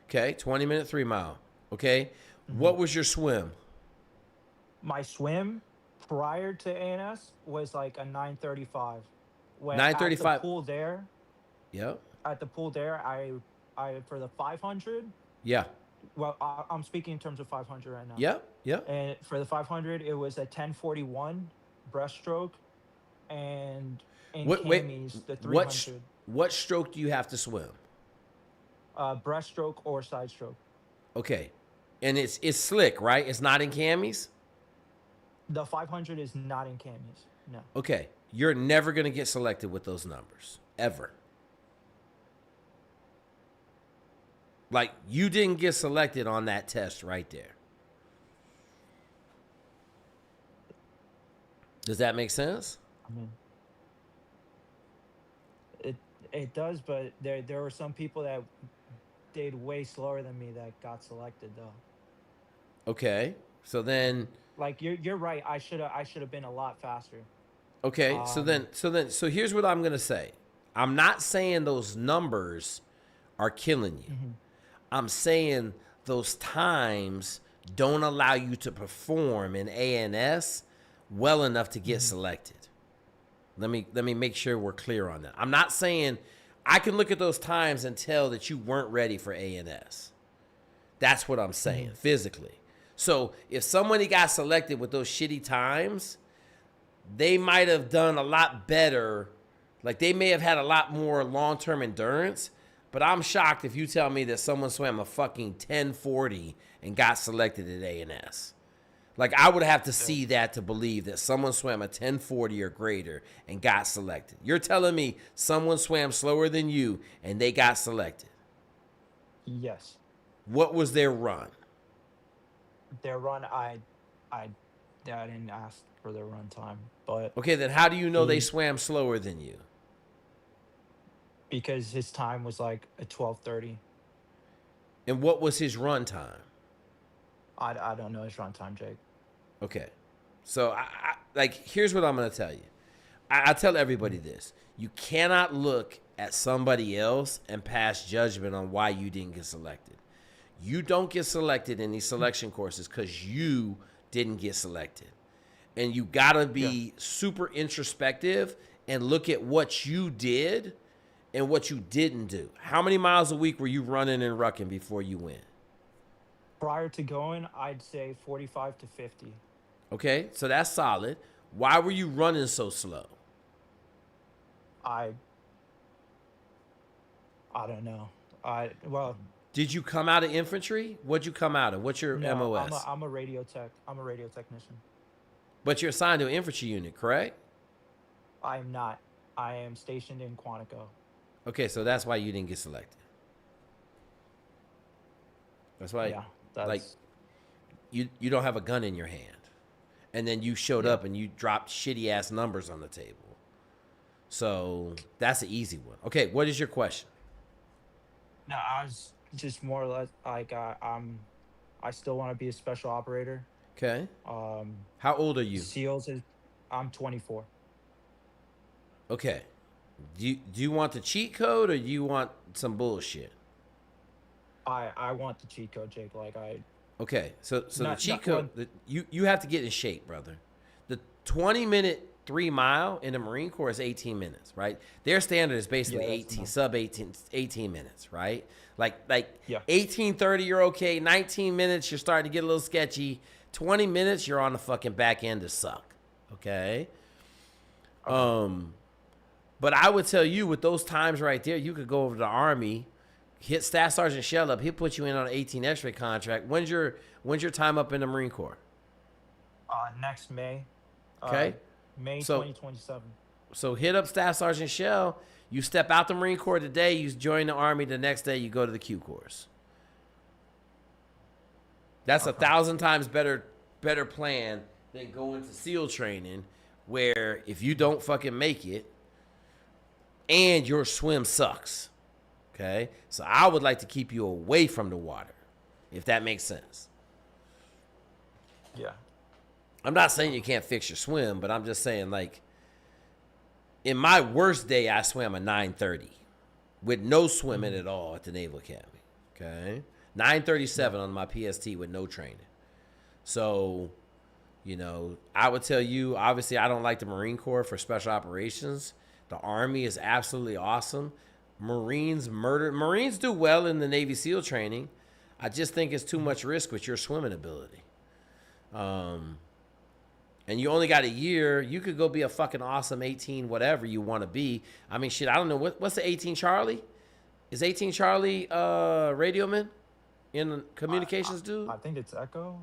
Okay, 20-minute 3-mile. Okay. Mm-hmm. What was your swim? My swim prior to A&S was like a 9:35. When 9:35. at the pool there, Yep. At the pool there, I for the 500. Yeah. Well, I'm speaking in terms of 500 right now. Yep. Yep. And for the 500, it was a 1041 breaststroke, and in camis, the 300. What stroke do you have to swim? Breaststroke or side stroke. Okay. And it's slick, right? It's not in camis? The 500 is not in camis. No. Okay. You're never going to get selected with those numbers. Ever. Like, you didn't get selected on that test right there. Does that make sense? I mean, it does, but there were some people that did way slower than me that got selected though. Okay. So then, like, you're right. I should have been a lot faster. Okay. So here's what I'm going to say. I'm not saying those numbers are killing you. Mm-hmm. I'm saying those times don't allow you to perform in ANS well enough to get selected. Let me make sure we're clear on that. I'm not saying I can look at those times and tell that you weren't ready for ANS. That's what I'm saying, physically. So if somebody got selected with those shitty times, they might have done a lot better. Like, they may have had a lot more long-term endurance. But I'm shocked if you tell me that someone swam a fucking 1040 and got selected at ANS. Like, I would have to see that to believe that someone swam a 1040 or greater and got selected. You're telling me someone swam slower than you and they got selected? Yes. What was their run? Their run, I didn't ask for their run time, but okay, then how do you know they swam slower than you? Because his time was like a 12:30. And what was his run time? I don't know his run time, Jake. Okay. So, here's what I'm going to tell you. I tell everybody this. You cannot look at somebody else and pass judgment on why you didn't get selected. You don't get selected in these selection courses because you didn't get selected. And you got to be super introspective and look at what you did and what you didn't do. How many miles a week were you running and rucking before you went? Prior to going, I'd say 45 to 50. Okay, so that's solid. Why were you running so slow? I don't know. Did you come out of infantry? What'd you come out of? What's your MOS? I'm a radio tech. I'm a radio technician. But you're assigned to an infantry unit, correct? I am not. I am stationed in Quantico. Okay, so that's why you didn't get selected. That's why, like, you don't have a gun in your hand. And then you showed up and you dropped shitty-ass numbers on the table. So that's an easy one. Okay, what is your question? No, I was just more or less like, I still want to be a special operator. Okay. How old are you? SEALs I'm 24. Okay. Do you want the cheat code or do you want some bullshit? I want the cheat code, Jake. Okay, so the cheat code, you have to get in shape, brother. The 20-minute 3 mile in the Marine Corps is 18 minutes, right? Their standard is basically 18 minutes, right? Like 18:30, you're okay. 19 minutes, you're starting to get a little sketchy. 20 minutes, you're on the fucking back end to suck. Okay. But I would tell you with those times right there, you could go over to the Army, hit Staff Sergeant Shell up. He'll put you in on an 18 X-ray contract. When's your time up in the Marine Corps? Next May. Okay. May 2027. So hit up Staff Sergeant Shell. You step out the Marine Corps today. You join the Army. The next day, you go to the Q course. That's 1,000 times better plan than going to SEAL training, where if you don't fucking make it, and your swim sucks. Okay? So I would like to keep you away from the water, if that makes sense. Yeah. I'm not saying you can't fix your swim, but I'm just saying, like, in my worst day, I swam a 9:30 with no swimming at all at the Naval Academy. Okay? 9:37 on my PST with no training. So, I would tell you, obviously, I don't like the Marine Corps for special operations. The Army is absolutely awesome. Marines murder. Marines do well in the Navy SEAL training. I just think it's too much risk with your swimming ability. And you only got a year. You could go be a fucking awesome 18 whatever you want to be. I mean, shit, I don't know. What's the 18 Charlie? Is 18 Charlie radioman in communications, dude? I think it's Echo.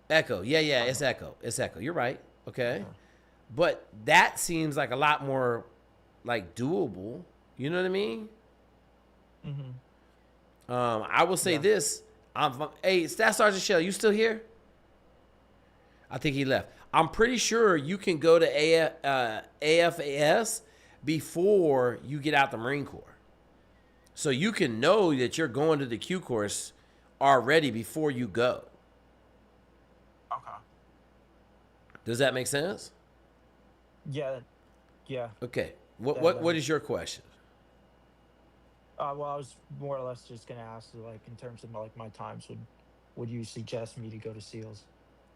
Echo. Yeah, it's Echo. It's Echo. You're right. Okay. But that seems like a lot more like doable. You know what I mean? Mm-hmm. I will say this. Hey, Staff Sergeant Shell, you still here? I think he left. I'm pretty sure you can go to AFAS before you get out the Marine Corps. So you can know that you're going to the Q course already before you go. Okay. Does that make sense? Yeah. Okay. What is your question? Well, I was more or less just gonna ask, like, in terms of like my times, would you suggest me to go to SEALs?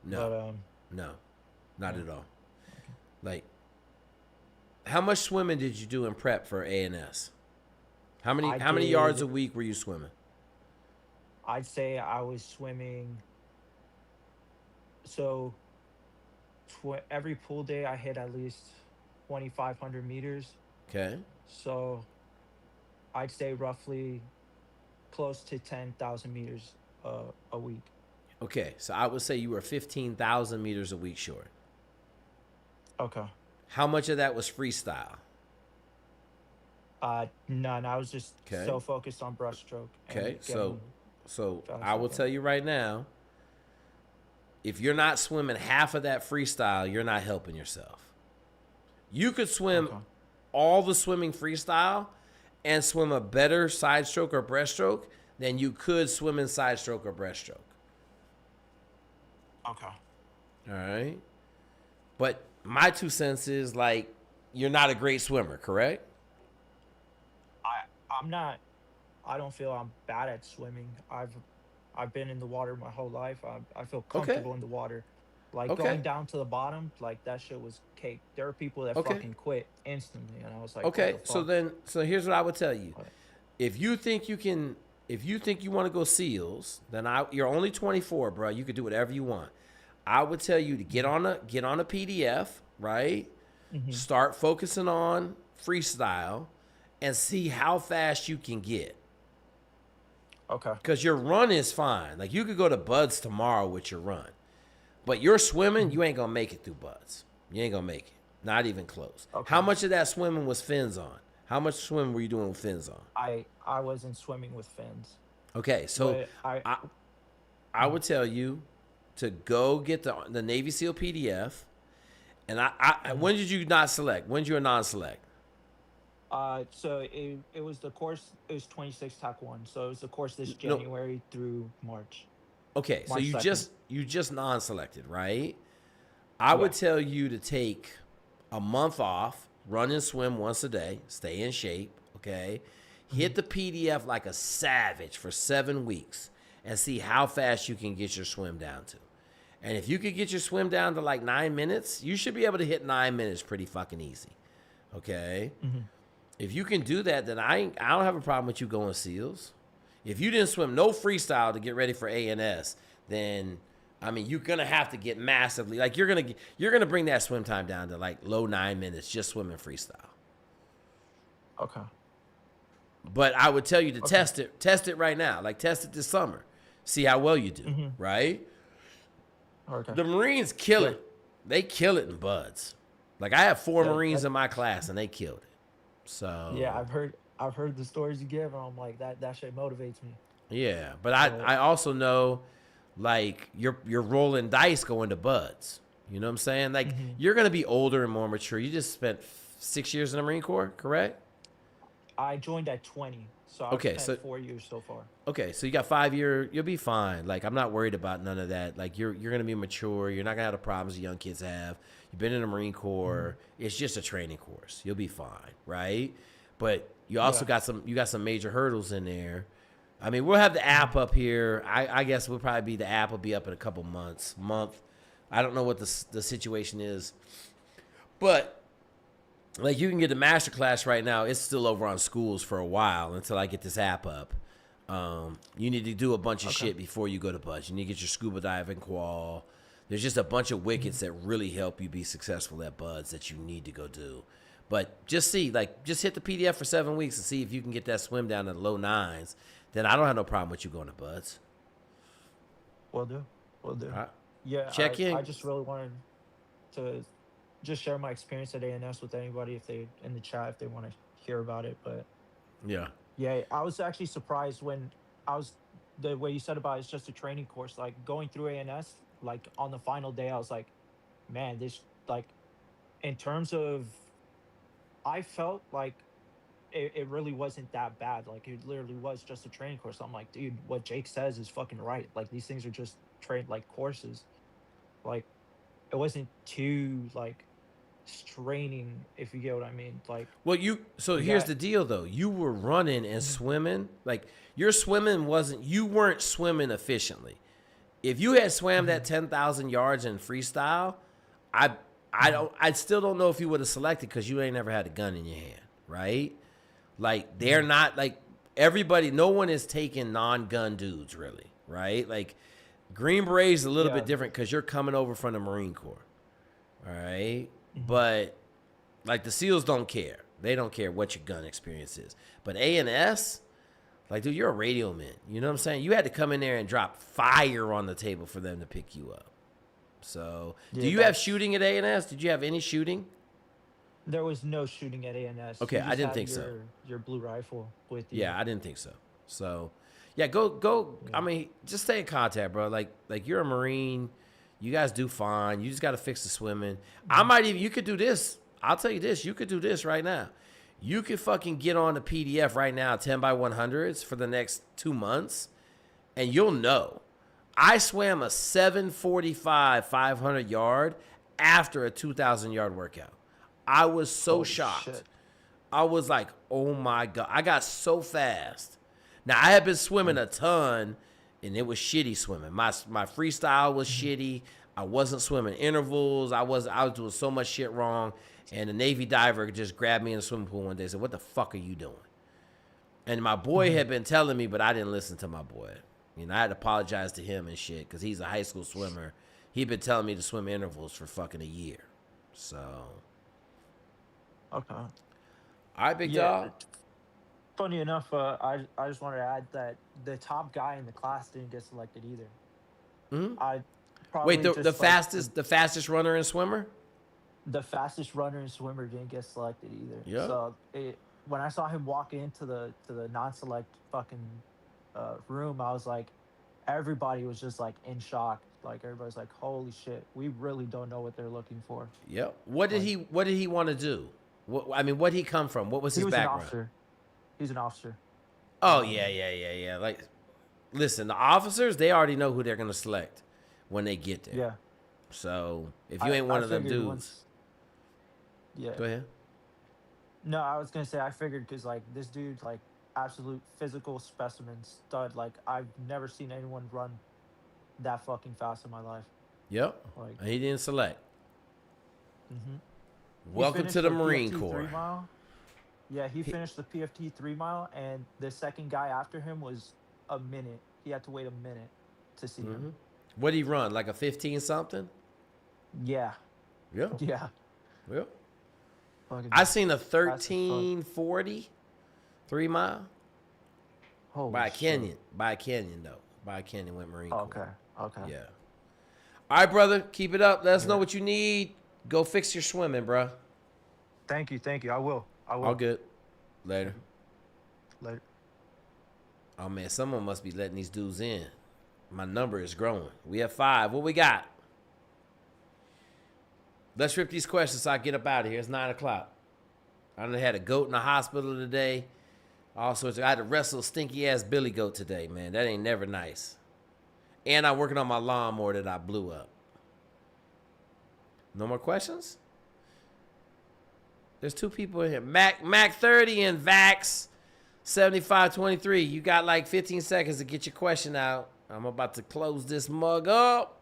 No. No, not at all. Okay. Like, how much swimming did you do in prep for ANS? How many yards a week were you swimming? I'd say I was swimming. So every pool day I hit at least 2,500 meters. Okay. So I'd say roughly close to 10,000 meters a week. Okay, so I would say you were 15,000 meters a week short. Okay. How much of that was freestyle? None. I was just so focused on breaststroke. Okay, so I will tell you right now, if you're not swimming half of that freestyle, you're not helping yourself. You could swim all the swimming freestyle and swim a better side stroke or breaststroke than you could swim in side stroke or breaststroke. Okay. All right. But my 2 cents is, like, you're not a great swimmer, correct? I'm not. I don't feel I'm bad at swimming. I've been in the water my whole life. I feel comfortable in the water. Like going down to the bottom, like that shit was cake. There are people that fucking quit instantly, and I was like, okay. What the fuck? So here's what I would tell you. If you think you want to go SEALs, then you're only 24, bro. You could do whatever you want. I would tell you to get on a PDF, right? Mm-hmm. Start focusing on freestyle and see how fast you can get. Okay. Because your run is fine. Like, you could go to Buds tomorrow with your run. But your swimming, you ain't going to make it through Buds. You ain't going to make it. Not even close. Okay. How much of that swimming was fins on? How much swimming were you doing with fins on? I wasn't swimming with fins. Okay, so I would tell you to go get the Navy SEAL PDF. And when did you not select? When did you non-select? So it was the course. It was 26 TAC 1. So it was the course this January through March. Okay, March so 2nd. you just non-selected, right? I would tell you to take a month off, run and swim once a day, stay in shape, okay? Hit the PDF like a savage for 7 weeks and see how fast you can get your swim down to. And if you could get your swim down to like 9 minutes, you should be able to hit 9 minutes pretty fucking easy, okay? Mm-hmm. If you can do that, then I don't have a problem with you going SEALs. If you didn't swim no freestyle to get ready for ANS, then I mean you're gonna have to get massively you're gonna bring that swim time down to like low 9 minutes just swimming freestyle. Okay. But I would tell you to test it right now. Like, test it this summer, see how well you do. Right? Okay. The Marines kill it. They kill it in Buds. Like, I have 4 Marines in my class and they killed it. So yeah, I've heard the stories you give, and I'm like, that shit motivates me. Yeah, but I also know, like, you're rolling dice going to Buds. You know what I'm saying? Like, you're gonna be older and more mature. You just spent 6 years in the Marine Corps, correct? I joined at 20, so I've spent 4 years so far. Okay, so you got 5 years. You'll be fine. Like, I'm not worried about none of that. Like, you're gonna be mature. You're not gonna have the problems the young kids have. You've been in the Marine Corps. It's just a training course. You'll be fine, right? But you also got some major hurdles in there. I mean, we'll have the app up here. I guess the app will be up in a couple month. I don't know what the situation is, but like you can get the master class right now. It's still over on schools for a while until I get this app up. You need to do a bunch of shit before you go to BUD/S. You need to get your scuba diving qual. There's just a bunch of wickets that really help you be successful at BUD/S that you need to go do. But just see, like, just hit the PDF for 7 weeks and see if you can get that swim down to the low 9s. Then I don't have no problem with you going to BUD/S. Will do. Right. Yeah, Check in. I just really wanted to just share my experience at ANS with anybody if they in the chat if they want to hear about it. But yeah, I was actually surprised when the way you said about it's just a training course. Like going through ANS, like on the final day, I was like, man, this like in terms of, I felt like it really wasn't that bad. Like it literally was just a training course. I'm like, dude, what Jake says is fucking right. Like these things are just like courses. Like it wasn't too like straining, if you get what I mean. Like, well, here's the deal though. You were running and swimming. Like your swimming you weren't swimming efficiently. If you had swam that 10,000 yards in freestyle, I still don't know if you would have selected because you ain't never had a gun in your hand, right? Like they're not like everybody. No one is taking non-gun dudes really, right? Like Green Beret is a little bit different because you're coming over from the Marine Corps, all right? But like the SEALs don't care. They don't care what your gun experience is. But ANS, like, dude, you're a radio man. You know what I'm saying? You had to come in there and drop fire on the table for them to pick you up. So, do you have shooting at ANS? Did you have any shooting? There was no shooting at ANS. Okay, I didn't think so. Your blue rifle with you. Yeah, I didn't think so. So, yeah, go. I mean, just stay in contact, bro. Like you're a Marine. You guys do fine. You just got to fix the swimming. You could do this. I'll tell you this. You could do this right now. You could fucking get on the PDF right now, 10x100s for the next 2 months, and you'll know. I swam a 745 500 yard after a 2,000 yard workout. I was so shocked. Shit. I was like, oh my God. I got so fast. Now, I had been swimming a ton, and it was shitty swimming. My freestyle was shitty. I wasn't swimming intervals. I was doing so much shit wrong. And the Navy diver just grabbed me in the swimming pool one day and said, what the fuck are you doing? And my boy had been telling me, but I didn't listen to my boy. You know, I had to apologize to him and shit because he's a high school swimmer. He'd been telling me to swim intervals for fucking a year. So. Okay. All right, big dog. Funny enough, I just wanted to add that the top guy in the class didn't get selected either. Mm-hmm. Wait, the fastest runner and swimmer? The fastest runner and swimmer didn't get selected either. Yeah. So when I saw him walk into the non-select fucking room, I was like, everybody was just like in shock. Like everybody's like, holy shit, we really don't know what they're looking for. Yep. What did he want to do? What'd he come from? What was his background? He's an officer. Oh yeah. Like, listen, the officers, they already know who they're gonna select when they get there. Yeah. So if you ain't one of them dudes, yeah. Go ahead. No, I was gonna say I figured because like this dude's like absolute physical specimen stud. Like I've never seen anyone run that fucking fast in my life. Yep. Like, and he didn't select. Mm-hmm. Welcome to the Marine Corps. 3 mile. Yeah, he finished the PFT 3 mile, and the second guy after him was a minute. He had to wait a minute to see him. What did he run? Like a 15 something? Yeah. Yeah. Yeah. Yeah. I seen a 1340 3 mile. By a canyon. By a canyon though. By a canyon went Marine Corps. Okay. Yeah. All right, brother. Keep it up. Let us know what you need. Go fix your swimming, bro. Thank you. I will. All good. Later. Later. Oh man, someone must be letting these dudes in. My number is growing. We have 5. What we got? Let's rip these questions so I get up out of here. It's 9 o'clock. I done had a goat in the hospital today. All sorts of, I had to wrestle a stinky ass billy goat today, man. That ain't never nice. And I'm working on my lawnmower that I blew up. No more questions? There's 2 people in here. Mac 30 and Vax 7523. You got like 15 seconds to get your question out. I'm about to close this mug up.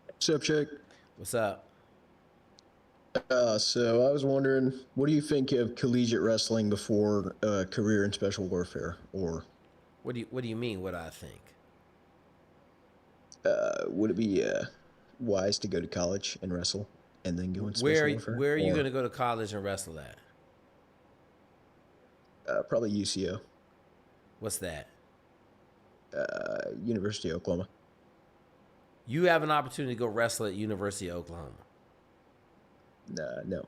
What's up, Jake? What's up? So I was wondering, what do you think of collegiate wrestling before career in special warfare? Or what do you mean? What I think? Would it be wise to go to college and wrestle and then go in special warfare? Where are you going to go to college and wrestle at? Probably UCO. What's that? University of Oklahoma. You have an opportunity to go wrestle at University of Oklahoma. No.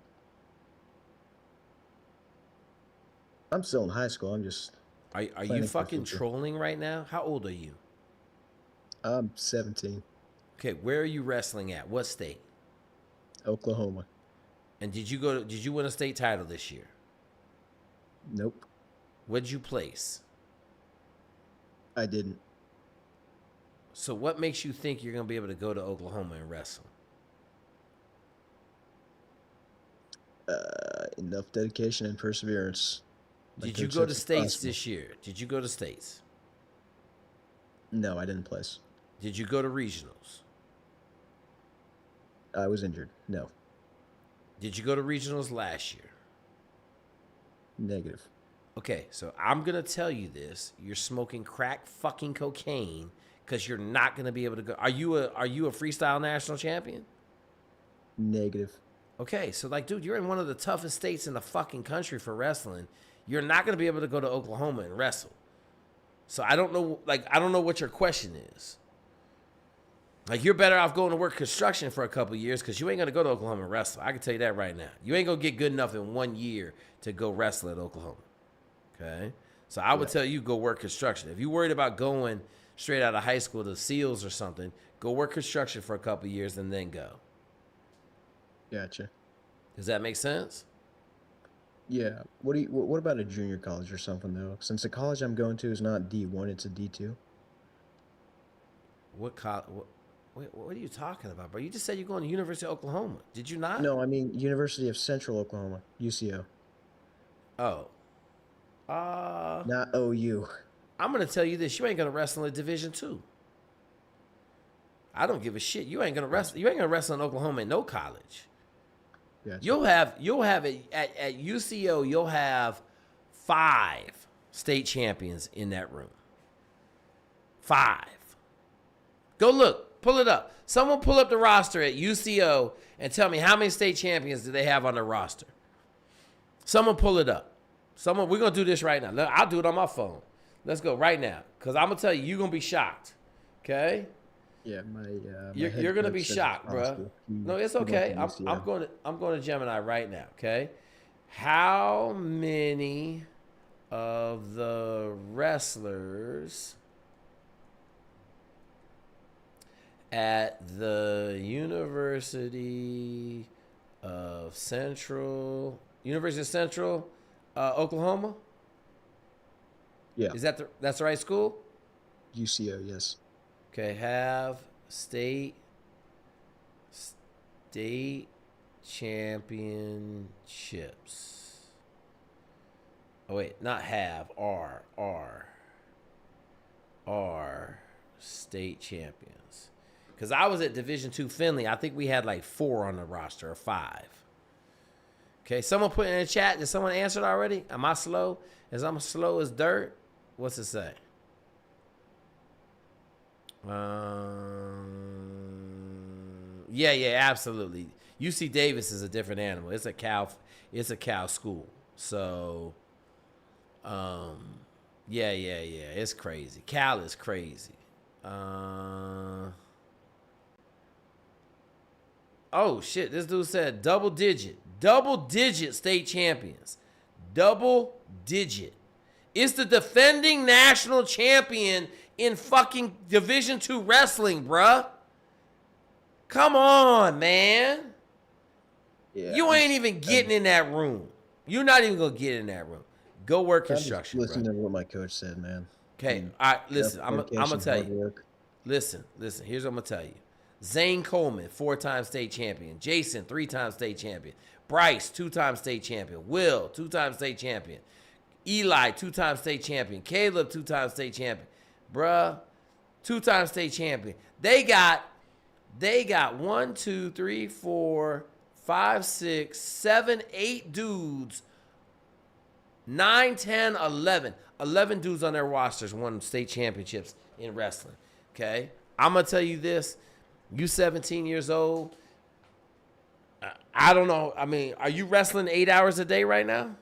I'm still in high school. I'm just. Are you fucking trolling right now? How old are you? I'm 17. Okay, where are you wrestling at? What state? Oklahoma. And did you win a state title this year? Nope. What did you place? I didn't. So what makes you think you're going to be able to go to Oklahoma and wrestle? Enough dedication and perseverance. Did you go to states this year? Did you go to states? No, I didn't place. Did you go to regionals? I was injured. No. Did you go to regionals last year? Negative. Okay, so I'm going to tell you this. You're smoking crack fucking cocaine because you're not going to be able to go. Are you a freestyle national champion? Negative. Okay, so like, dude, you're in one of the toughest states in the fucking country for wrestling. You're not going to be able to go to Oklahoma and wrestle. So I don't know what your question is. Like, you're better off going to work construction for a couple years because you ain't going to go to Oklahoma and wrestle. I can tell you that right now. You ain't going to get good enough in 1 year to go wrestle at Oklahoma. Okay? So I would tell you go work construction. If you're worried about going straight out of high school to SEALs or something, go work construction for a couple years and then go. Gotcha. Does that make sense? Yeah. What about a junior college or something though? Since the college I'm going to is not D1, it's a D2. What are you talking about, bro? You just said you're going to University of Oklahoma. Did you not? No, I mean University of Central Oklahoma, UCO. Oh. Not OU. I'm going to tell you this. You ain't going to wrestle in Division II. I don't give a shit. You ain't going to wrestle. You ain't going to wrestle in Oklahoma in no college. Gotcha. You'll have it at UCO. You'll have 5 state champions in that room. 5. Go look. Pull it up. Someone pull up the roster at UCO and tell me how many state champions do they have on their roster. Someone pull it up. We're going to do this right now. I'll do it on my phone. Let's go right now. Because I'm going to tell you, you're going to be shocked. Okay? Yeah, you're going to be shocked, bro. No, it's okay. I'm going to Gemini right now, okay? How many of the wrestlers at the University of Central Oklahoma? Yeah. That's the right school? UCO, yes. Okay, have state championships. Oh wait, not have, are state champions. Because I was at Division II Finley. I think we had like 4 on the roster or 5. Okay, someone put in the chat. Did someone answer it already? Am I slow? I'm slow as dirt? What's it say? Yeah, absolutely. UC Davis is a different animal. It's a cow school. So, yeah. It's crazy. Cal is crazy. Oh shit! This dude said double digit state champions. Double digit. It's the defending national champion in fucking Division II wrestling, bruh. Come on, man. Yeah, you ain't even getting in that room. You're not even gonna get in that room. Go work construction. Listen to what my coach said, man. Okay, all right. Listen, I'm gonna tell you. Listen. Here's what I'm gonna tell you. Zane Coleman, 4-time state champion. Jason, 3-time state champion. Bryce, 2-time state champion. Will, 2-time state champion. Eli, 2-time state champion. Caleb, 2-time state champion. Bruh, 2-time state champion. They got 1, 2, 3, 4, 5, 6, 7, 8 dudes. 9, 10, 11. 11 dudes on their rosters won state championships in wrestling. Okay? I'm going to tell you this. You 17 years old. I don't know. I mean, are you wrestling 8 hours a day right now?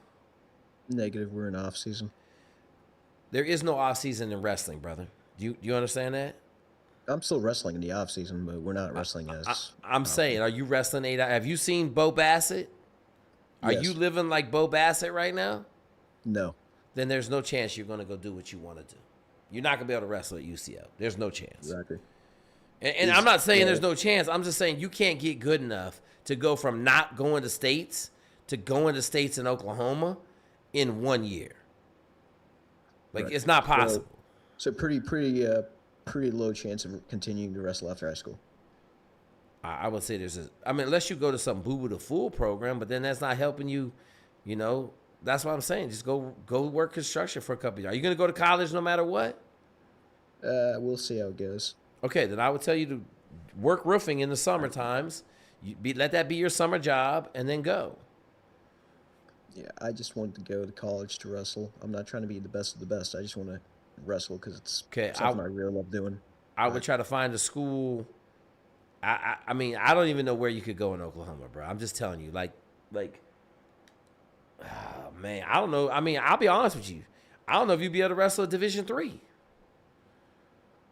Negative. We're in off season. There is no off season in wrestling, brother. Do you understand that? I'm still wrestling in the off season, but we're not wrestling as. I'm saying, are you wrestling 8 hours? Have you seen Bo Bassett? Are Yes. you living like Bo Bassett right now? No. Then there's no chance you're going to go do what you want to do. You're not going to be able to wrestle at UCL. There's no chance. Exactly. And I'm not saying there's no chance. I'm just saying you can't get good enough to go from not going to states to going to states in Oklahoma in 1 year. Like, it's not possible. So pretty low chance of continuing to wrestle after high school. I would say unless you go to some Boo Boo the Fool program, but then that's not helping you, That's what I'm saying. Just go work construction for a couple of years. Are you going to go to college no matter what? We'll see how it goes. Okay, then I would tell you to work roofing in the summer times. Let that be your summer job, and then go. Yeah, I just wanted to go to college to wrestle. I'm not trying to be the best of the best. I just want to wrestle because it's something I really love doing. I would try to find a school. I mean, I don't even know where you could go in Oklahoma, bro. I'm just telling you, like, oh, man, I don't know. I mean, I'll be honest with you. I don't know if you'd be able to wrestle at Division III.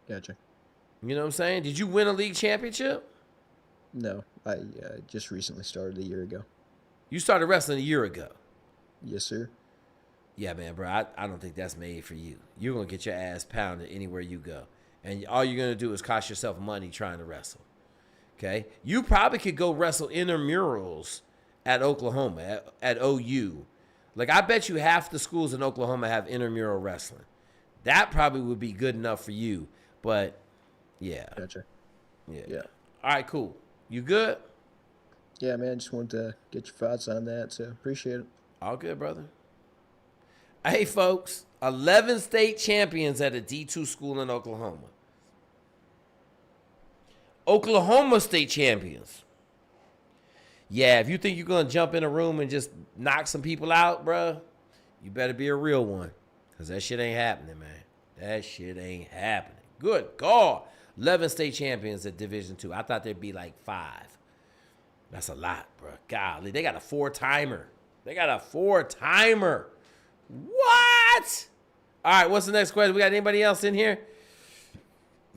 Gotcha. You know what I'm saying? Did you win a league championship? No, I just recently started a year ago. You started wrestling a year ago? Yes, sir. Yeah, man, bro, I don't think that's made for you. You're going to get your ass pounded anywhere you go. And all you're going to do is cost yourself money trying to wrestle. Okay? You probably could go wrestle intramurals at Oklahoma, at OU. Like, I bet you half the schools in Oklahoma have intramural wrestling. That probably would be good enough for you. But, yeah. Gotcha. Yeah. All right, cool. You good? Yeah, man, just wanted to get your thoughts on that, so appreciate it. All good, brother. Hey, folks, 11 state champions at a D2 school in Oklahoma. Oklahoma state champions. Yeah, if you think you're going to jump in a room and just knock some people out, bro, you better be a real one, because that shit ain't happening, man. That shit ain't happening. Good God. 11 state champions at Division II. I thought there'd be like 5. That's a lot, bro. Golly, they got a 4-timer. What? All right, what's the next question? We got anybody else in here?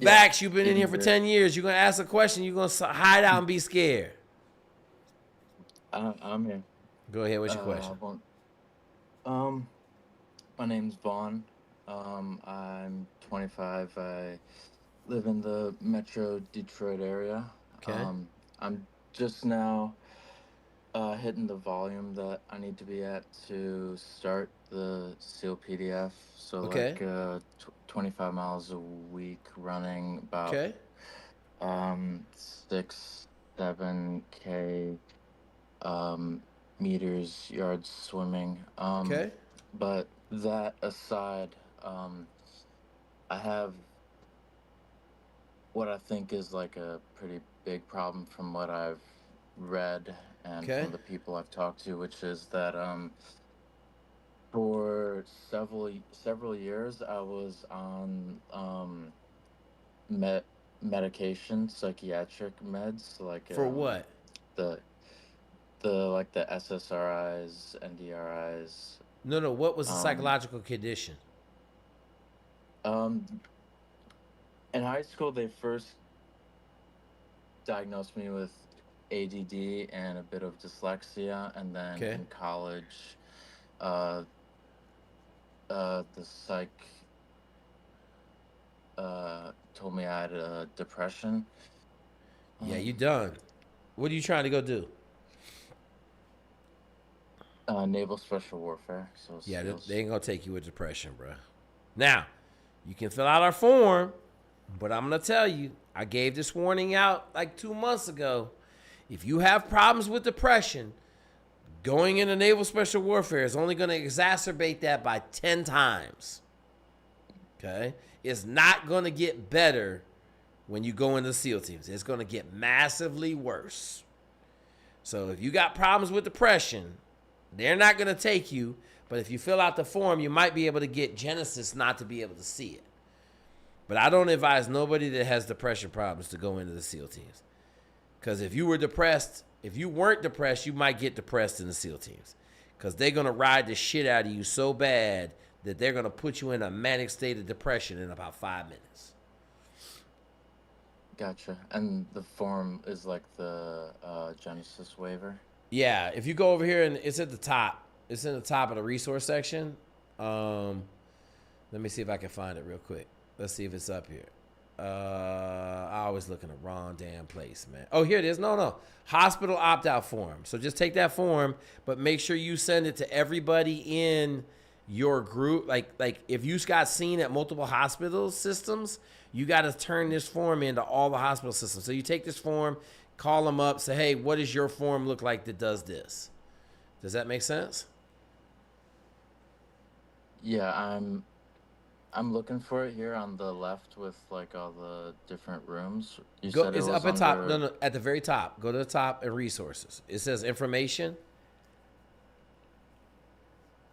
Vax, you've been in here for 10 years. You're going to ask a question. You're going to hide out and be scared. I'm here. Go ahead. What's your question? My name's Vaughn. I'm 25. I live in the Metro Detroit area. Okay. I'm just now hitting the volume that I need to be at to start the SEAL PDF. So Okay. like 25 miles a week running, about Okay. 6-7K meters, yards swimming. Okay. But that aside, I have what I think is like a pretty big problem from what I've read and Okay. from the people I've talked to, which is that for several years I was on medication, psychiatric meds, like For what? the like the SSRIs, NDRIs. No. What was the psychological condition? In high school, they first diagnosed me with ADD and a bit of dyslexia, and then Okay. in college, the psych told me I had depression. Yeah, you done. What are you trying to go do? Naval Special Warfare. So Yeah, SEALs. they ain't gonna take you with depression, bro. Now, you can fill out our form, but I'm gonna tell you, I gave this warning out like 2 months ago. If you have problems with depression, going into Naval Special Warfare is only gonna exacerbate that by 10 times. Okay? It's not gonna get better when you go into SEAL teams. It's gonna get massively worse. So if you got problems with depression, they're not going to take you. But if you fill out the form, you might be able to get Genesis not to be able to see it. But I don't advise nobody that has depression problems to go into the SEAL teams. Because if you weren't depressed, you might get depressed in the SEAL teams. Because they're going to ride the shit out of you so bad that they're going to put you in a manic state of depression in about 5 minutes. Gotcha. And the form is like the Genesis waiver? Yeah, if you go over here, and it's at the top. It's in the top of the resource section. Let me see if I can find it real quick. Let's see if it's up here. I always look in the wrong damn place, man. Oh, here it is. No. Hospital opt-out form. So just take that form, but make sure you send it to everybody in your group. Like if you got seen at multiple hospital systems, you got to turn this form into all the hospital systems. So you take this form, call them up, say, hey, what does your form look like that does this? Does that make sense? Yeah, I'm looking for it here on the left with like all the different rooms. You said it was up at under... top. No, at the very top. Go to the top and resources. It says information.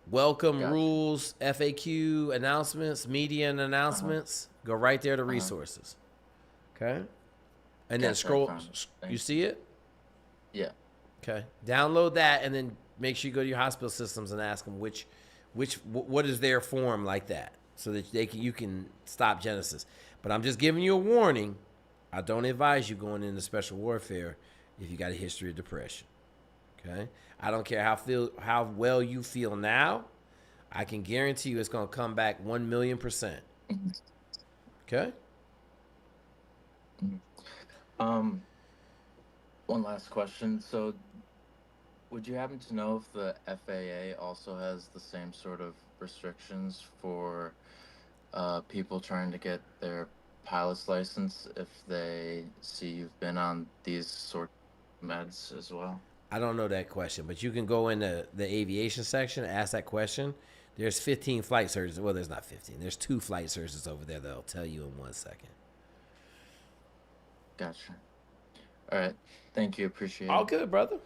Welcome, gotcha. Rules, FAQ, announcements, media and announcements. Go right there to resources. Okay? And then scroll. You see it? Yeah. Okay. Download that and then make sure you go to your hospital systems and ask them what is their form like that, so that you can stop Genesis. But I'm just giving you a warning. I don't advise you going into special warfare if you got a history of depression. Okay? I don't care how well you feel now. I can guarantee you it's going to come back 1,000,000%. Okay? One last question. So would you happen to know if the FAA also has the same sort of restrictions for people trying to get their pilot's license if they see you've been on these sort of meds as well? I don't know that question, but you can go into the aviation section and ask that question. There's 15 flight surgeons. Well, there's not 15. There's 2 flight surgeons over there that'll tell you in 1 second. Gotcha. All right. Thank you. Appreciate it. All good, brother.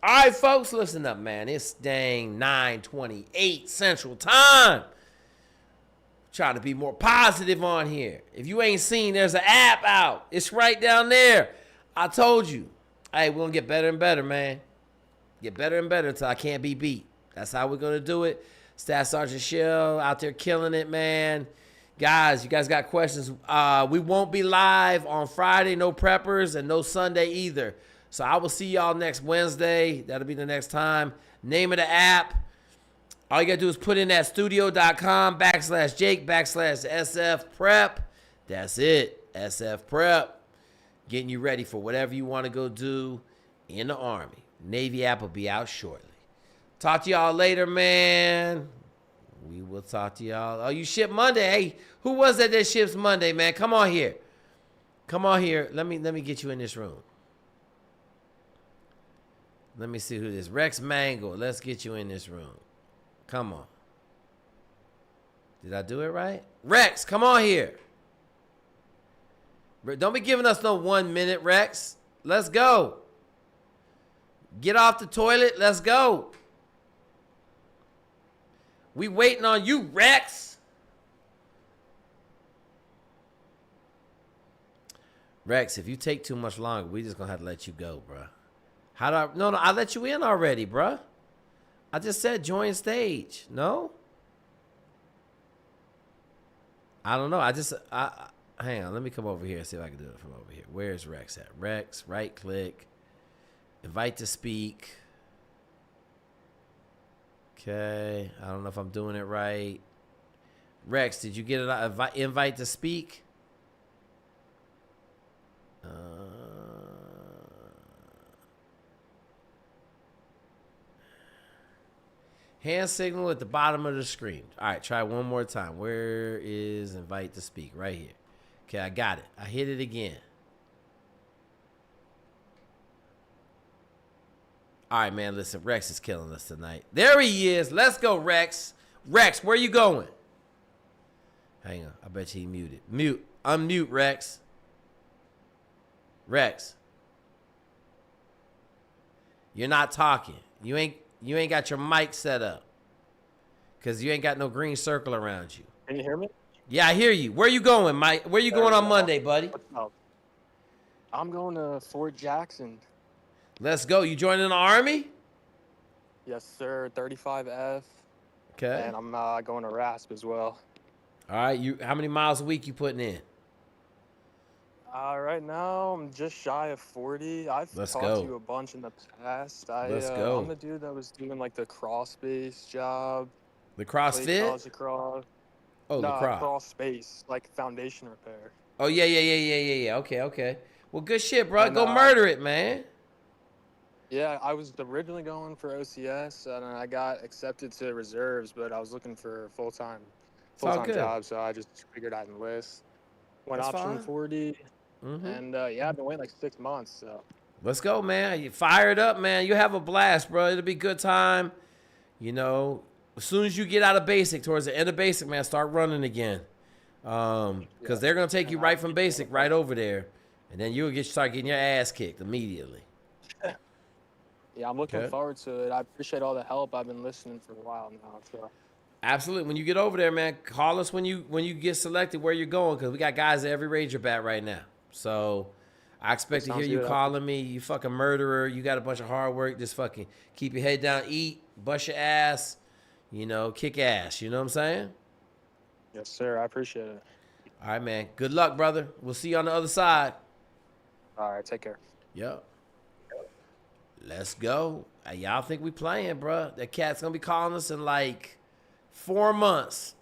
All right, folks, listen up, man. It's dang 9:28 Central Time. Trying to be more positive on here. If you ain't seen, there's an app out. It's right down there. I told you. Hey, we're going to get better and better, man. Get better and better until I can't be beat. That's how we're going to do it. Staff Sergeant Shell out there killing it, man. Guys, you guys got questions. We won't be live on Friday. No preppers and no Sunday either. So I will see y'all next Wednesday. That'll be the next time. Name of the app. All you got to do is put in that studio.com/Jake/SF Prep. That's it. SF Prep. Getting you ready for whatever you want to go do in the Army. Navy app will be out shortly. Talk to y'all later, man. We will talk to y'all. Oh, you ship Monday. Hey, who was that ships Monday, man? Come on here. Come on here. Let me get you in this room. Let me see who this is. Rex Mangle. Let's get you in this room. Come on. Did I do it right? Rex, come on here. Don't be giving us no 1 minute, Rex. Let's go. Get off the toilet. Let's go. We waiting on you, Rex. Rex, if you take too much longer, we just gonna have to let you go, bro. How do I? No, I let you in already, bro. I just said join stage. No? I don't know. Hang on. Let me come over here and see if I can do it from over here. Where's Rex at? Rex, right click. Invite to speak. Okay. I don't know if I'm doing it right. Rex, did you get an invite to speak? Hand signal at the bottom of the screen. All right, try one more time. Where is invite to speak? Right here. Okay, I got it. I hit it again. All right, man, listen. Rex is killing us tonight. There he is. Let's go, Rex. Rex, where you going? Hang on. I bet you he muted. Mute. Unmute, Rex. Rex. You're not talking. You ain't got your mic set up. Because you ain't got no green circle around you. Can you hear me? Yeah, I hear you. Where you going, Mike? Where you going on Monday, buddy? I'm going to Fort Jackson. Let's go. You joining the Army? Yes, sir. 35F. Okay. And I'm going to RASP as well. All right. How many miles a week you putting in? Right now, I'm just shy of 40. I've talked to you a bunch in the past. Let's go. I'm the dude that was doing like the cross space job. The CrossFit? Oh, no, the cross space, like foundation repair. Oh, yeah. Okay. Well, good shit, bro. Go murder it, man. Yeah, I was originally going for OCS, and I got accepted to reserves, but I was looking for full-time job, so I just figured I'd enlist. Went option 40, and yeah, I've been waiting like 6 months, so. Let's go, man. You fired up, man. You have a blast, bro. It'll be a good time. You know, as soon as you get out of basic, towards the end of basic, man, start running again. Because they're going to take you right from basic right over there, and then you'll start getting your ass kicked immediately. Yeah, I'm looking forward to it. I appreciate all the help. I've been listening for a while now. So. Absolutely. When you get over there, man, call us when you get selected where you're going, because we got guys at every Razorback right now. So I expect to hear you calling me. You fucking murderer. You got a bunch of hard work. Just fucking keep your head down, eat, bust your ass, you know, kick ass. You know what I'm saying? Yes, sir. I appreciate it. All right, man. Good luck, brother. We'll see you on the other side. All right. Take care. Yep. Let's go. Hey, y'all think we playing, bro? That cat's going to be calling us in like 4 months.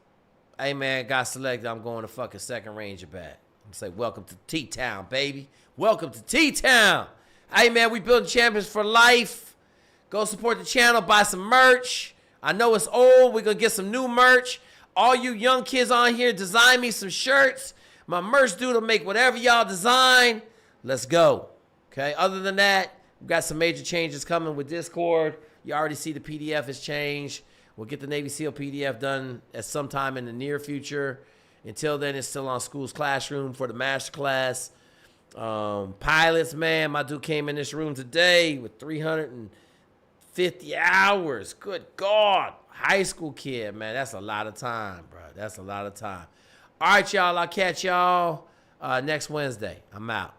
Hey, man, got selected. I'm going to fucking second Ranger back. I'm say, welcome to T-Town, baby. Welcome to T-Town. Hey, man, we building champions for life. Go support the channel. Buy some merch. I know it's old. We're going to get some new merch. All you young kids on here, design me some shirts. My merch dude will make whatever y'all design. Let's go. Okay, other than that, we've got some major changes coming with Discord. You already see the PDF has changed. We'll get the Navy SEAL PDF done at some time in the near future. Until then, it's still on School's Classroom for the master class. Pilots, man, my dude came in this room today with 350 hours. Good God. High school kid, man. That's a lot of time, bro. That's a lot of time. All right, y'all. I'll catch y'all next Wednesday. I'm out.